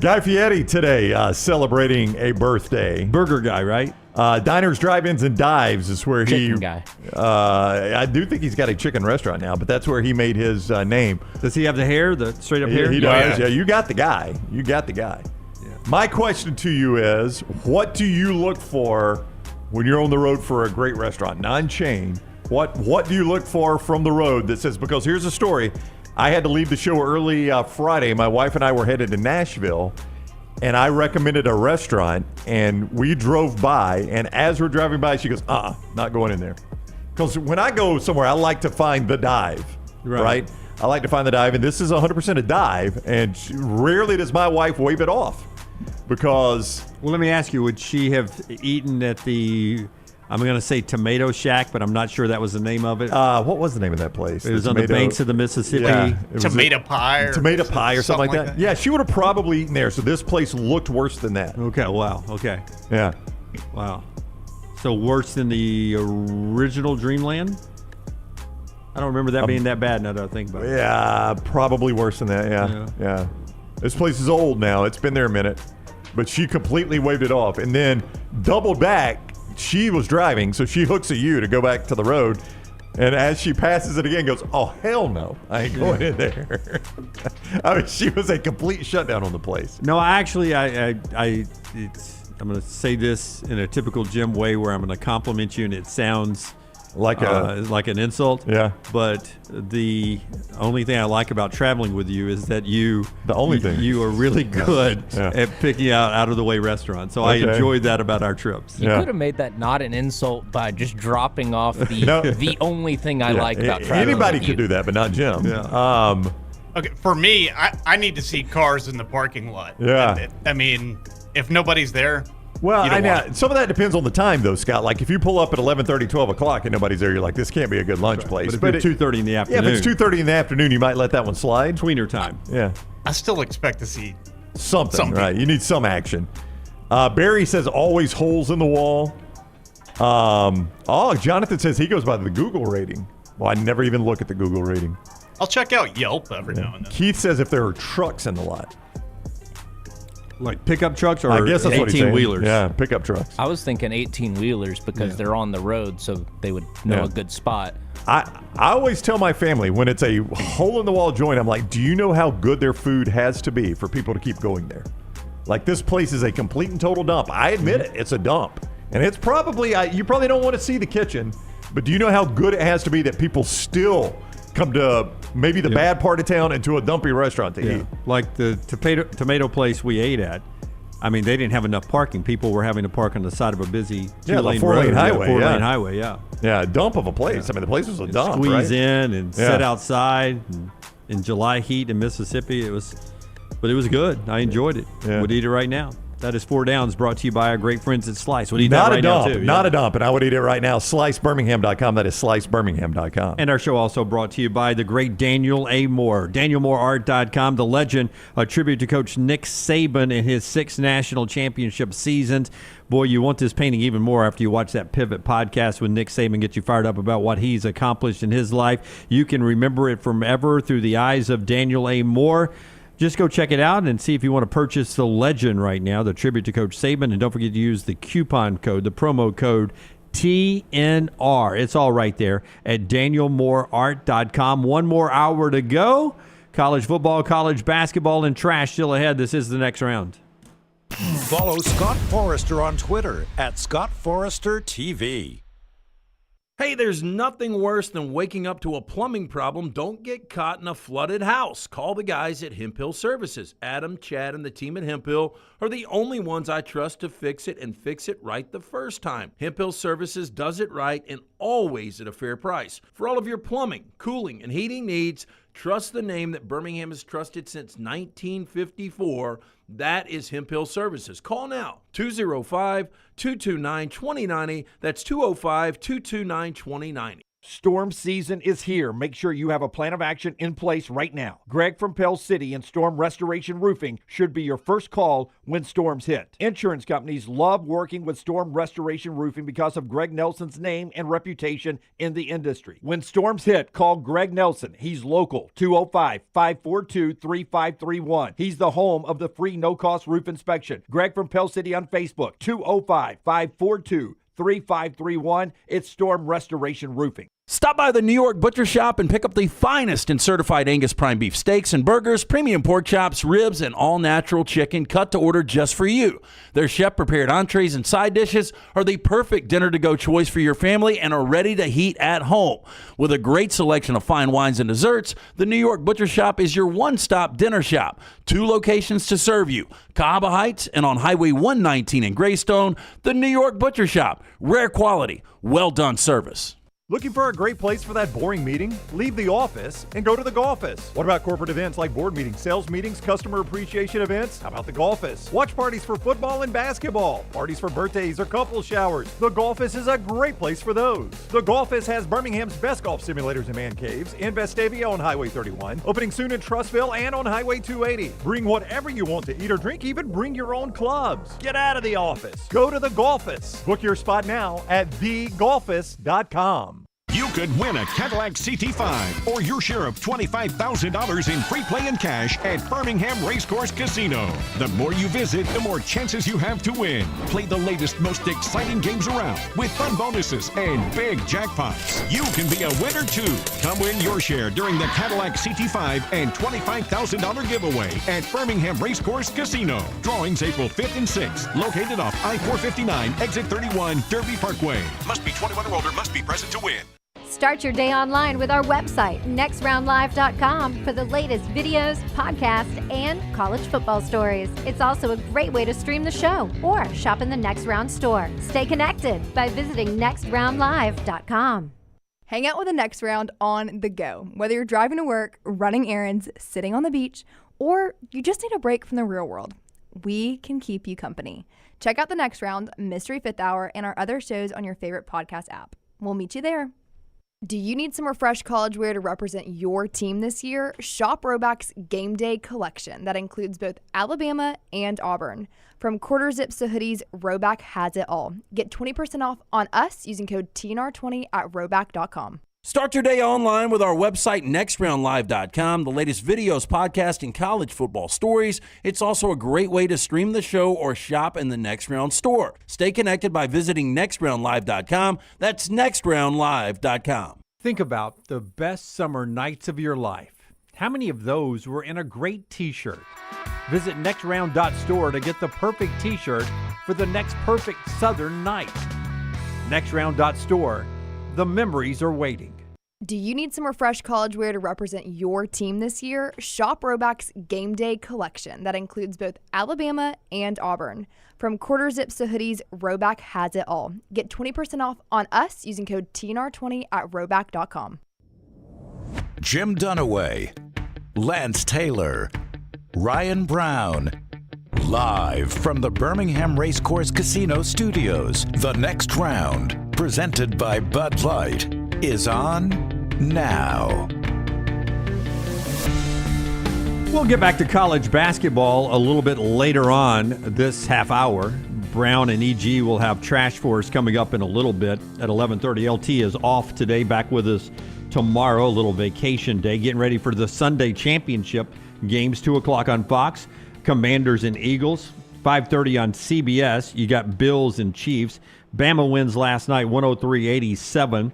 Guy Fieri today celebrating a birthday. Burger guy, right? Diners, Drive-Ins, and Dives is where Chicken guy. I do think he's got a chicken restaurant now, but that's where he made his name. Does he have the hair, the straight-up hair? He does. Yeah, you got the guy. Yeah. My question to you is, what do you look for when you're on the road for a great restaurant, non-chain? What do you look for from the road that says, because here's a story. I had to leave the show early Friday. My wife and I were headed to Nashville, and I recommended a restaurant, and we drove by, and as we're driving by, she goes, not going in there. Because when I go somewhere, I like to find the dive, right? I like to find the dive, and this is 100% a dive, and rarely does my wife wave it off because... Well, let me ask you, would she have eaten at the... I'm going to say Tomato Shack, but I'm not sure that was the name of it. What was the name of that place? It was on the banks of the Mississippi. Yeah, Tomato pie or something like that. Yeah, she would have probably eaten there. So this place looked worse than that. Okay, wow. Okay. Yeah. Wow. So worse than the original Dreamland? I don't remember that being that bad now that I think about it. Yeah, probably worse than that. Yeah. This place is old now. It's been there a minute. But she completely waved it off and then doubled back. She was driving, so she hooks at you to go back to the road. And as she passes it again, goes, oh, hell no. I ain't going in there. I mean, she was a complete shutdown on the place. No, actually, I'm going to say this in a typical Jim way where I'm going to compliment you, and it sounds Like an insult. Yeah. But the only thing I like about traveling with you is that you are really good at picking out of the way restaurants. So I enjoyed that about our trips. You could have made that not an insult by just dropping off the only thing I like about traveling. Anybody could do that, but not Jim. Yeah. Okay, for me, I need to see cars in the parking lot. Yeah. I mean, if nobody's there. Well, some of that depends on the time, though, Scott. Like, if you pull up at 11:30, 12 o'clock and nobody's there, you're like, this can't be a good lunch place. But if it's 2:30 in the afternoon. Yeah, if it's 2:30 in the afternoon, you might let that one slide. Tweener time. Yeah. I still expect to see something. Right. You need some action. Barry says always holes in the wall. Jonathan says he goes by the Google rating. Well, I never even look at the Google rating. I'll check out Yelp every now and then. Keith says if there are trucks in the lot. Like pickup trucks or I guess that's 18-wheelers? Yeah, pickup trucks. I was thinking 18-wheelers because they're on the road, so they would know a good spot. I always tell my family when it's a hole-in-the-wall joint, I'm like, do you know how good their food has to be for people to keep going there? Like, this place is a complete and total dump. I admit it. It's a dump. And it's probably, you probably don't want to see the kitchen, but do you know how good it has to be that people still come to maybe the bad part of town and to a dumpy restaurant to eat? Like the tomato place we ate at. I mean, they didn't have enough parking. People were having to park on the side of a busy four-lane highway. Four-lane highway, Yeah, a dump of a place. I mean, the place was a dump, squeeze right? in and sit outside in July heat in Mississippi. It was good. I enjoyed it. Would eat it right now. That is Four Downs, brought to you by our great friends at Slice. Would eat that right now, too. Not a dump, and I would eat it right now. SliceBirmingham.com. That is SliceBirmingham.com. And our show also brought to you by the great Daniel A. Moore. DanielMooreArt.com, the legend, a tribute to Coach Nick Saban in his 6 national championship seasons. Boy, you want this painting even more after you watch that Pivot podcast with Nick Saban, get you fired up about what he's accomplished in his life. You can remember it forever through the eyes of Daniel A. Moore. Just go check it out and see if you want to purchase the legend right now, the tribute to Coach Saban. And don't forget to use the coupon code, the promo code TNR. It's all right there at DanielMooreArt.com. One more hour to go. College football, college basketball, and trash still ahead. This is the next round. Follow Scott Forrester on Twitter at ScottForresterTV. Hey, there's nothing worse than waking up to a plumbing problem. Don't get caught in a flooded house. Call the guys at Hemp Hill Services. Adam, Chad, and the team at Hemp Hill are the only ones I trust to fix it and fix it right the first time. Hemp Hill Services does it right and always at a fair price. For all of your plumbing, cooling, and heating needs, trust the name that Birmingham has trusted since 1954. That is Hemp Hill Services. Call now, 205-229-2090. That's 205-229-2090. Storm season is here. Make sure you have a plan of action in place right now. Greg from Pell City and Storm Restoration Roofing should be your first call when storms hit. Insurance companies love working with Storm Restoration Roofing because of Greg Nelson's name and reputation in the industry. When storms hit, call Greg Nelson. He's local, 205-542-3531. He's the home of the free no-cost roof inspection. Greg from Pell City on Facebook, 205-542-3531. It's Storm Restoration Roofing. Stop by the New York Butcher Shop and pick up the finest in certified Angus prime beef steaks and burgers, premium pork chops, ribs, and all-natural chicken cut to order just for you. Their chef-prepared entrees and side dishes are the perfect dinner-to-go choice for your family and are ready to heat at home. With a great selection of fine wines and desserts, the New York Butcher Shop is your one-stop dinner shop. 2 locations to serve you, Cahaba Heights and on Highway 119 in Greystone. The New York Butcher Shop, rare quality, well-done service. Looking for a great place for that boring meeting? Leave the office and go to the Golfus. What about corporate events like board meetings, sales meetings, customer appreciation events? How about the Golfus? Watch parties for football and basketball, parties for birthdays or couple showers. The Golfus is a great place for those. The Golfus has Birmingham's best golf simulators and man caves in Vestavia on Highway 31, opening soon in Trussville and on Highway 280. Bring whatever you want to eat or drink, even bring your own clubs. Get out of the office. Go to the Golfus. Book your spot now at thegolfus.com. You could win a Cadillac CT5 or your share of $25,000 in free play and cash at Birmingham Racecourse Casino. The more you visit, the more chances you have to win. Play the latest, most exciting games around with fun bonuses and big jackpots. You can be a winner too. Come win your share during the Cadillac CT5 and $25,000 giveaway at Birmingham Racecourse Casino. Drawings April 5th and 6th. Located off I-459, exit 31, Derby Parkway. Must be 21 or older, must be present to win. Start your day online with our website, nextroundlive.com, for the latest videos, podcasts, and college football stories. It's also a great way to stream the show or shop in the Next Round store. Stay connected by visiting nextroundlive.com. Hang out with the Next Round on the go. Whether you're driving to work, running errands, sitting on the beach, or you just need a break from the real world, we can keep you company. Check out the Next Round, Mystery Fifth Hour, and our other shows on your favorite podcast app. We'll meet you there. Do you need some refreshed college wear to represent your team this year? Shop Roback's Game Day collection that includes both Alabama and Auburn. From quarter zips to hoodies, Roback has it all. Get 20% off on us using code TNR20 at roback.com. Start your day online with our website, nextroundlive.com. The latest videos, podcasts, and college football stories. It's also a great way to stream the show or shop in the Next Round store. Stay connected by visiting nextroundlive.com. That's nextroundlive.com. Think about the best summer nights of your life. How many of those were in a great t-shirt? Visit nextround.store to get the perfect t-shirt for the next perfect Southern night. Nextround.store. The memories are waiting. Do you need some refreshed college wear to represent your team this year? Shop Roback's Game Day collection that includes both Alabama and Auburn. From quarter zips to hoodies, Roback has it all. Get 20% off on us using code TNR20 at roback.com. Jim Dunaway, Lance Taylor, Ryan Brown. Live from the Birmingham Racecourse Casino Studios, the Next Round, presented by Bud Light, is on now. We'll get back to college basketball a little bit later on this half hour. Brown and EG will have Trash Force coming up in a little bit at 11:30. LT is off today, back with us tomorrow, a little vacation day, getting ready for the Sunday championship games, 2 o'clock on Fox. Commanders and Eagles, 5:30 on CBS. You got Bills and Chiefs. Bama wins last night, 103-87.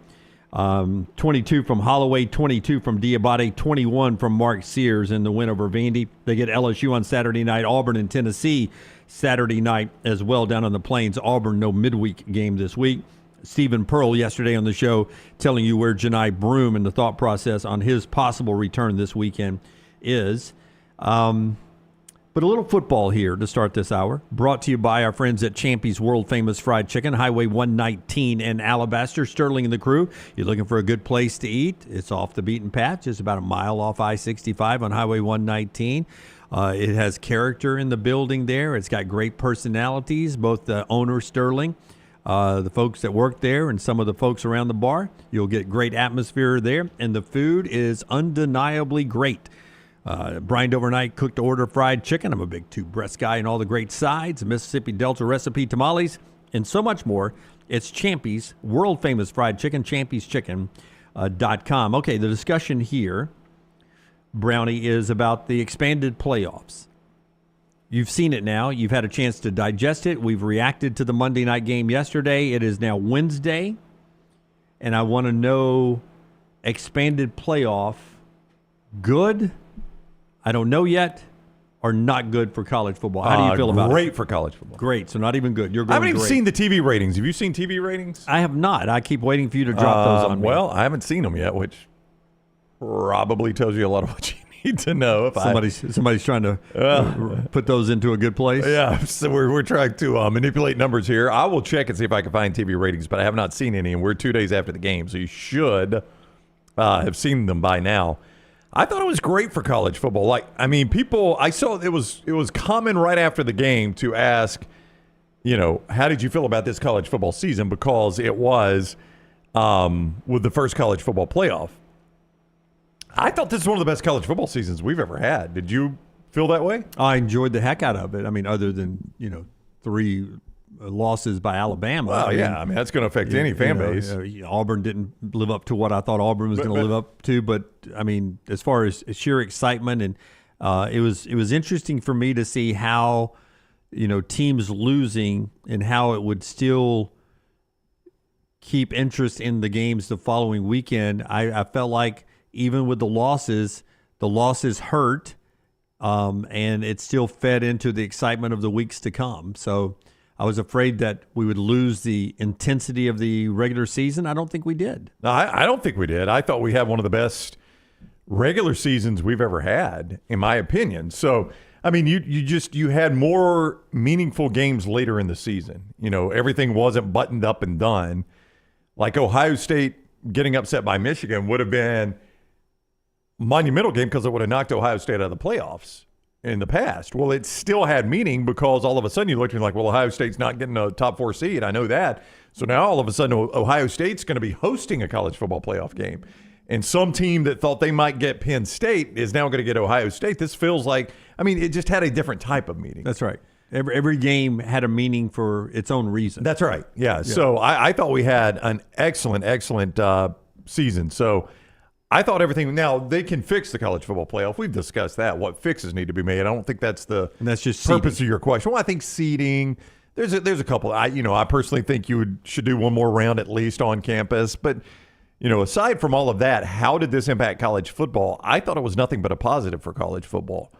22 from Holloway, 22 from Diabate, 21 from Mark Sears in the win over Vandy. They get LSU on Saturday night, Auburn and Tennessee Saturday night as well down on the Plains. Auburn, no midweek game this week. Stephen Pearl yesterday on the show telling you where Janai Broome and the thought process on his possible return this weekend is. But a little football here to start this hour. Brought to you by our friends at Champy's World Famous Fried Chicken, Highway 119 in Alabaster. Sterling and the crew, you're looking for a good place to eat. It's off the beaten path, just about a mile off I-65 on Highway 119. It has character in the building there. It's got great personalities, both the owner, Sterling, the folks that work there, and some of the folks around the bar. You'll get great atmosphere there, and the food is undeniably great. Brined overnight, cooked to order fried chicken. I'm a big two-breast guy, and all the great sides, Mississippi Delta recipe tamales, and so much more. It's Champy's world-famous fried chicken, champyschicken.com. Okay, the discussion here, Brownie, is about the expanded playoffs. You've seen it now. You've had a chance to digest it. We've reacted to the Monday night game yesterday. It is now Wednesday, and I want to know, expanded playoff, good? I don't know yet, or not good for college football? How do you feel about it? Great for college football. Great, so not even good. You're going I haven't even great. seen the TV ratings. Have you seen TV ratings? I have not. I keep waiting for you to drop those on me. Well, I haven't seen them yet, which probably tells you a lot of what you need to know. If Somebody's trying to put those into a good place. Yeah, so we're trying to manipulate numbers here. I will check and see if I can find TV ratings, but I have not seen any, and we're 2 days after the game, so you should have seen them by now. I thought it was great for college football. I saw it was common right after the game to ask, how did you feel about this college football season? Because it was with the first college football playoff. I thought this was one of the best college football seasons we've ever had. Did you feel that way? I enjoyed the heck out of it. I mean, other than, 3 losses by Alabama. Well, I mean that's going to affect any fan base. Auburn didn't live up to what I thought Auburn was going to live up to, but I mean, as far as sheer excitement, and it was interesting for me to see how teams losing and how it would still keep interest in the games the following weekend. I felt like even with the losses hurt, and it still fed into the excitement of the weeks to come. So I was afraid that we would lose the intensity of the regular season. I don't think we did. No, I don't think we did. I thought we had one of the best regular seasons we've ever had, in my opinion. So, I mean, you had more meaningful games later in the season. Everything wasn't buttoned up and done. Like Ohio State getting upset by Michigan would have been a monumental game because it would have knocked Ohio State out of the playoffs in the past. Well, it still had meaning because all of a sudden you looked and you're like, well, Ohio State's not getting a top 4 seed. I know that. So now all of a sudden Ohio State's going to be hosting a college football playoff game. And some team that thought they might get Penn State is now going to get Ohio State. This feels like, it just had a different type of meaning. That's right. Every game had a meaning for its own reason. That's right. Yeah. So I thought we had an excellent season. So I thought everything. Now they can fix the college football playoff. We've discussed that. What fixes need to be made. I don't think that's that's just purpose seeding. of your question. Well, I think seeding. There's a couple. I personally think you should do one more round at least on campus. But aside from all of that, how did this impact college football? I thought it was nothing but a positive for college football.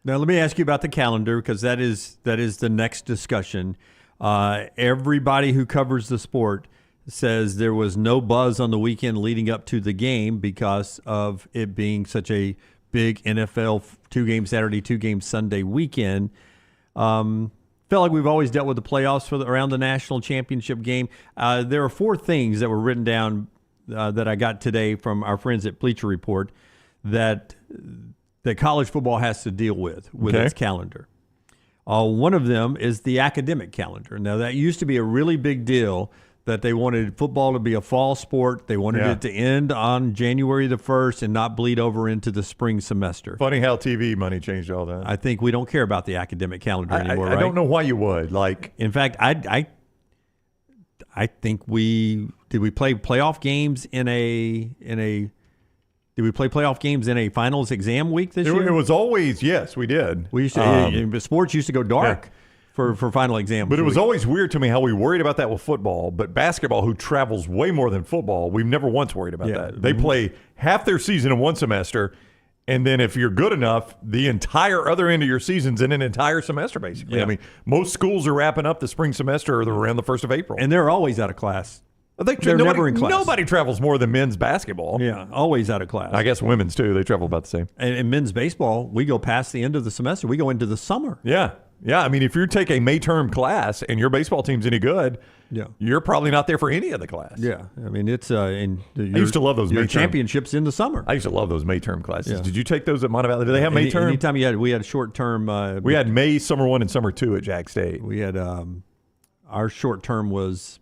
Now, let me ask you about the calendar because that is the next discussion. Everybody who covers the sport says there was no buzz on the weekend leading up to the game because of it being such a big NFL 2-game Saturday, 2-game Sunday weekend. Felt like we've always dealt with the playoffs around the national championship game. There are 4 things that were written down that I got today from our friends at Bleacher Report that college football has to deal with its calendar. One of them is the academic calendar. Now, that used to be a really big deal that they wanted football to be a fall sport. They wanted it to end on January the 1st and not bleed over into the spring semester. Funny how TV money changed all that. I think we don't care about the academic calendar anymore, right? I don't know why you would. In fact, I think we play playoff games in a Did we play playoff games in a finals exam week this year? It was always, yes, we did. We used to, sports used to go dark for final exams. But it was always weird to me how we worried about that with football. But basketball, who travels way more than football, we've never once worried about that. They play half their season in one semester, and then if you're good enough, the entire other end of your season's in an entire semester, basically. Yeah. I mean, most schools are wrapping up the spring semester around the 1st of April. And they're always out of class. They're never in class. Nobody travels more than men's basketball. Yeah, always out of class. I guess women's too. They travel about the same. And in men's baseball, we go past the end of the semester. We go into the summer. Yeah. I mean, if you take a May term class and your baseball team's any good, you're probably not there for any of the class. Yeah. I mean, it's I used to love those May championships in the summer. I used to love those May term classes. Yeah. Did you take those at Montevallo? Did they have May term? Anytime we had a short term. We had May, summer 1, and summer 2 at Jack State. We had our short term was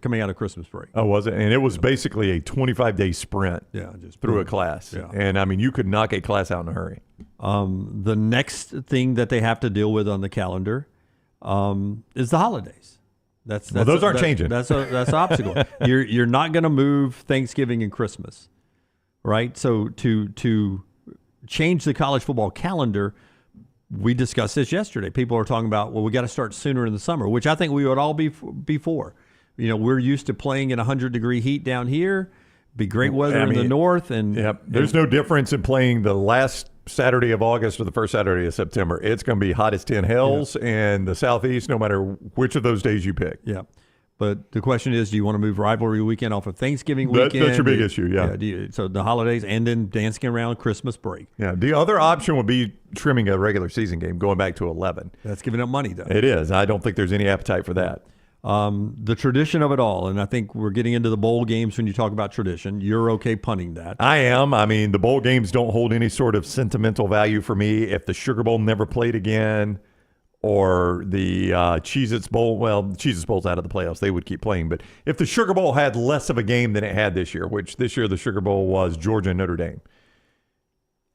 coming out of Christmas break. Oh, was it? And it was basically a 25-day sprint. Yeah, just through a class. Yeah. And I mean, you could knock a class out in a hurry. The next thing that they have to deal with on the calendar is the holidays. Those aren't changing. That's an obstacle. You're not going to move Thanksgiving and Christmas, right? So to change the college football calendar, we discussed this yesterday. People are talking about, well, we got to start sooner in the summer, which I think we would all be for. You know, we're used to playing in 100-degree heat down here. Be great weather in the north, and there's no difference in playing the last Saturday of August or the first Saturday of September. It's going to be hot as 10 hells in the southeast, no matter which of those days you pick. Yeah. But the question is, do you want to move rivalry weekend off of Thanksgiving weekend? That's your big issue, yeah. So the holidays and then dancing around Christmas break. Yeah. The other option would be trimming a regular season game, going back to 11. That's giving up money, though. It is. I don't think there's any appetite for that. The tradition of it all, and I think we're getting into the bowl games when you talk about tradition. You're okay punting that. I am. I mean, the bowl games don't hold any sort of sentimental value for me. If the Sugar Bowl never played again, or the Cheez-Its Bowl, well, the Cheez-Its Bowl's out of the playoffs. They would keep playing. But if the Sugar Bowl had less of a game than it had this year, which this year the Sugar Bowl was Georgia and Notre Dame,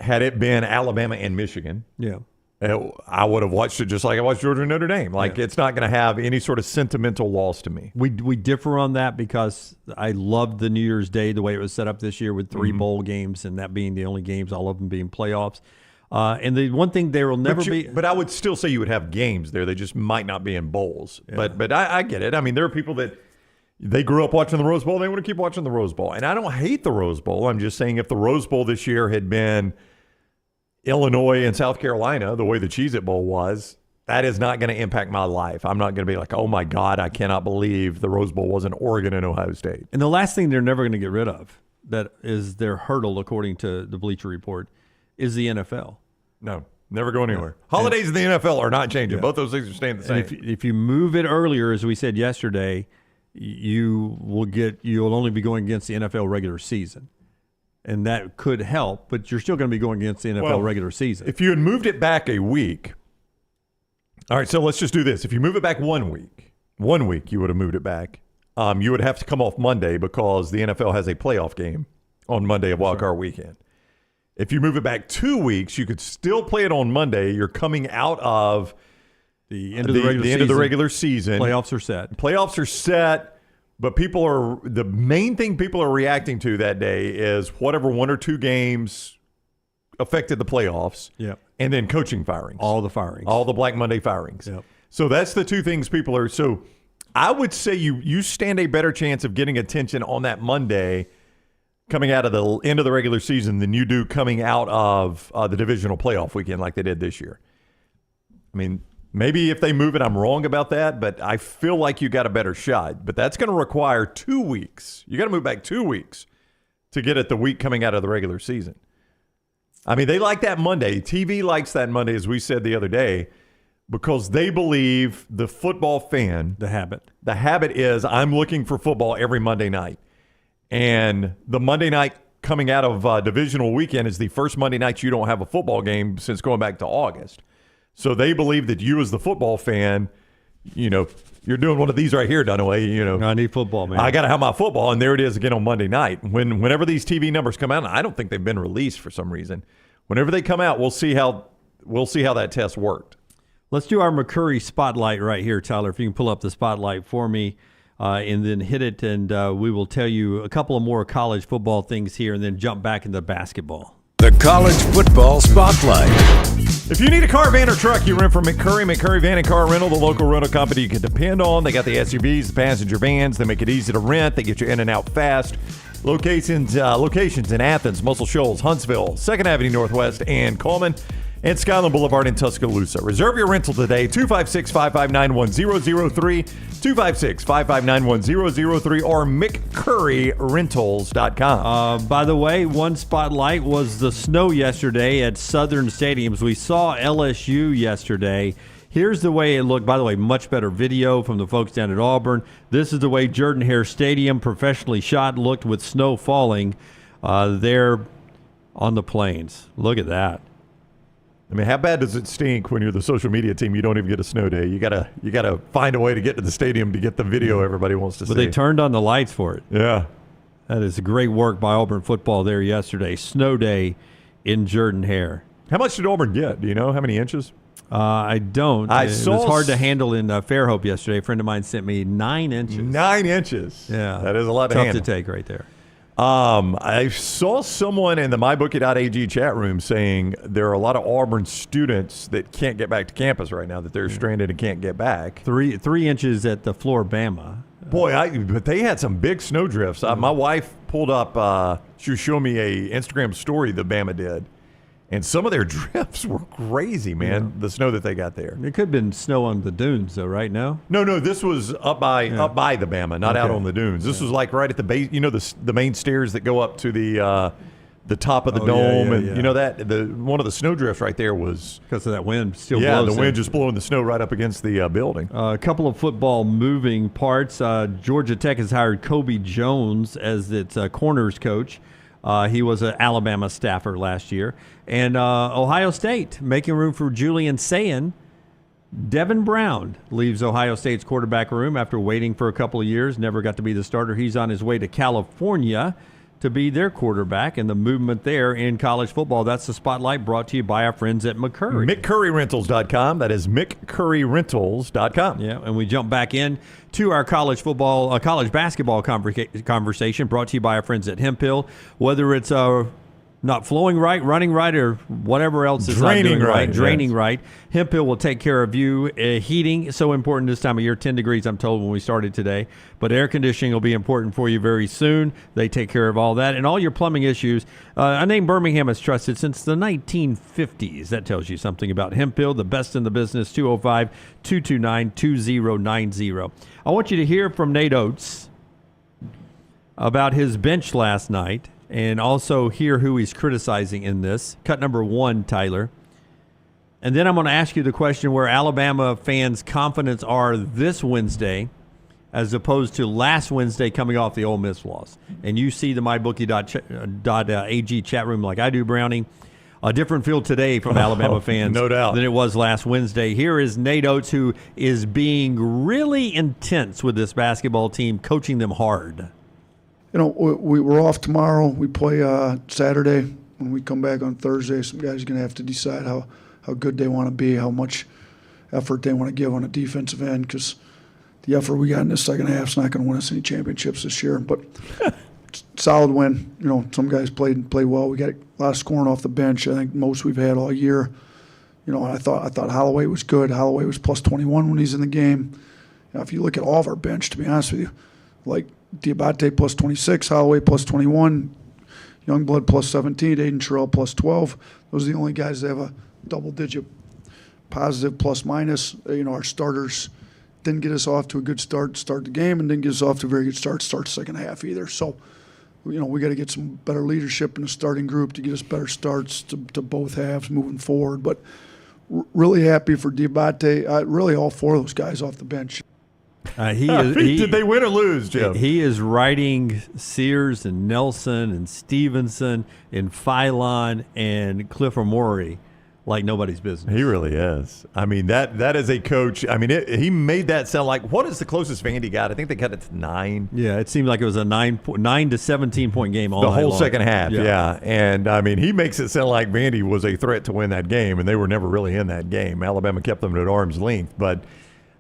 had it been Alabama and Michigan, I would have watched it just like I watched Georgia and Notre Dame. Like, it's not going to have any sort of sentimental loss to me. We differ on that because I loved the New Year's Day, the way it was set up this year with 3 bowl games and that being the only games, all of them being playoffs. And the one thing there will never be. But I would still say you would have games there. They just might not be in bowls. Yeah. But I get it. I mean, there are people that they grew up watching the Rose Bowl. They want to keep watching the Rose Bowl. And I don't hate the Rose Bowl. I'm just saying if the Rose Bowl this year had been Illinois and South Carolina, the way the Cheez-It Bowl was, that is not going to impact my life. I'm not going to be like, oh, my God, I cannot believe the Rose Bowl wasn't Oregon and Ohio State. And the last thing they're never going to get rid of, that is their hurdle, according to the Bleacher Report, is the NFL. No, never go anywhere. Yeah. Holidays in the NFL are not changing. Yeah. Both those things are staying the same. If you move it earlier, as we said yesterday, you'll only be going against the NFL regular season. And that could help, but you're still going to be going against the NFL regular season. If you had moved it back a week, all right, so let's just do this. If you move it back 1 week, you would have moved it back. You would have to come off Monday because the NFL has a playoff game on Monday of Wild Card Weekend. If you move it back 2 weeks, you could still play it on Monday. You're coming out of the end of the regular season. Playoffs are set. But the main thing people are reacting to that day is whatever 1 or 2 games affected the playoffs. Yep. And then coaching firings. All the firings. All the Black Monday firings. Yep. So that's the 2 things people are. So I would say you stand a better chance of getting attention on that Monday coming out of the end of the regular season than you do coming out of the divisional playoff weekend like they did this year. I mean, maybe if they move it, I'm wrong about that, but I feel like you got a better shot. But that's going to require 2 weeks. You got to move back 2 weeks to get it the week coming out of the regular season. I mean, they like that Monday. TV likes that Monday, as we said the other day, because they believe the football fan, the habit is I'm looking for football every Monday night. And the Monday night coming out of divisional weekend is the first Monday night you don't have a football game since going back to August. So they believe that you as the football fan, you're doing one of these right here, Dunaway. I need football, man. I got to have my football, and there it is again on Monday night. Whenever these TV numbers come out, I don't think they've been released for some reason. Whenever they come out, we'll see how that test worked. Let's do our McCurry spotlight right here, Tyler. If you can pull up the spotlight for me, and then hit it, and we will tell you a couple of more college football things here, and then jump back into basketball. The College Football Spotlight. If you need a car, van, or truck, you rent from McCurry Van and Car Rental, the local rental company you can depend on. They got the SUVs, the passenger vans. They make it easy to rent. They get you in and out fast. Locations in Athens, Muscle Shoals, Huntsville, 2nd Avenue Northwest, and Coleman, and Skyland Boulevard in Tuscaloosa. Reserve your rental today, 256-559-1003, 256-559-1003, or McCurryRentals.com. By the way, one spotlight was the snow yesterday at Southern Stadiums. We saw LSU yesterday. Here's the way it looked. By the way, much better video from the folks down at Auburn. This is the way Jordan-Hare Stadium, professionally shot, looked with snow falling there on the plains. Look at that. I mean, how bad does it stink when you're the social media team? You don't even get a snow day. You gotta find a way to get to the stadium to get the video everybody wants to see. But they turned on the lights for it. Yeah. That is great work by Auburn football there yesterday. Snow day in Jordan-Hare. How much did Auburn get? Do you know how many inches? I don't. It was hard to handle in Fairhope yesterday. A friend of mine sent me 9 inches. 9 inches. Yeah. That is a lot to handle. Tough to take right there. I saw someone in the mybookie.ag chat room saying there are a lot of Auburn students that can't get back to campus right now, that they're stranded and can't get back. 3 inches at the Floribama. Boy, but they had some big snow drifts. My wife pulled up, she was showing me a Instagram story that Bama did. And some of their drifts were crazy, man, the snow that they got there. It could have been snow on the dunes, though, right? No, this was up by the Bama, not out on the dunes. This was like right at the base, the main stairs that go up to the top of the dome. One of the snow drifts right there was... Because of that wind still blows. Yeah, the wind just blowing the snow right up against the building. A couple of football moving parts. Georgia Tech has hired Kobe Jones as its corners coach. He was an Alabama staffer last year. And Ohio State making room for Julian Sayin. Devin Brown leaves Ohio State's quarterback room after waiting for a couple of years. Never got to be the starter. He's on his way to California to be their quarterback and the movement there in college football. That's the Spotlight brought to you by our friends at McCurry. McCurryRentals.com. That is McCurryRentals.com. Yeah, and we jump back in to our college basketball conversation brought to you by our friends at Hemphill. Whether it's not flowing right, running right, or whatever else is draining right. Hemphill will take care of you. Heating, so important this time of year, 10 degrees I'm told when we started today. But air conditioning will be important for you very soon. They take care of all that. And all your plumbing issues, a name Birmingham has trusted since the 1950s. That tells you something about Hemphill, the best in the business, 205-229-2090. I want you to hear from Nate Oats about his bench last night, and also hear who he's criticizing in this. Cut number 1, Tyler. And then I'm going to ask you the question where Alabama fans' confidence are this Wednesday as opposed to last Wednesday coming off the Ole Miss loss. And you see the mybookie.ag chat room like I do, Brownie. A different feel today from Alabama fans no doubt. than it was last Wednesday. Here is Nate Oats, who is being really intense with this basketball team, coaching them hard. You know, we're off tomorrow. We play Saturday. When we come back on Thursday, some guys are going to have to decide how good they want to be, how much effort they want to give on a defensive end, because the effort we got in the second half is not going to win us any championships this year. But solid win. You know, some guys played well. We got a lot of scoring off the bench. I think most we've had all year. You know, I thought Holloway was good. Holloway was plus 21 when he's in the game. You know, if you look at all of our bench, to be honest with you, like Diabate plus 26, Holloway plus 21, Youngblood plus 17, Aiden Terrell plus 12. Those are the only guys that have a double-digit positive plus minus. You know, our starters didn't get us off to a good start to start the game and didn't get us off to a very good start the second half either. So, you know, we got to get some better leadership in the starting group to get us better starts to both halves moving forward. But really happy for Diabate. Really all 4 of those guys off the bench. Did they win or lose, Jim? He is riding Sears and Nelson and Stevenson and Philon and Cliff Omori like nobody's business. He really is. I mean, that is a coach. I mean, he made that sound like, what is the closest Vandy got? I think they cut it to 9. Yeah, it seemed like it was a 9 to 17-point game all the night whole long. second half, yeah. And, I mean, he makes it sound like Vandy was a threat to win that game, and they were never really in that game. Alabama kept them at arm's length, but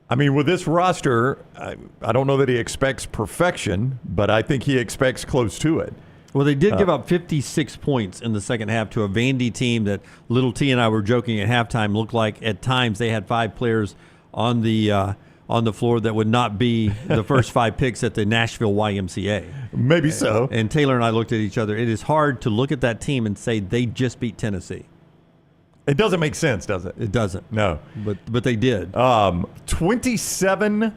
I mean, with this roster, I don't know that he expects perfection, but I think he expects close to it. Well, they did give up 56 points in the second half to a Vandy team that Little T and I were joking at halftime looked like at times they had 5 players on the floor that would not be the first 5 picks at the Nashville YMCA. Maybe so. And Taylor and I looked at each other. It is hard to look at that team and say they just beat Tennessee. It doesn't make sense, does it? It doesn't. No. But they did. 27,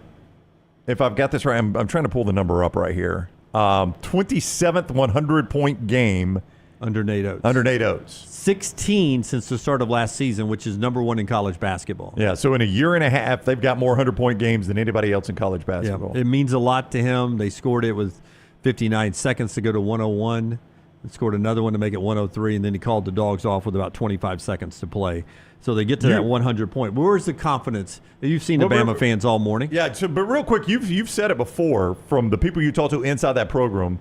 if I've got this right, I'm trying to pull the number up right here. 27th 100-point game under Nate Oats. 16 since the start of last season, which is number 1 in college basketball. Yeah, so in a year and a half, they've got more 100-point games than anybody else in college basketball. Yeah, it means a lot to him. They scored it with 59 seconds to go to 101. Scored another one to make it 103, and then he called the Dogs off with about 25 seconds to play. So they get to that 100-point. Where's the confidence? You've seen the Bama fans all morning. Yeah, but real quick, you've said it before from the people you talk to inside that program.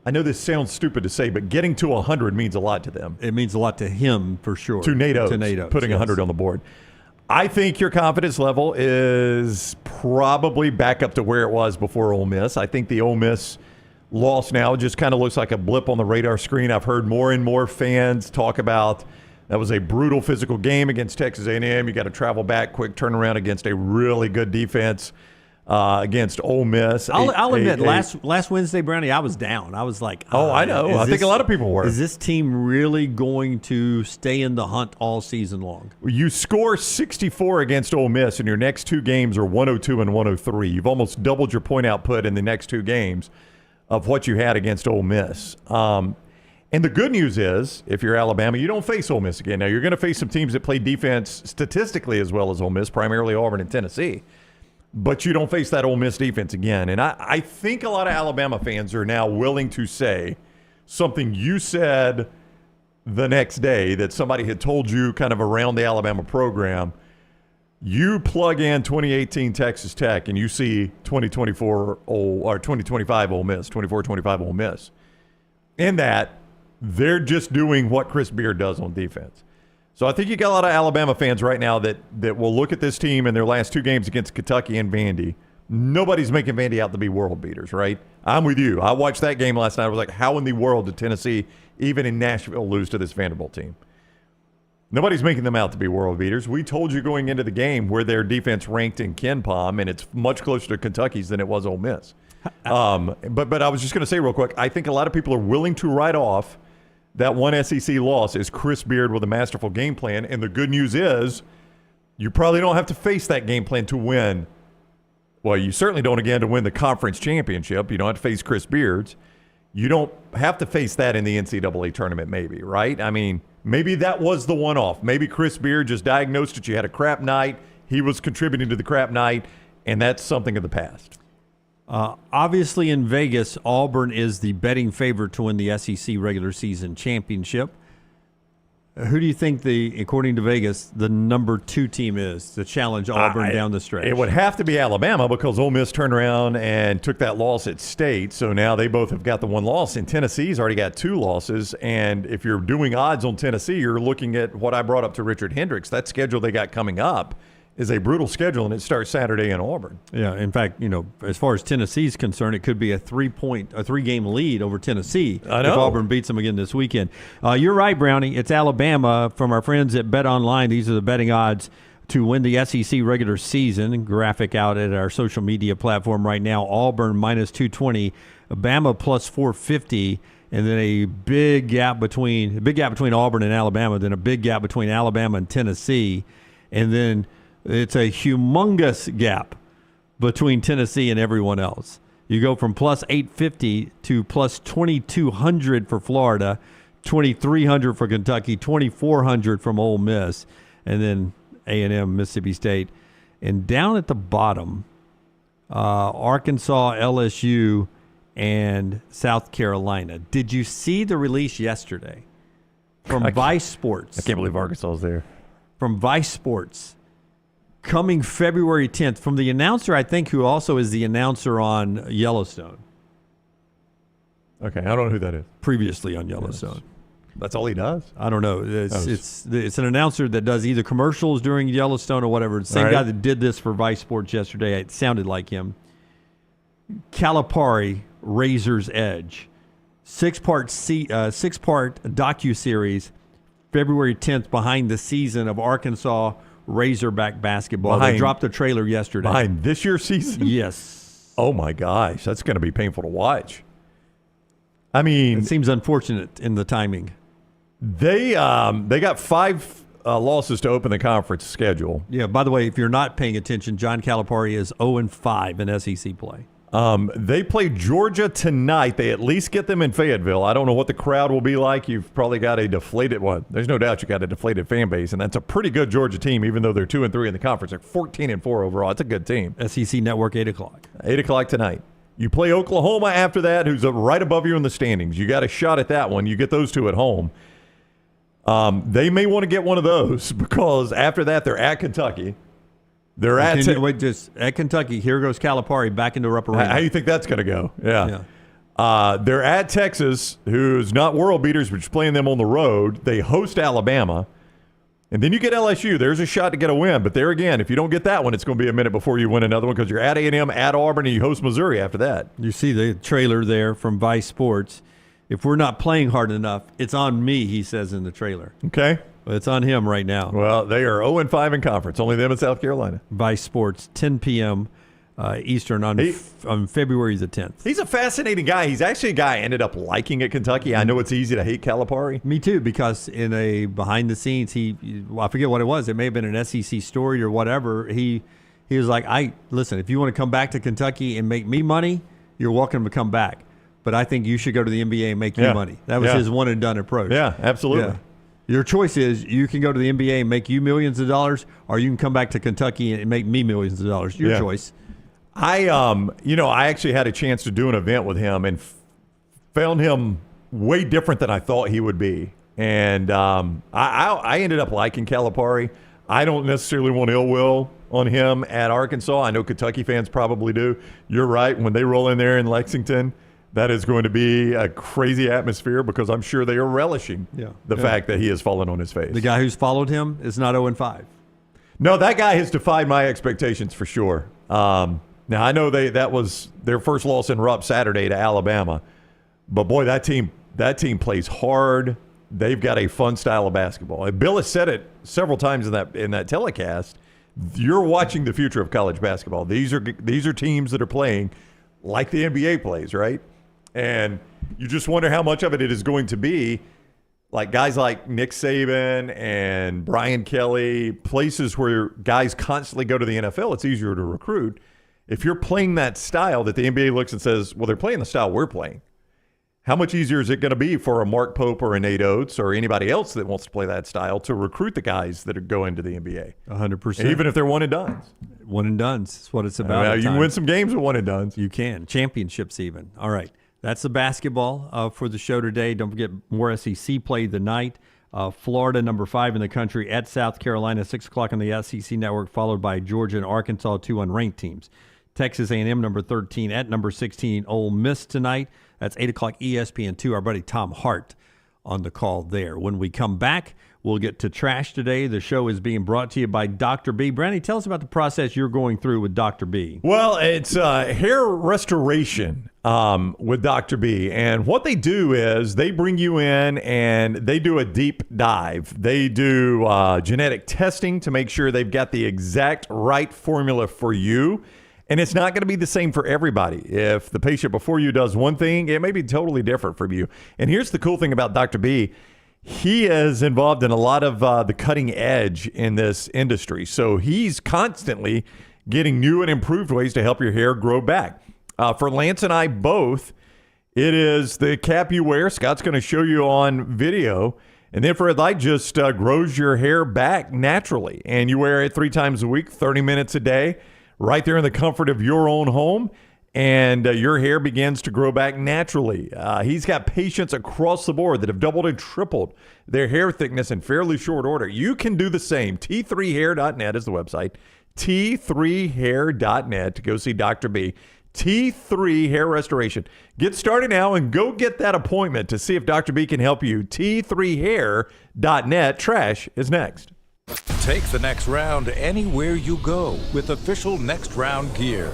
I know this sounds stupid to say, but getting to 100 means a lot to them. It means a lot to him for sure. To Nate Oats, putting 100 on the board. I think your confidence level is probably back up to where it was before Ole Miss. I think the Ole Miss loss now just kind of looks like a blip on the radar screen. I've heard more and more fans talk about that was a brutal physical game against Texas A&M. You got to travel back, quick turnaround against a really good defense against Ole Miss. I'll admit, last Wednesday, Brownie, I was down. I was like, I know. I think a lot of people were. Is this team really going to stay in the hunt all season long? You score 64 against Ole Miss, and your next 2 games are 102 and 103. You've almost doubled your point output in the next 2 games of what you had against Ole Miss. And the good news is, if you're Alabama, you don't face Ole Miss again. Now, you're going to face some teams that play defense statistically as well as Ole Miss, primarily Auburn and Tennessee. But you don't face that Ole Miss defense again. And I think a lot of Alabama fans are now willing to say something you said the next day that somebody had told you kind of around the Alabama program. You plug in 2018 Texas Tech and you see 2025 Ole Miss, 24-25 Ole Miss. in that they're just doing what Chris Beard does on defense. So I think you got a lot of Alabama fans right now that will look at this team in their last 2 games against Kentucky and Vandy. Nobody's making Vandy out to be world beaters, right? I'm with you. I watched that game last night. I was like, how in the world did Tennessee, even in Nashville, lose to this Vanderbilt team? Nobody's making them out to be world beaters. We told you going into the game where their defense ranked in KenPom, and it's much closer to Kentucky's than it was Ole Miss. But I was just going to say real quick, I think a lot of people are willing to write off that one SEC loss is Chris Beard with a masterful game plan. And the good news is you probably don't have to face that game plan to win. Well, you certainly don't, again, to win the conference championship. You don't have to face Chris Beard's. You don't have to face that in the NCAA tournament, maybe, right? I mean, maybe that was the one-off. Maybe Chris Beard just diagnosed that you had a crap night. He was contributing to the crap night, and that's something of the past. Obviously, in Vegas, Auburn is the betting favorite to win the SEC regular season championship. Who do you think, according to Vegas, the number 2 team is to challenge Auburn down the stretch? It would have to be Alabama because Ole Miss turned around and took that loss at State. So now they both have got the 1 loss, and Tennessee's already got 2 losses. And if you're doing odds on Tennessee, you're looking at what I brought up to Richard Hendrix. That schedule they got coming up is a brutal schedule, and it starts Saturday in Auburn. Yeah, in fact, as far as Tennessee's concerned, it could be a 3-game lead over Tennessee if Auburn beats them again this weekend. You're right, Brownie. It's Alabama from our friends at Bet Online. These are the betting odds to win the SEC regular season. Graphic out at our social media platform right now. Auburn minus 220, Bama plus 450. And then a big gap between Auburn and Alabama, then a big gap between Alabama and Tennessee, and then it's a humongous gap between Tennessee and everyone else. You go from plus 850 to plus 2,200 for Florida, 2,300 for Kentucky, 2,400 from Ole Miss, and then A&M, Mississippi State. And down at the bottom, Arkansas, LSU, and South Carolina. Did you see the release yesterday from Vice Sports? I can't believe Arkansas is there. From Vice Sports. Coming February 10th, from the announcer, I think, who also is the announcer on Yellowstone. Okay, I don't know who that is. Previously on Yellowstone. That's all he does? I don't know. It's an announcer that does either commercials during Yellowstone or whatever. The same guy that did this for Vice Sports yesterday. It sounded like him. Calipari, Razor's Edge. 6-part docuseries, February 10th, behind the season of Arkansas Razorback basketball. They dropped a trailer yesterday. Behind this year's season? Yes. Oh, my gosh. That's going to be painful to watch. I mean, it seems unfortunate in the timing. They got 5 losses to open the conference schedule. Yeah, by the way, if you're not paying attention, John Calipari is 0-5 in SEC play. They play Georgia tonight. They at least get them in Fayetteville. I don't know what the crowd will be like. You've probably got a deflated one. There's no doubt you got a deflated fan base, and that's a pretty good Georgia team, even though they're 2-3 in the conference. They're 14-4 overall. It's a good team. SEC Network, 8 o'clock. 8 o'clock tonight. You play Oklahoma after that, who's right above you in the standings. You got a shot at that one. You get those 2 at home. They may want to get one of those because after that they're at Kentucky. They're at Kentucky. Here goes Calipari back into Rupp Arena. How do you think that's going to go? Yeah. They're at Texas, who's not world beaters, but just playing them on the road. They host Alabama. And then you get LSU. There's a shot to get a win. But there again, if you don't get that one, it's going to be a minute before you win another one because you're at A&M, at Auburn, and you host Missouri after that. You see the trailer there from Vice Sports. If we're not playing hard enough, it's on me, he says in the trailer. Okay. It's on him right now. Well, they are 0-5 in conference. Only them in South Carolina. Vice Sports, 10 p.m. Eastern on February the 10th. He's a fascinating guy. He's actually a guy I ended up liking at Kentucky. I know it's easy to hate Calipari. Me too, because in a behind the scenes, I forget what it was. It may have been an SEC story or whatever. He was like, listen, if you want to come back to Kentucky and make me money, you're welcome to come back. But I think you should go to the NBA and make you money. That was his one and done approach. Yeah, absolutely. Yeah. Your choice is you can go to the NBA and make you millions of dollars, or you can come back to Kentucky and make me millions of dollars. Your choice. I actually had a chance to do an event with him and found him way different than I thought he would be. And I ended up liking Calipari. I don't necessarily want ill will on him at Arkansas. I know Kentucky fans probably do. You're right. When they roll in there in Lexington, that is going to be a crazy atmosphere because I'm sure they are relishing the fact that he has fallen on his face. The guy who's followed him is not 0-5. No, that guy has defied my expectations for sure. Now, I know that was their first loss in Rupp Saturday to Alabama, but boy, that team plays hard. They've got a fun style of basketball. And Bill has said it several times in that telecast. You're watching the future of college basketball. These are teams that are playing like the NBA plays, right? And you just wonder how much of it is going to be like guys like Nick Saban and Brian Kelly, places where guys constantly go to the NFL. It's easier to recruit. If you're playing that style that the NBA looks and says, well, they're playing the style we're playing, how much easier is it going to be for a Mark Pope or a Nate Oats or anybody else that wants to play that style to recruit the guys that go into the NBA? 100%. Even if they're one and dones. One and dones is what it's about. You can win some games with one and dones. You can. Championships even. All right. That's the basketball for the show today. Don't forget more SEC play tonight. Florida, number 5 in the country, at South Carolina, 6 o'clock on the SEC Network, followed by Georgia and Arkansas, 2 unranked teams. Texas A&M, number 13, at number 16, Ole Miss tonight. That's 8 o'clock ESPN2. Our buddy Tom Hart on the call there. When we come back, we'll get to trash today. The show is being brought to you by Dr. B. Brandy, tell us about the process you're going through with Dr. B. Well, it's hair restoration with Dr. B. And what they do is they bring you in and they do a deep dive. They do genetic testing to make sure they've got the exact right formula for you. And it's not going to be the same for everybody. If the patient before you does one thing, it may be totally different from you. And here's the cool thing about Dr. B. He is involved in a lot of the cutting edge in this industry. So he's constantly getting new and improved ways to help your hair grow back. For Lance and I both, it is the cap you wear. Scott's going to show you on video. And then for Light, just grows your hair back naturally. And you wear it 3 times a week, 30 minutes a day, right there in the comfort of your own home. And your hair begins to grow back naturally. He's got patients across the board that have doubled and tripled their hair thickness in fairly short order. You can do the same. T3hair.net is the website. T3hair.net to go see Dr. B. T3 Hair Restoration. Get started now and go get that appointment to see if Dr. B can help you. T3hair.net. Trash is next. Take the next round anywhere you go with official Next Round gear.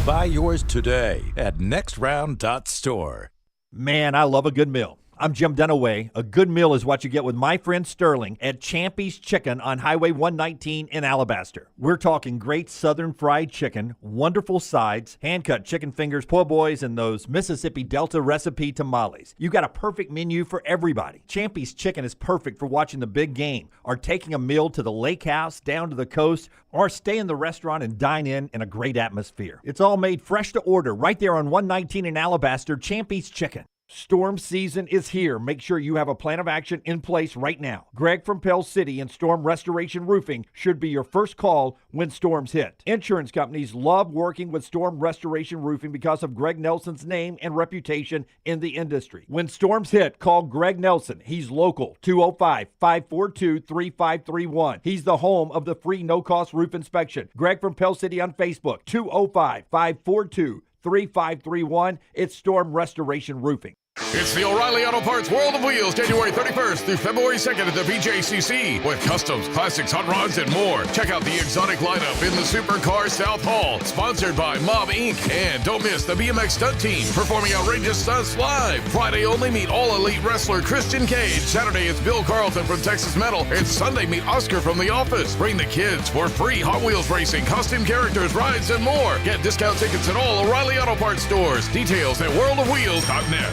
Buy yours today at nextround.store. Man, I love a good meal. I'm Jim Dunaway. A good meal is what you get with my friend Sterling at Champy's Chicken on Highway 119 in Alabaster. We're talking great southern fried chicken, wonderful sides, hand-cut chicken fingers, po' boys, and those Mississippi Delta recipe tamales. You got a perfect menu for everybody. Champy's Chicken is perfect for watching the big game, or taking a meal to the lake house, down to the coast, or stay in the restaurant and dine in a great atmosphere. It's all made fresh to order right there on 119 in Alabaster, Champy's Chicken. Storm season is here. Make sure you have a plan of action in place right now. Greg from Pell City and Storm Restoration Roofing should be your first call when storms hit. Insurance companies love working with Storm Restoration Roofing because of Greg Nelson's name and reputation in the industry. When storms hit, call Greg Nelson. He's local, 205-542-3531. He's the home of the free no-cost roof inspection. Greg from Pell City on Facebook, 205-542-3531. It's Storm Restoration Roofing. It's the O'Reilly Auto Parts World of Wheels, January 31st through February 2nd at the BJCC. With customs, classics, hot rods, and more. Check out the exotic lineup in the Supercar South Hall. Sponsored by Mob Inc. And don't miss the BMX stunt team performing outrageous stunts live. Friday only, meet All Elite wrestler Christian Cage. Saturday, it's Bill Carlton from Texas Metal. And Sunday, meet Oscar from The Office. Bring the kids for free Hot Wheels racing, costume characters, rides, and more. Get discount tickets at all O'Reilly Auto Parts stores. Details at worldofwheels.net.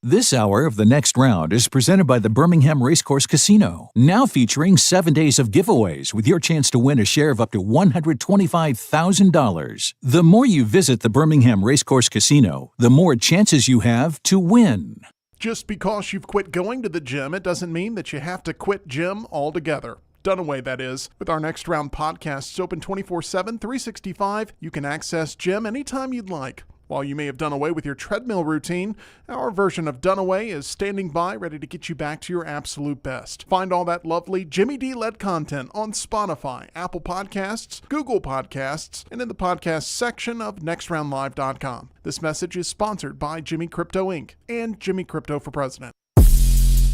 This hour of The Next Round is presented by the Birmingham Racecourse Casino, now featuring 7 days of giveaways with your chance to win a share of up to $125,000. The more you visit the Birmingham Racecourse Casino, the more chances you have to win. Just because you've quit going to the gym, it doesn't mean that you have to quit gym altogether. Dunaway, that is. With our Next Round podcast, it's open 24/7, 365. You can access gym anytime you'd like. While you may have done away with your treadmill routine, our version of Dunaway is standing by ready to get you back to your absolute best. Find all that lovely Jimmy D-led content on Spotify, Apple Podcasts, Google Podcasts, and in the podcast section of nextroundlive.com. This message is sponsored by Jimmy Crypto Inc. and Jimmy Crypto for President.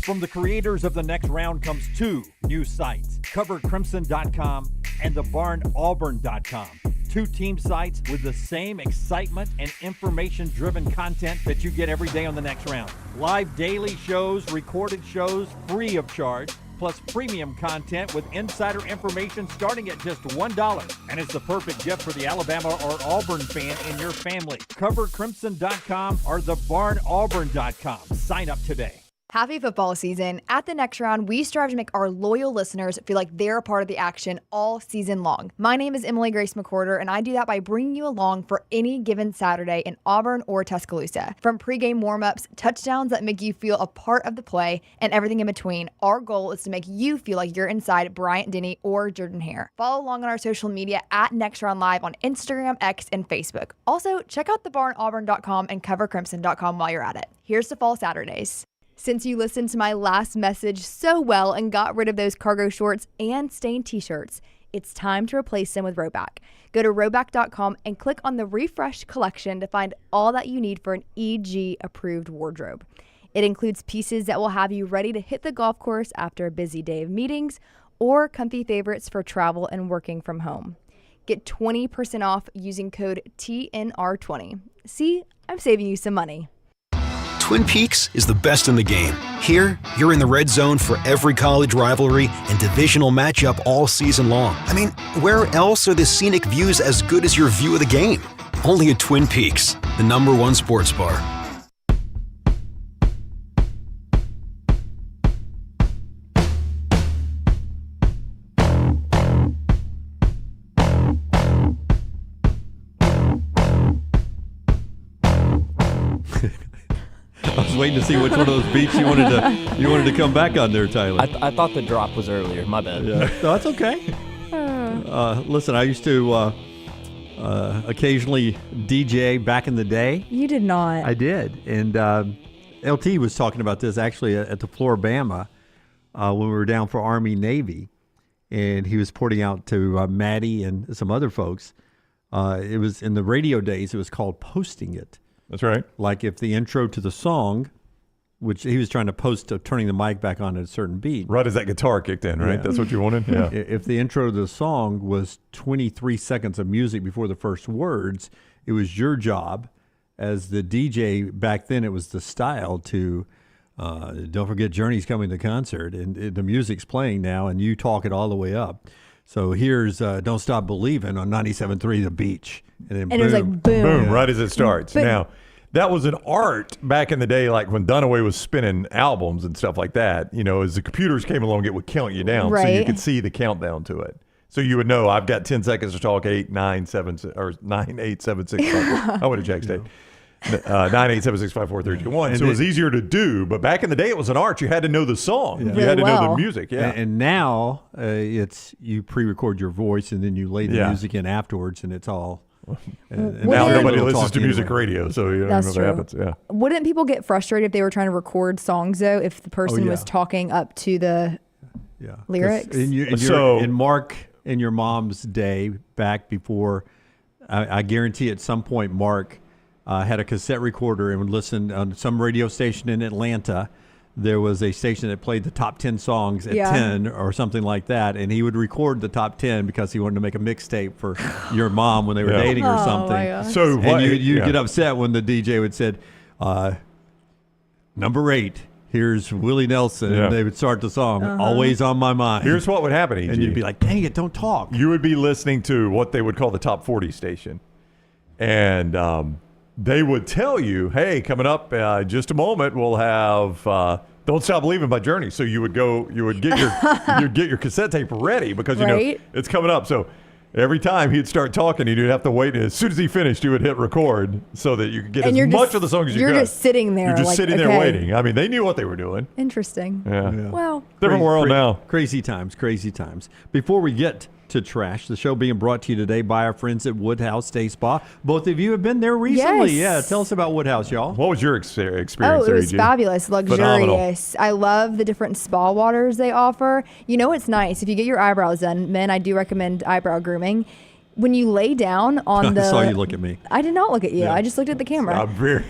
From the creators of The Next Round comes two new sites, covercrimson.com and thebarnauburn.com. Two team sites with the same excitement and information-driven content that you get every day on The Next Round. Live daily shows, recorded shows, free of charge, plus premium content with insider information starting at just $1. And it's the perfect gift for the Alabama or Auburn fan in your family. Covercrimson.com or thebarnauburn.com. Sign up today. Happy football season. At the Next Round, we strive to make our loyal listeners feel like they're a part of the action all season long. My name is Emily Grace McWhorter, and I do that by bringing you along for any given Saturday in Auburn or Tuscaloosa. From pregame warm-ups, touchdowns that make you feel a part of the play, and everything in between, our goal is to make you feel like you're inside Bryant Denny or Jordan Hare. Follow along on our social media at Next Round Live on Instagram, X, and Facebook. Also, check out thebarnauburn.com and covercrimson.com while you're at it. Here's to fall Saturdays. Since you listened to my last message so well and got rid of those cargo shorts and stained t-shirts, it's time to replace them with Rhoback. Go to Rhoback.com and click on the Refresh collection to find all that you need for an EG-approved wardrobe. It includes pieces that will have you ready to hit the golf course after a busy day of meetings or comfy favorites for travel and working from home. Get 20% off using code TNR20. See, I'm saving you some money. Twin Peaks is the best in the game. Here, you're in the red zone for every college rivalry and divisional matchup all season long. I mean, where else are the scenic views as good as your view of the game? Only at Twin Peaks, the #1 sports bar. I was waiting to see which one of those beats you wanted to come back on there, Tyler. I thought the drop was earlier. My bad. Yeah. No, that's okay. Listen, I used to occasionally DJ back in the day. You did not. I did. And LT was talking about this actually at the Floribama when we were down for Army Navy. And he was pointing out to Maddie and some other folks. It was in the radio days, it was called posting it. That's right. Like if the intro to the song, which he was trying to post to turning the mic back on at a certain beat. Right as that guitar kicked in, right? Yeah. That's what you wanted? Yeah. If the intro to the song was 23 seconds of music before the first words, it was your job as the DJ. Back then, it was the style to, don't forget Journey's coming to concert. And the music's playing now, and you talk it all the way up. So here's Don't Stop Believin' on 97.3 The Beach. And then boom, it was like boom. Boom, right as it starts. Boom. Now, that was an art back in the day, like when Dunaway was spinning albums and stuff like that. You know, as the computers came along, it would count you down. Right. So you could see the countdown to it. So you would know, I've got 10 seconds to talk, 8, 9, 7, or 9, 8, 7, 6, 5, I would have checked state. 9, 8, 7, 6, 5, 4, 3, 2, 1. So it was easier to do, but back in the day it was an art. You had to know the song. Yeah. You had to know the music. Yeah. And now it's you pre-record your voice and then you lay the music in afterwards, and it's all. And now nobody listens to music radio, so you don't know what happens. Yeah. Wouldn't people get frustrated if they were trying to record songs though? If the person was talking up to the lyrics? In Mark and your mom's day back before, I guarantee at some point Mark had a cassette recorder and would listen on some radio station in Atlanta. There was a station that played the top 10 songs at 10 or something like that, and he would record the top 10 because he wanted to make a mixtape for your mom when they were dating or something. So you'd get upset when the DJ would say, number 8, here's Willie Nelson, and they would start the song, Always on My Mind. Here's what would happen, E.G. And you'd be like, dang it, don't talk. You would be listening to what they would call the top 40 station, and they would tell you, hey, coming up just a moment, we'll have Don't Stop Believin' by Journey. So you would get your cassette tape ready because you know it's coming up. So every time he'd start talking, you'd have to wait. As soon as he finished, you would hit record so that you could get as much of the song as you could. You're just sitting there. You're just sitting there waiting. I mean, they knew what they were doing. Interesting. Yeah. Well, different world now. Crazy times. Before we get to trash. The show being brought to you today by our friends at Woodhouse Day Spa. Both of you have been there recently. Yes. Yeah, tell us about Woodhouse, y'all. What was your experience? Oh, it was AG? fabulous, luxurious. Phenomenal. I love the different spa waters they offer. You know, it's nice if you get your eyebrows done. Men, I do recommend eyebrow grooming. When you lay down on the... I saw you look at me. I did not look at you. Yeah. I just looked at the camera. I'm very...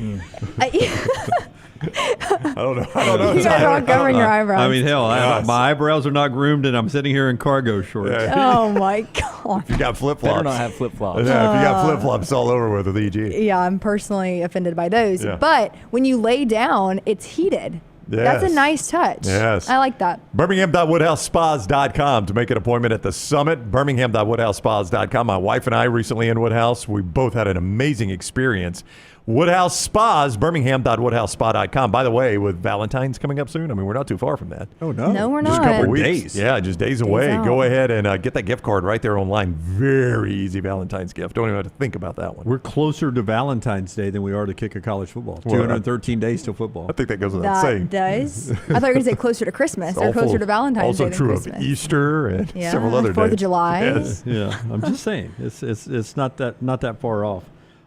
I don't know. You guys are all covering your eyebrows. I mean, hell, Yes. my eyebrows are not groomed, and I'm sitting here in cargo shorts. Oh, my God. If you got flip-flops. Better not have flip-flops. Yeah, if you got flip-flops all over with EG. Yeah, I'm personally offended by those. Yeah. But when you lay down, it's heated. That's a Yes. nice touch. Yes. I like that. Birmingham.woodhousespas.com to make an appointment at the summit. Birmingham.woodhousespas.com. My wife and I recently in Woodhouse. We both had an amazing experience. Woodhouse Spas, Birmingham.woodhousespa.com. By the way, with Valentine's coming up soon, I mean, we're not too far from that. Oh, no. No, we're Just not. a couple weeks. Days. Yeah, just days away. out. Go ahead and get that gift card right there online. Very easy Valentine's gift. Don't even have to think about that one. We're closer to Valentine's Day than we are to kick of college football. Well, 213 days till football. I think that goes without That saying. does. I thought you were going to say closer to Christmas or Also- closer to Valentine's Day Also than true Christmas. of Easter and Yeah, several other 4th of days. July. Yes. Yeah, I'm just saying. It's not that far off.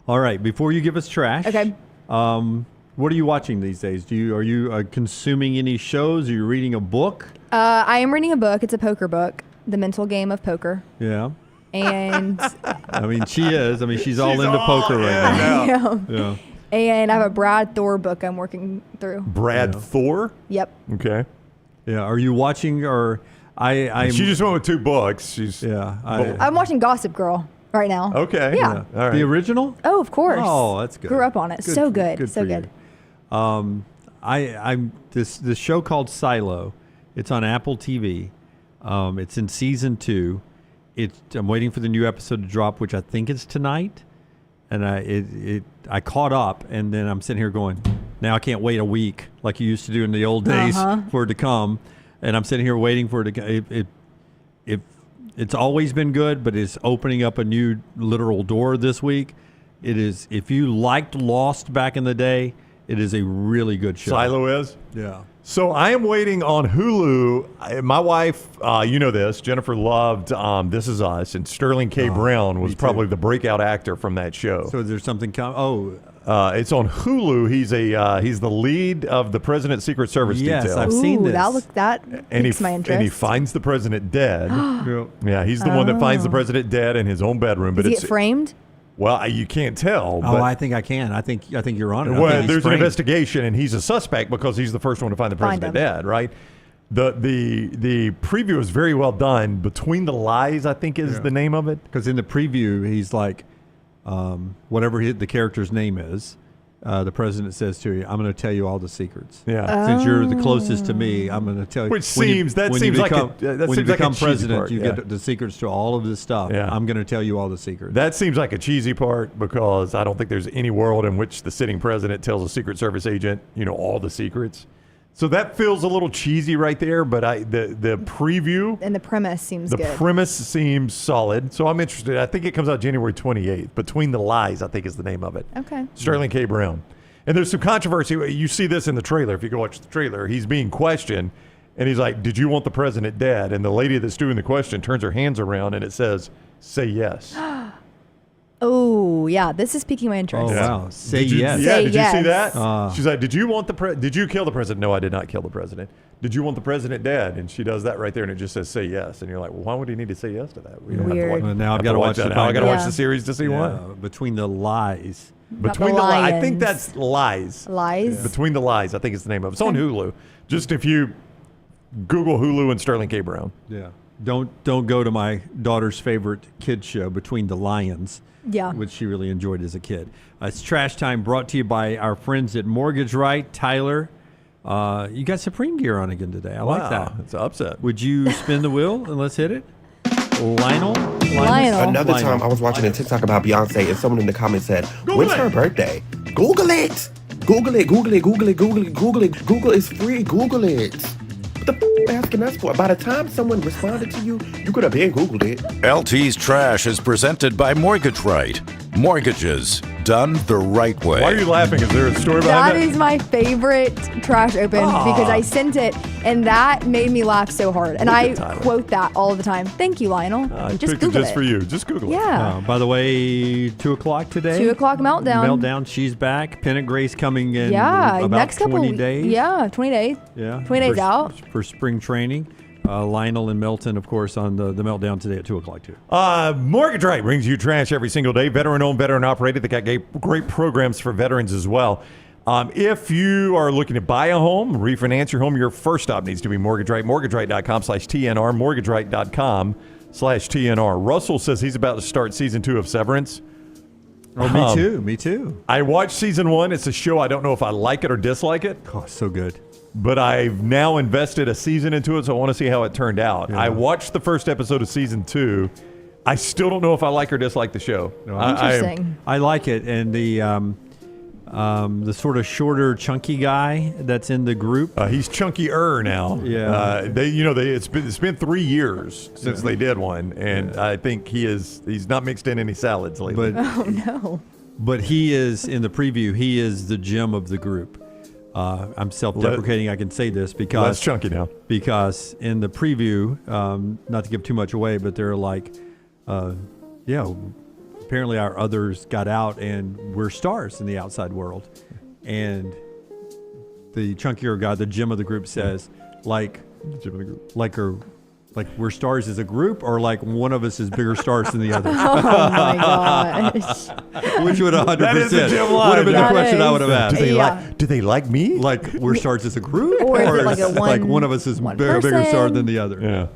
All right, before you give us trash. Okay. What are you watching these days? Are you consuming any shows? Are you reading a book? I am reading a book. It's a poker book, The Mental Game of Poker. Yeah. And I mean, she is. I mean, she's all into poker right now. I am. Yeah. And I have a Brad Thor book I'm working through. Brad Thor? Yep. Okay. Yeah. Are you watching or She just went with 2 books. She's I'm watching Gossip Girl right now. Okay. Yeah. All right. The original? Oh, of course. Oh, that's good. Grew up on it. So good. So for good. you. I'm this show called Silo. It's on Apple TV. It's in season 2. I'm waiting for the new episode to drop, which I think is tonight. And I caught up, and then I'm sitting here going, now I can't wait a week like you used to do in the old days for it to come. And I'm sitting here waiting for it to. It's always been good, but it's opening up a new literal door this week. It is. If you liked Lost back in the day, it is a really good show. Silo is? Yeah. So I am waiting on Hulu. My wife, you know this, Jennifer loved This Is Us, and Sterling K. Brown was probably the breakout actor from that show. So is there something it's on Hulu. He's the lead of the President's Secret Service Yes, detail. I've seen this. That piques my interest. And he finds the president dead. Yeah, he's the one that finds the president dead in his own bedroom. Does But he get framed? Well, you can't tell. But I think I can. I think you're on it. Well, there's an investigation, and he's a suspect because he's the first one to find the president dead, right? The preview is very well done. Between the Lies, I think, is the name of it. Because in the preview, he's like, whatever the character's name is, the president says to you, "I'm going to tell you all the secrets." Yeah. Since you're the closest to me, I'm going to tell you. Which seems like when you become cheesy president, part, you get the secrets to all of this stuff. Yeah. I'm going to tell you all the secrets. That seems like a cheesy part because I don't think there's any world in which the sitting president tells a Secret Service agent, all the secrets. So that feels a little cheesy right there, but the preview And the premise seems the good. premise seems solid. So I'm interested. I think it comes out January 28th. Between the Lies, I think is the name of it. Okay. Sterling K. Brown. And there's some controversy. You see this in the trailer. If you go watch the trailer, he's being questioned, and he's like, "Did you want the president dead?" And the lady that's doing the question turns her hands around, and it says, "Say yes." Oh, yeah. This is piquing my interest. Oh, wow. Say Did you- yes. Yeah, Say did you see yes. that? She's like, "Did you want Did you kill the president?" "No, I did not kill the president." "Did you want the president dead?" And she does that right there, and it just says, "Say yes." And you're like, "Well, why would he need to say yes to that?" We don't have to Weird. watch- Well, now have I've got to watch that. it. Now I got to watch Yeah. the series to see what. Between the Lies. Between the Lies. I think that's Lies. Lies? Between the Lies, I think it's the name of it. It's on Hulu. Just if you Google Hulu and Sterling K. Brown. Yeah. Don't go to my daughter's favorite kids show, Between the Lions. Yeah. Which she really enjoyed as a kid. It's Trash Time, brought to you by our friends at Mortgage Right. Tyler, you got Supreme gear on again today. I like that. It's an upset. Would you spin the wheel and let's hit it? Lionel? Another time I was watching a TikTok about Beyonce and someone in the comments said, when's her birthday? Google it! Google it, Google it, Google it, Google it, Google it. Google is free, Google it. What the asking us for? By the time someone responded to you, you could have been Googled it. LT's Trash is presented by Mortgage Right. Mortgages, done the right way. Why are you laughing? Is there a story behind That is my favorite trash open because I sent it, and that made me laugh so hard. And I quote that all the time. Thank you, Lionel. Just Google it. For you. Just Google it. Yeah. By the way, 2 o'clock today. 2 o'clock meltdown. Meltdown. She's back. Pennant Grace coming in about next 20 days. Yeah, 20 days. Yeah. 20 days out. For spring training. Lionel and Milton, of course, on the meltdown today at 2 o'clock, too. Mortgage Right brings you trash every single day. Veteran-owned, veteran-operated. They got great programs for veterans as well. If you are looking to buy a home, refinance your home, your first stop needs to be Mortgage Right. MortgageRight.com/TNR. MortgageRight.com/TNR. Russell says he's about to start season 2 of Severance. Oh, me too. Me too. I watched season 1. It's a show. I don't know if I like it or dislike it. Oh, so good. But I've now invested a season into it, so I want to see how it turned out. Yeah. I watched the first episode of season 2. I still don't know if I like or dislike the show. No, Interesting. I like it, and the sort of shorter, chunky guy that's in the group. He's chunkier now. Yeah. It's been 3 years since they did one, and I think he's not mixed in any salads lately. Oh no. But he is in the preview. He is the gem of the group. I'm self-deprecating. I can say this because less chunky now. Because in the preview, not to give too much away, but they're like, apparently our others got out and we're stars in the outside world, and the chunkier guy, the gem of the group, says like we're stars as a group, or like one of us is bigger stars than the other. Oh my gosh. Which would 100% That is the gem line. would have been the That question I is. would have asked. Do they like me? Like we're stars as a group, Or is it like a like one of us is bigger star person? than the other? Yeah.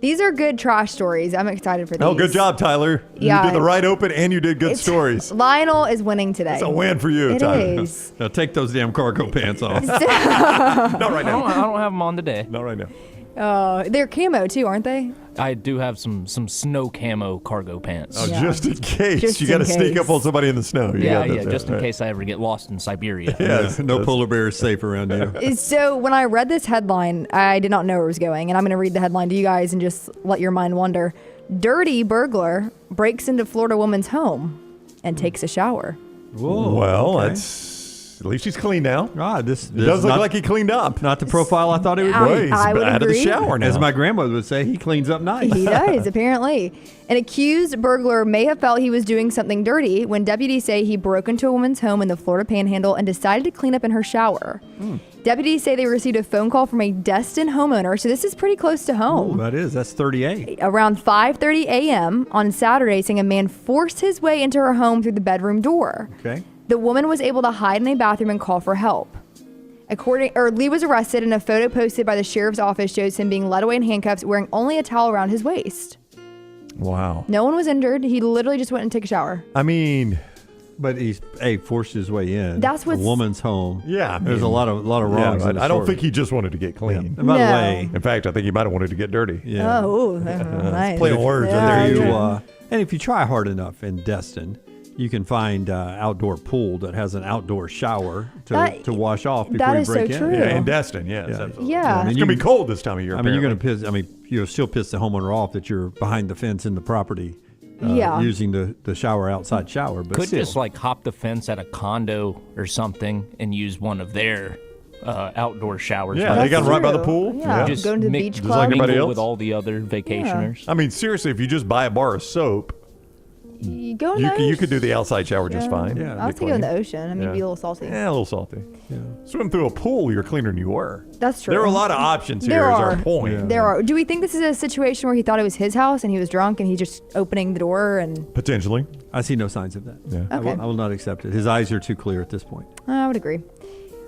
These are good trash stories. I'm excited for these. Oh, good job, Tyler. Yeah. You did the right open and you did good stories. Lionel is winning today. It's a win for you, It Tyler. is. Now take those damn cargo pants off. Not right now. I don't have them on today. Not right now. They're camo too, aren't they? I do have some snow camo cargo pants. Oh, just in case. Just you got to in sneak case. up on somebody in the snow. Just in case I ever get lost in Siberia. Yes, No polar bear is safe around you. So when I read this headline, I did not know where it was going, and I'm going to read the headline to you guys and just let your mind wander. Dirty burglar breaks into Florida woman's home and takes a shower. Whoa. Well, okay. that's at least he's clean now. This It does look not, like he cleaned up. not the profile I thought he would be. I would out of the agree. shower now. As my grandmother would say, he cleans up nice. He does, apparently. An accused burglar may have felt he was doing something dirty when deputies say he broke into a woman's home in the Florida Panhandle and decided to clean up in her shower. Deputies say they received a phone call from a Destin homeowner, so this is pretty close to home. That's 38. Around 5:30 a.m. on Saturday, saying a man forced his way into her home through the bedroom door. Okay. The woman was able to hide in a bathroom and call for help. Lee was arrested, and a photo posted by the sheriff's office shows him being led away in handcuffs, wearing only a towel around his waist. Wow. No one was injured. He literally just went and took a shower. I mean, But he's forced his way in. That's what's- a woman's home. yeah. I mean, There's a lot of wrongs. Yeah, in the I don't story. think he just wanted to get clean. And by the No. way, In fact, I think he might have wanted to get dirty. yeah. Oh, nice. Play on words. Yeah, There you true. go. And if you try hard enough in Destin, you can find outdoor pool that has an outdoor shower to wash off before that you is break so in. true. Yeah, in Destin, yes. Yeah. Absolutely. Yeah. It's going to be cold this time of year. I mean, you're going apparently. to piss. I mean, you'll still piss the homeowner off that you're behind the fence in the property. Yeah. Using the shower outside shower, but Could still. just like hop the fence at a condo or something and use one of their outdoor showers. Yeah, they got them right by the pool. Yeah. Just Go to the mix- beach Just club. like everybody mingle else. with all the other vacationers. I mean, seriously, if you just buy a bar of soap, You go in you the could do the outside shower just fine. Yeah. I was thinking in the ocean. I mean, Yeah. be a little salty. Yeah, a little salty. Yeah. Swim through a pool, you're cleaner than you were. That's true. There are a lot of options here, There is are. our point. Yeah. There are. Do we think this is a situation where he thought it was his house and he was drunk and he just opening the door and? Potentially. I see no signs of that. Yeah. Okay. I will not accept it. His eyes are too clear at this point. I would agree.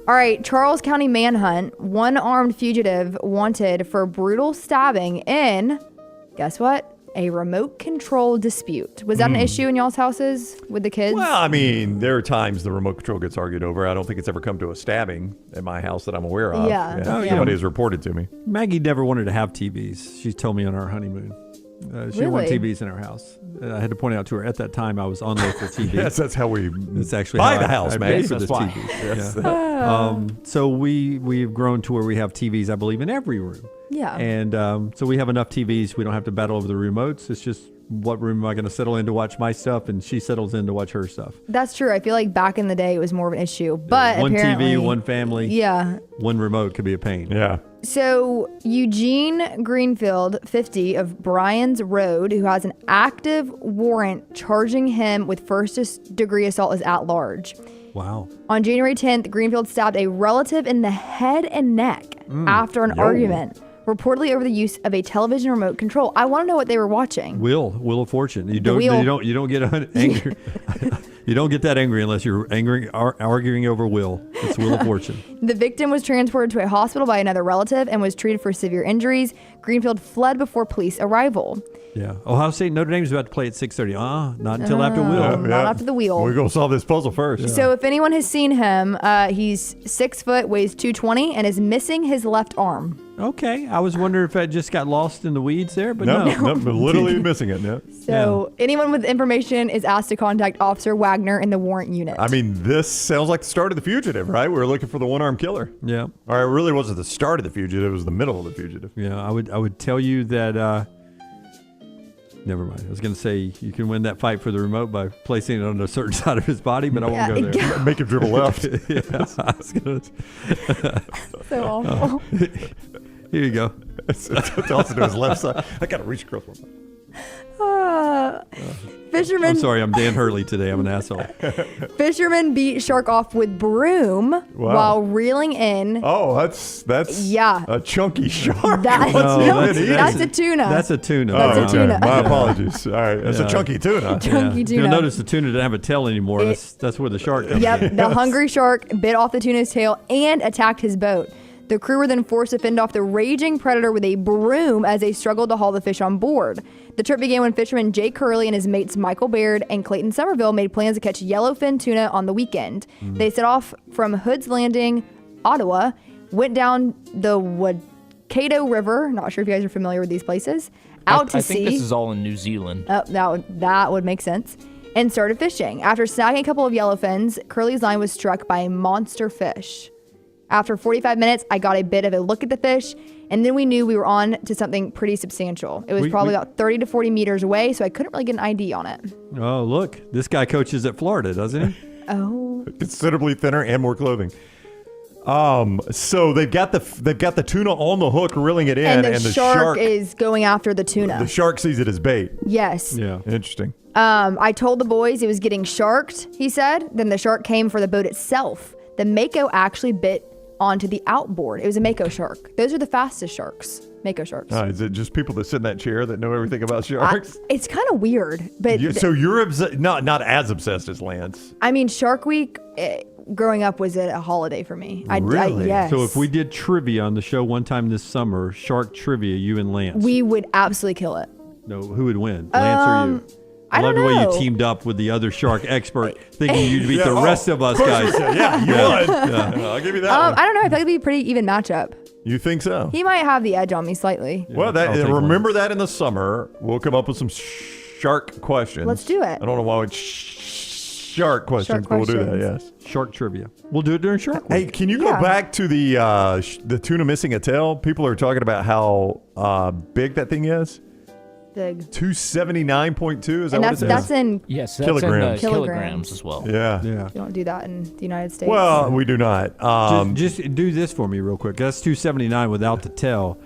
All right, Charles County manhunt. One armed fugitive wanted for brutal stabbing in, guess what? A remote control dispute. Was that an issue in y'all's houses with the kids? Well, I mean, there are times the remote control gets argued over. I don't think it's ever come to a stabbing at my house that I'm aware of. Yeah. Oh, yeah. Somebody has reported to me. Maggie never wanted to have TVs. She told me on our honeymoon. She didn't want Really? TVs in our house. I had to point out to her at that time I was on local TV. Yes, that's how we It's actually buy how the I- house, I Maggie. paid for this That's TV. why. Yes. Yeah. So we've grown to where we have TVs, I believe, in every room. Yeah. And so we have enough TVs. We don't have to battle over the remotes. It's just what room am I going to settle in to watch my stuff, and she settles in to watch her stuff. That's true. I feel like back in the day it was more of an issue, but One apparently, TV, one family. Yeah. One remote could be a pain. Yeah. So Eugene Greenfield, 50, of Bryan's Road, who has an active warrant charging him with first-degree assault, is at large. Wow. On January 10th, Greenfield stabbed a relative in the head and neck after an argument, reportedly over the use of a television remote control. I want to know what they were watching. Wheel of Fortune. You don't get angry. You don't get that angry unless you're arguing over will. It's Wheel of Fortune. The victim was transported to a hospital by another relative and was treated for severe injuries. Greenfield fled before police arrival. Yeah. Ohio State, Notre Dame's about to play at 6:30. Not until after Wheel. Not after the Wheel. We're going to solve this puzzle first. So if anyone has seen him, he's 6 foot, weighs 220, and is missing his left arm. Okay. I was wondering if I just got lost in the weeds there, but no. Literally missing it. Yeah. So anyone with information is asked to contact Officer Wagner in the warrant unit. I mean, this sounds like the start of The Fugitive, right? We were looking for the one-armed killer. Yeah. Or it really wasn't the start of The Fugitive. It was the middle of The Fugitive. Yeah. I would tell you that... Never mind. I was going to say you can win that fight for the remote by placing it on a certain side of his body, but I won't go there. Make him dribble left. Yeah, I was gonna... So awful. Here you go. Also to his left side. I got to reach across one side. Fisherman. I'm sorry, I'm Dan Hurley today. I'm an asshole. Fisherman beat shark off with broom while reeling in. Oh, that's yeah, a chunky shark. That's a tuna. That's a tuna. That's a tuna. My apologies. All right, that's a chunky tuna. Chunky tuna. You'll notice the tuna didn't have a tail anymore. That's where the shark comes Yep, in. the hungry shark bit off the tuna's tail and attacked his boat. The crew were then forced to fend off the raging predator with a broom as they struggled to haul the fish on board. The trip began when fisherman Jake Hurley and his mates Michael Baird and Clayton Somerville made plans to catch yellowfin tuna on the weekend. They set off from Hood's Landing, Ottawa, went down the Waikato River, not sure if you guys are familiar with these places, out to sea. I think this is all in New Zealand. That would make sense. And started fishing. After snagging a couple of yellowfins, Curly's line was struck by a monster fish. After 45 minutes, I got a bit of a look at the fish, and then we knew we were on to something pretty substantial. It was probably about 30 to 40 meters away, so I couldn't really get an ID on it. Oh, look. This guy coaches at Florida, doesn't he? Oh. Considerably thinner and more clothing. So they've got the tuna on the hook, reeling it in, and the shark is going after the tuna. The shark sees it as bait. Yes. Yeah. Interesting. I told the boys it was getting sharked, he said. Then the shark came for the boat itself. The mako actually bit onto the outboard. It was a mako shark. Those are the fastest sharks. Mako sharks. Is it just people that sit in that chair that know everything about sharks? It's kind of weird, but so you're not as obsessed as Lance. I mean, Shark Week growing up was a holiday for me. Really? Yes. So if we did trivia on the show one time this summer, shark trivia, you and Lance, we would absolutely kill it. No, who would win, Lance or you? I love the way you teamed up with the other shark expert, thinking you'd beat the rest of us guys. Yeah, you would. Yeah. I'll give you that one. I don't know. I feel like it'd be a pretty even matchup. You think so? He might have the edge on me slightly. Well, remember that in the summer. We'll come up with some shark questions. Let's do it. I don't know why it's shark questions, but we'll do that, yes. Shark trivia. We'll do it during Shark Week. Hey, can you go back to the tuna missing a tail? People are talking about how big that thing is. Big. 279.2, is that what it says? That's in kilograms as well. Yeah. You don't do that in the United States. Well, we do not. Just do this for me real quick. That's 279 without the tail.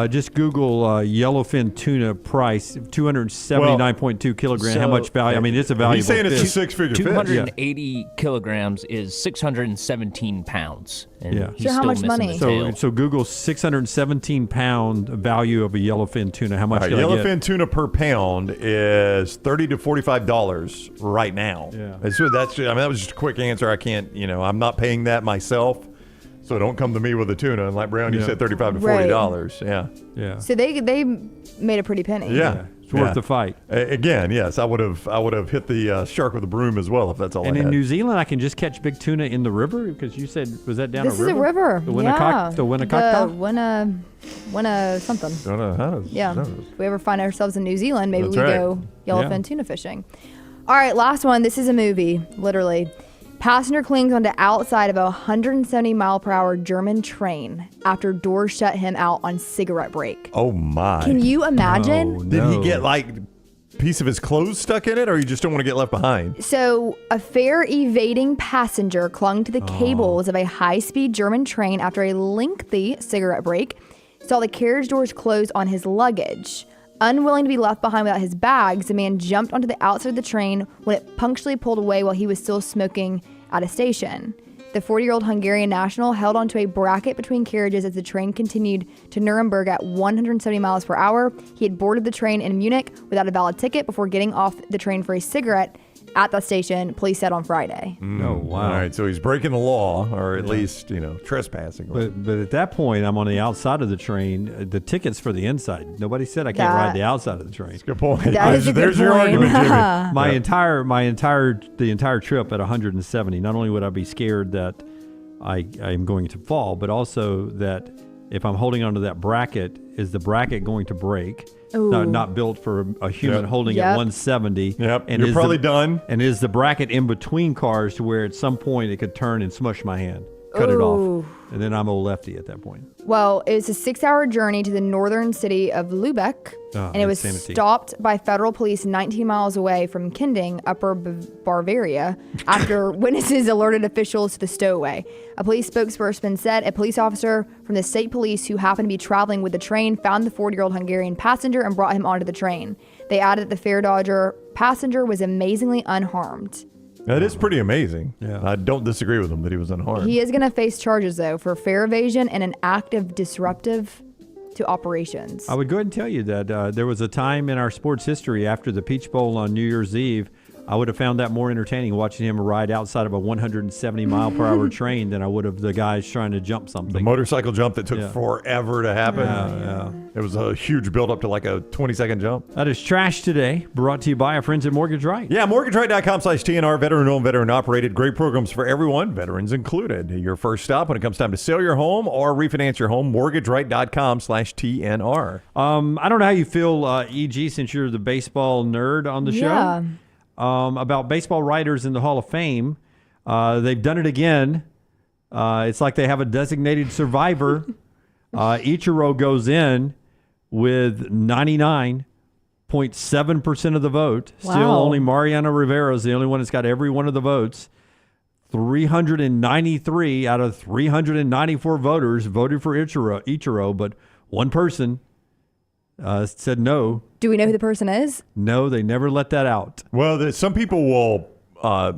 Just Google yellowfin tuna price, 279.2 kilograms. How much value? I mean, it's a valuable He's saying it's fish. a six-figure fish. 280 kilograms is 617 pounds. And he's so how still much missing money? the tail. So Google 617-pound value of a yellowfin tuna. How much? Yellowfin tuna per pound is $30 to $45 right now. Yeah. So that was just a quick answer. I can't. I'm not paying that myself. So don't come to me with a tuna. And like Brown, you said $35 to $40. Yeah. So they made a pretty penny. Yeah. It's worth the fight. Again, yes, I would have hit the shark with a broom as well if that's all I had. And in New Zealand, I can just catch big tuna in the river because you said, was that down this a river? This is a river. The Winnacocta? Winna something. Don't know how to. Yeah. If we ever find ourselves in New Zealand, maybe That's we right. go yellowfin tuna fishing. All right, last one. This is a movie, literally. Passenger clings onto outside of a 170-mile-per-hour German train after doors shut him out on cigarette break. Oh, my. Can you imagine? Did he get, piece of his clothes stuck in it, or you just don't want to get left behind? So, a fare evading passenger clung to the cables of a high-speed German train after a lengthy cigarette break, saw the carriage doors close on his luggage. Unwilling to be left behind without his bags, the man jumped onto the outside of the train when it punctually pulled away while he was still smoking at a station. The 40-year-old Hungarian national held onto a bracket between carriages as the train continued to Nuremberg at 170 miles per hour. He had boarded the train in Munich without a valid ticket before getting off the train for a cigarette at the station, police said on Friday. Oh, wow. All right, so he's breaking the law, or at least, trespassing. But at that point, I'm on the outside of the train. The ticket's for the inside. Nobody said I can't ride the outside of the train. That's a good point. There's your argument, Jimmy. The entire trip at 170, not only would I be scared that I am going to fall, but also that if I'm holding onto that bracket, is the bracket going to break? Not built for a human holding at 170. Yep. And you're probably done. And is the bracket in between cars to where at some point it could turn and smush my hand, cut it off, and then I'm old lefty at that point. Well, it was a 6-hour journey to the northern city of Lübeck, and it was stopped by federal police 19 miles away from Kinding, Upper Bavaria, after witnesses alerted officials to the stowaway. A police spokesperson said a police officer from the state police who happened to be traveling with the train found the 40-year-old Hungarian passenger and brought him onto the train. They added that the fare dodger passenger was amazingly unharmed. That is pretty amazing. Yeah. I don't disagree with him that he was unharmed. He is going to face charges, though, for fare evasion and an act of disruptive to operations. I would go ahead and tell you that there was a time in our sports history after the Peach Bowl on New Year's Eve, I would have found that more entertaining watching him ride outside of a 170 mile per hour train than I would have the guys trying to jump something. The motorcycle jump that took forever to happen. Yeah. It was a huge build up to like a 20-second jump. That is Trash Today, brought to you by our friends at Mortgage Right. Yeah, mortgageright.com/TNR, veteran-owned, veteran-operated. Great programs for everyone, veterans included. Your first stop when it comes time to sell your home or refinance your home, mortgageright.com/TNR. I don't know how you feel, EG, since you're the baseball nerd on the show. About baseball writers in the Hall of Fame. They've done it again. It's like they have a designated survivor. Ichiro goes in with 99.7% of the vote. Still only Mariano Rivera is the only one that's got every one of the votes. 393 out of 394 voters voted for Ichiro, but one person said no. Do we know who the person is? No, they never let that out. Well, some people will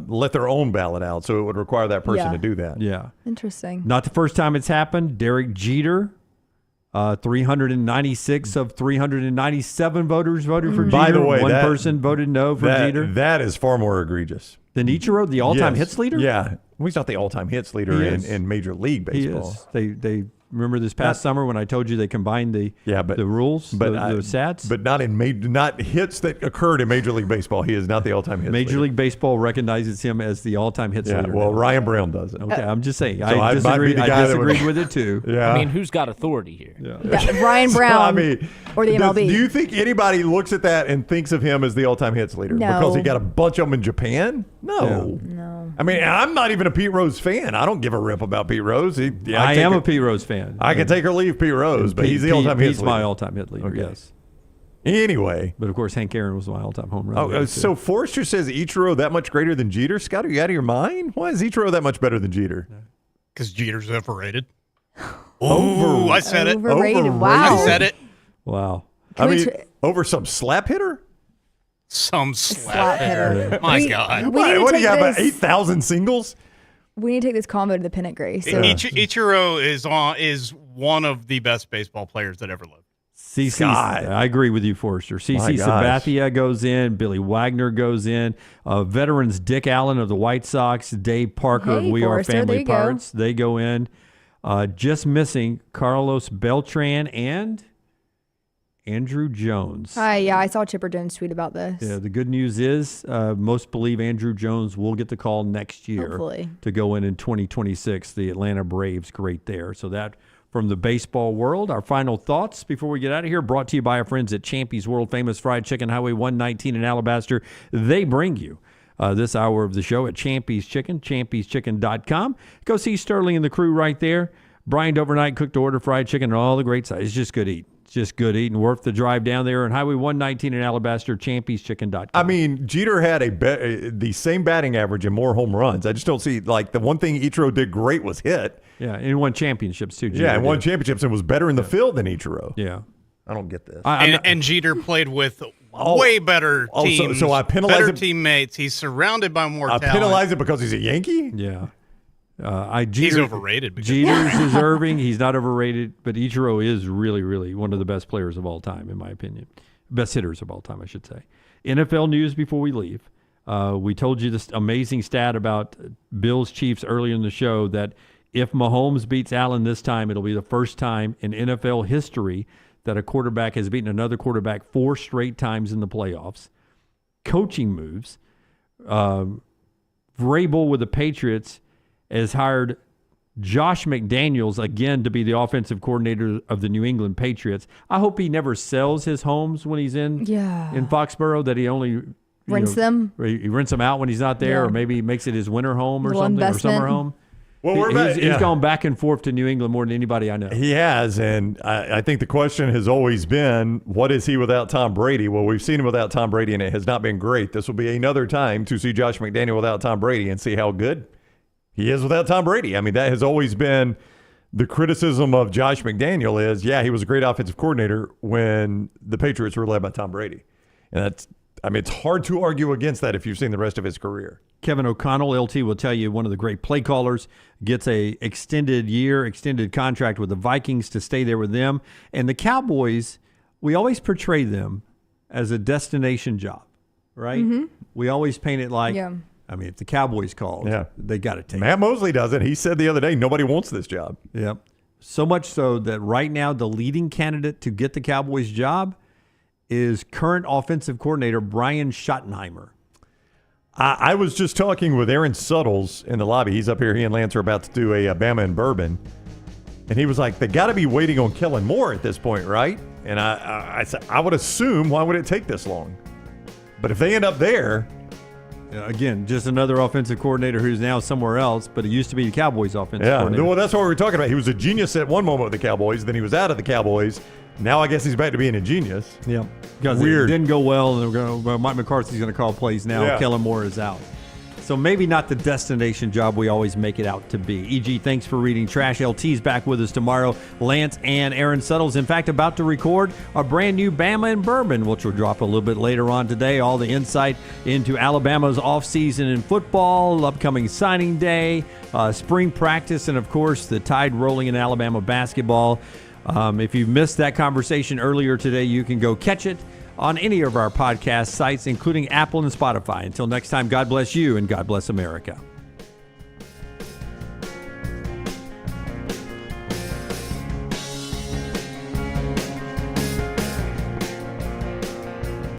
let their own ballot out, so it would require that person to do that. Yeah. Interesting. Not the first time it's happened. Derek Jeter, 396 of 397 voters voted for Jeter. By the way, one person voted no for Jeter. That is far more egregious. Than Ichiro, the all-time hits leader? Yeah. Well, he's not the all-time hits leader in Major League Baseball. He is. They remember this past summer when I told you they combined the rules, the stats? But not not hits that occurred in Major League Baseball. He is not the all-time hits Major leader. League Baseball recognizes him as the all-time hits leader. Well, Ryan Brown does it. Okay, I'm just saying. So I disagreed with it, too. Yeah. I mean, who's got authority here? Ryan Brown or the MLB. Do you think anybody looks at that and thinks of him as the all-time hits leader? No. Because he got a bunch of them in Japan? No. No. I mean, I'm not even a Pete Rose fan. I don't give a rip about Pete Rose. I am a Pete Rose fan. I can take or leave Pete Rose, but he's the all-time hit leader. He's my all-time hit leader, yes. Anyway. But, of course, Hank Aaron was my all-time home run leader. So Forrester says Ichiro that much greater than Jeter? Scott, are you out of your mind? Why is Ichiro that much better than Jeter? Because Jeter's overrated. Oh, I said it. Overrated. Wow. I said it. Wow. Over some slap hitter? Some slap hitter. My God. What do you have, about 8,000 singles? We need to take this combo to the pennant, Grace. So. Ichiro is one of the best baseball players that ever lived. I agree with you, Forrester. CC Sabathia goes in. Billy Wagner goes in. Veterans Dick Allen of the White Sox, Dave Parker of We Forrester, Are Family Parts. They go in. Just missing Carlos Beltran and Andrew Jones. I saw Chipper Jones tweet about this. Yeah, the good news is most believe Andrew Jones will get the call next year. Hopefully. To go in 2026. The Atlanta Braves, great there. So that from the baseball world. Our final thoughts before we get out of here, brought to you by our friends at Champy's World Famous Fried Chicken, Highway 119 in Alabaster. They bring you this hour of the show at Champy's Chicken, champyschicken.com. Go see Sterling and the crew right there. Brian overnight cooked to order fried chicken and all the great sides. It's just good to eat. just good eating. Worth the drive down there on Highway 119 in Alabaster, Champy'sChicken.com. I mean, Jeter had the same batting average and more home runs. I just don't see, like, the one thing Ichiro did great was hit. Yeah, and he won championships too. Jeter won championships and was better in the field than Ichiro. Yeah. I don't get this. And Jeter played with way better teams, so I penalize better him. teammates. He's surrounded by more I talent. penalize it because he's a Yankee? Yeah. He's overrated. Jeter's deserving. He's not overrated, but Ichiro is really, really one of the best players of all time, in my opinion. Best hitters of all time, I should say. NFL news before we leave. We told you this amazing stat about Bills Chiefs earlier in the show that if Mahomes beats Allen this time, it'll be the first time in NFL history that a quarterback has beaten another quarterback 4 straight times in the playoffs. Coaching moves. Vrabel with the Patriots has hired Josh McDaniels again to be the offensive coordinator of the New England Patriots. I hope he never sells his homes when he's in Foxborough, that he only rents them. He rents them out when he's not there, or maybe makes it his winter home or something, or summer home. Well, he's gone back and forth to New England more than anybody I know. He has, and I think the question has always been, what is he without Tom Brady? Well, we've seen him without Tom Brady, and it has not been great. This will be another time to see Josh McDaniel without Tom Brady and see how good he is without Tom Brady. I mean, that has always been the criticism of Josh McDaniel is, he was a great offensive coordinator when the Patriots were led by Tom Brady. And it's hard to argue against that if you've seen the rest of his career. Kevin O'Connell, LT, will tell you, one of the great play callers, gets a extended contract with the Vikings to stay there with them. And the Cowboys, we always portray them as a destination job, right? Mm-hmm. We always paint it like, I mean, if the Cowboys called, they got to take Matt it. Mosley does it. He said the other day, nobody wants this job. Yep. So much so that right now the leading candidate to get the Cowboys job is current offensive coordinator Brian Schottenheimer. I was just talking with Aaron Suttles in the lobby. He's up here. He and Lance are about to do a Bama and Bourbon. And he was like, they got to be waiting on Kellen Moore at this point, right? And I said, I would assume, why would it take this long? But if they end up there... Again, just another offensive coordinator who's now somewhere else, but it used to be the Cowboys offensive coordinator. Well, that's what we were talking about. He was a genius at one moment with the Cowboys, then he was out of the Cowboys. Now I guess he's back to being a genius. Yeah, because Weird. it didn't go well, and Mike McCarthy's going to call plays now. Yeah. Kellen Moore is out. So maybe not the destination job we always make it out to be. EG, thanks for reading Trash. LT's back with us tomorrow. Lance and Aaron Suttles, in fact, about to record a brand new Bama and Bourbon, which will drop a little bit later on today. All the insight into Alabama's offseason in football, upcoming signing day, spring practice, and, of course, the tide rolling in Alabama basketball. If you missed that conversation earlier today, you can go catch it on any of our podcast sites, including Apple and Spotify. Until next time, God bless you and God bless America.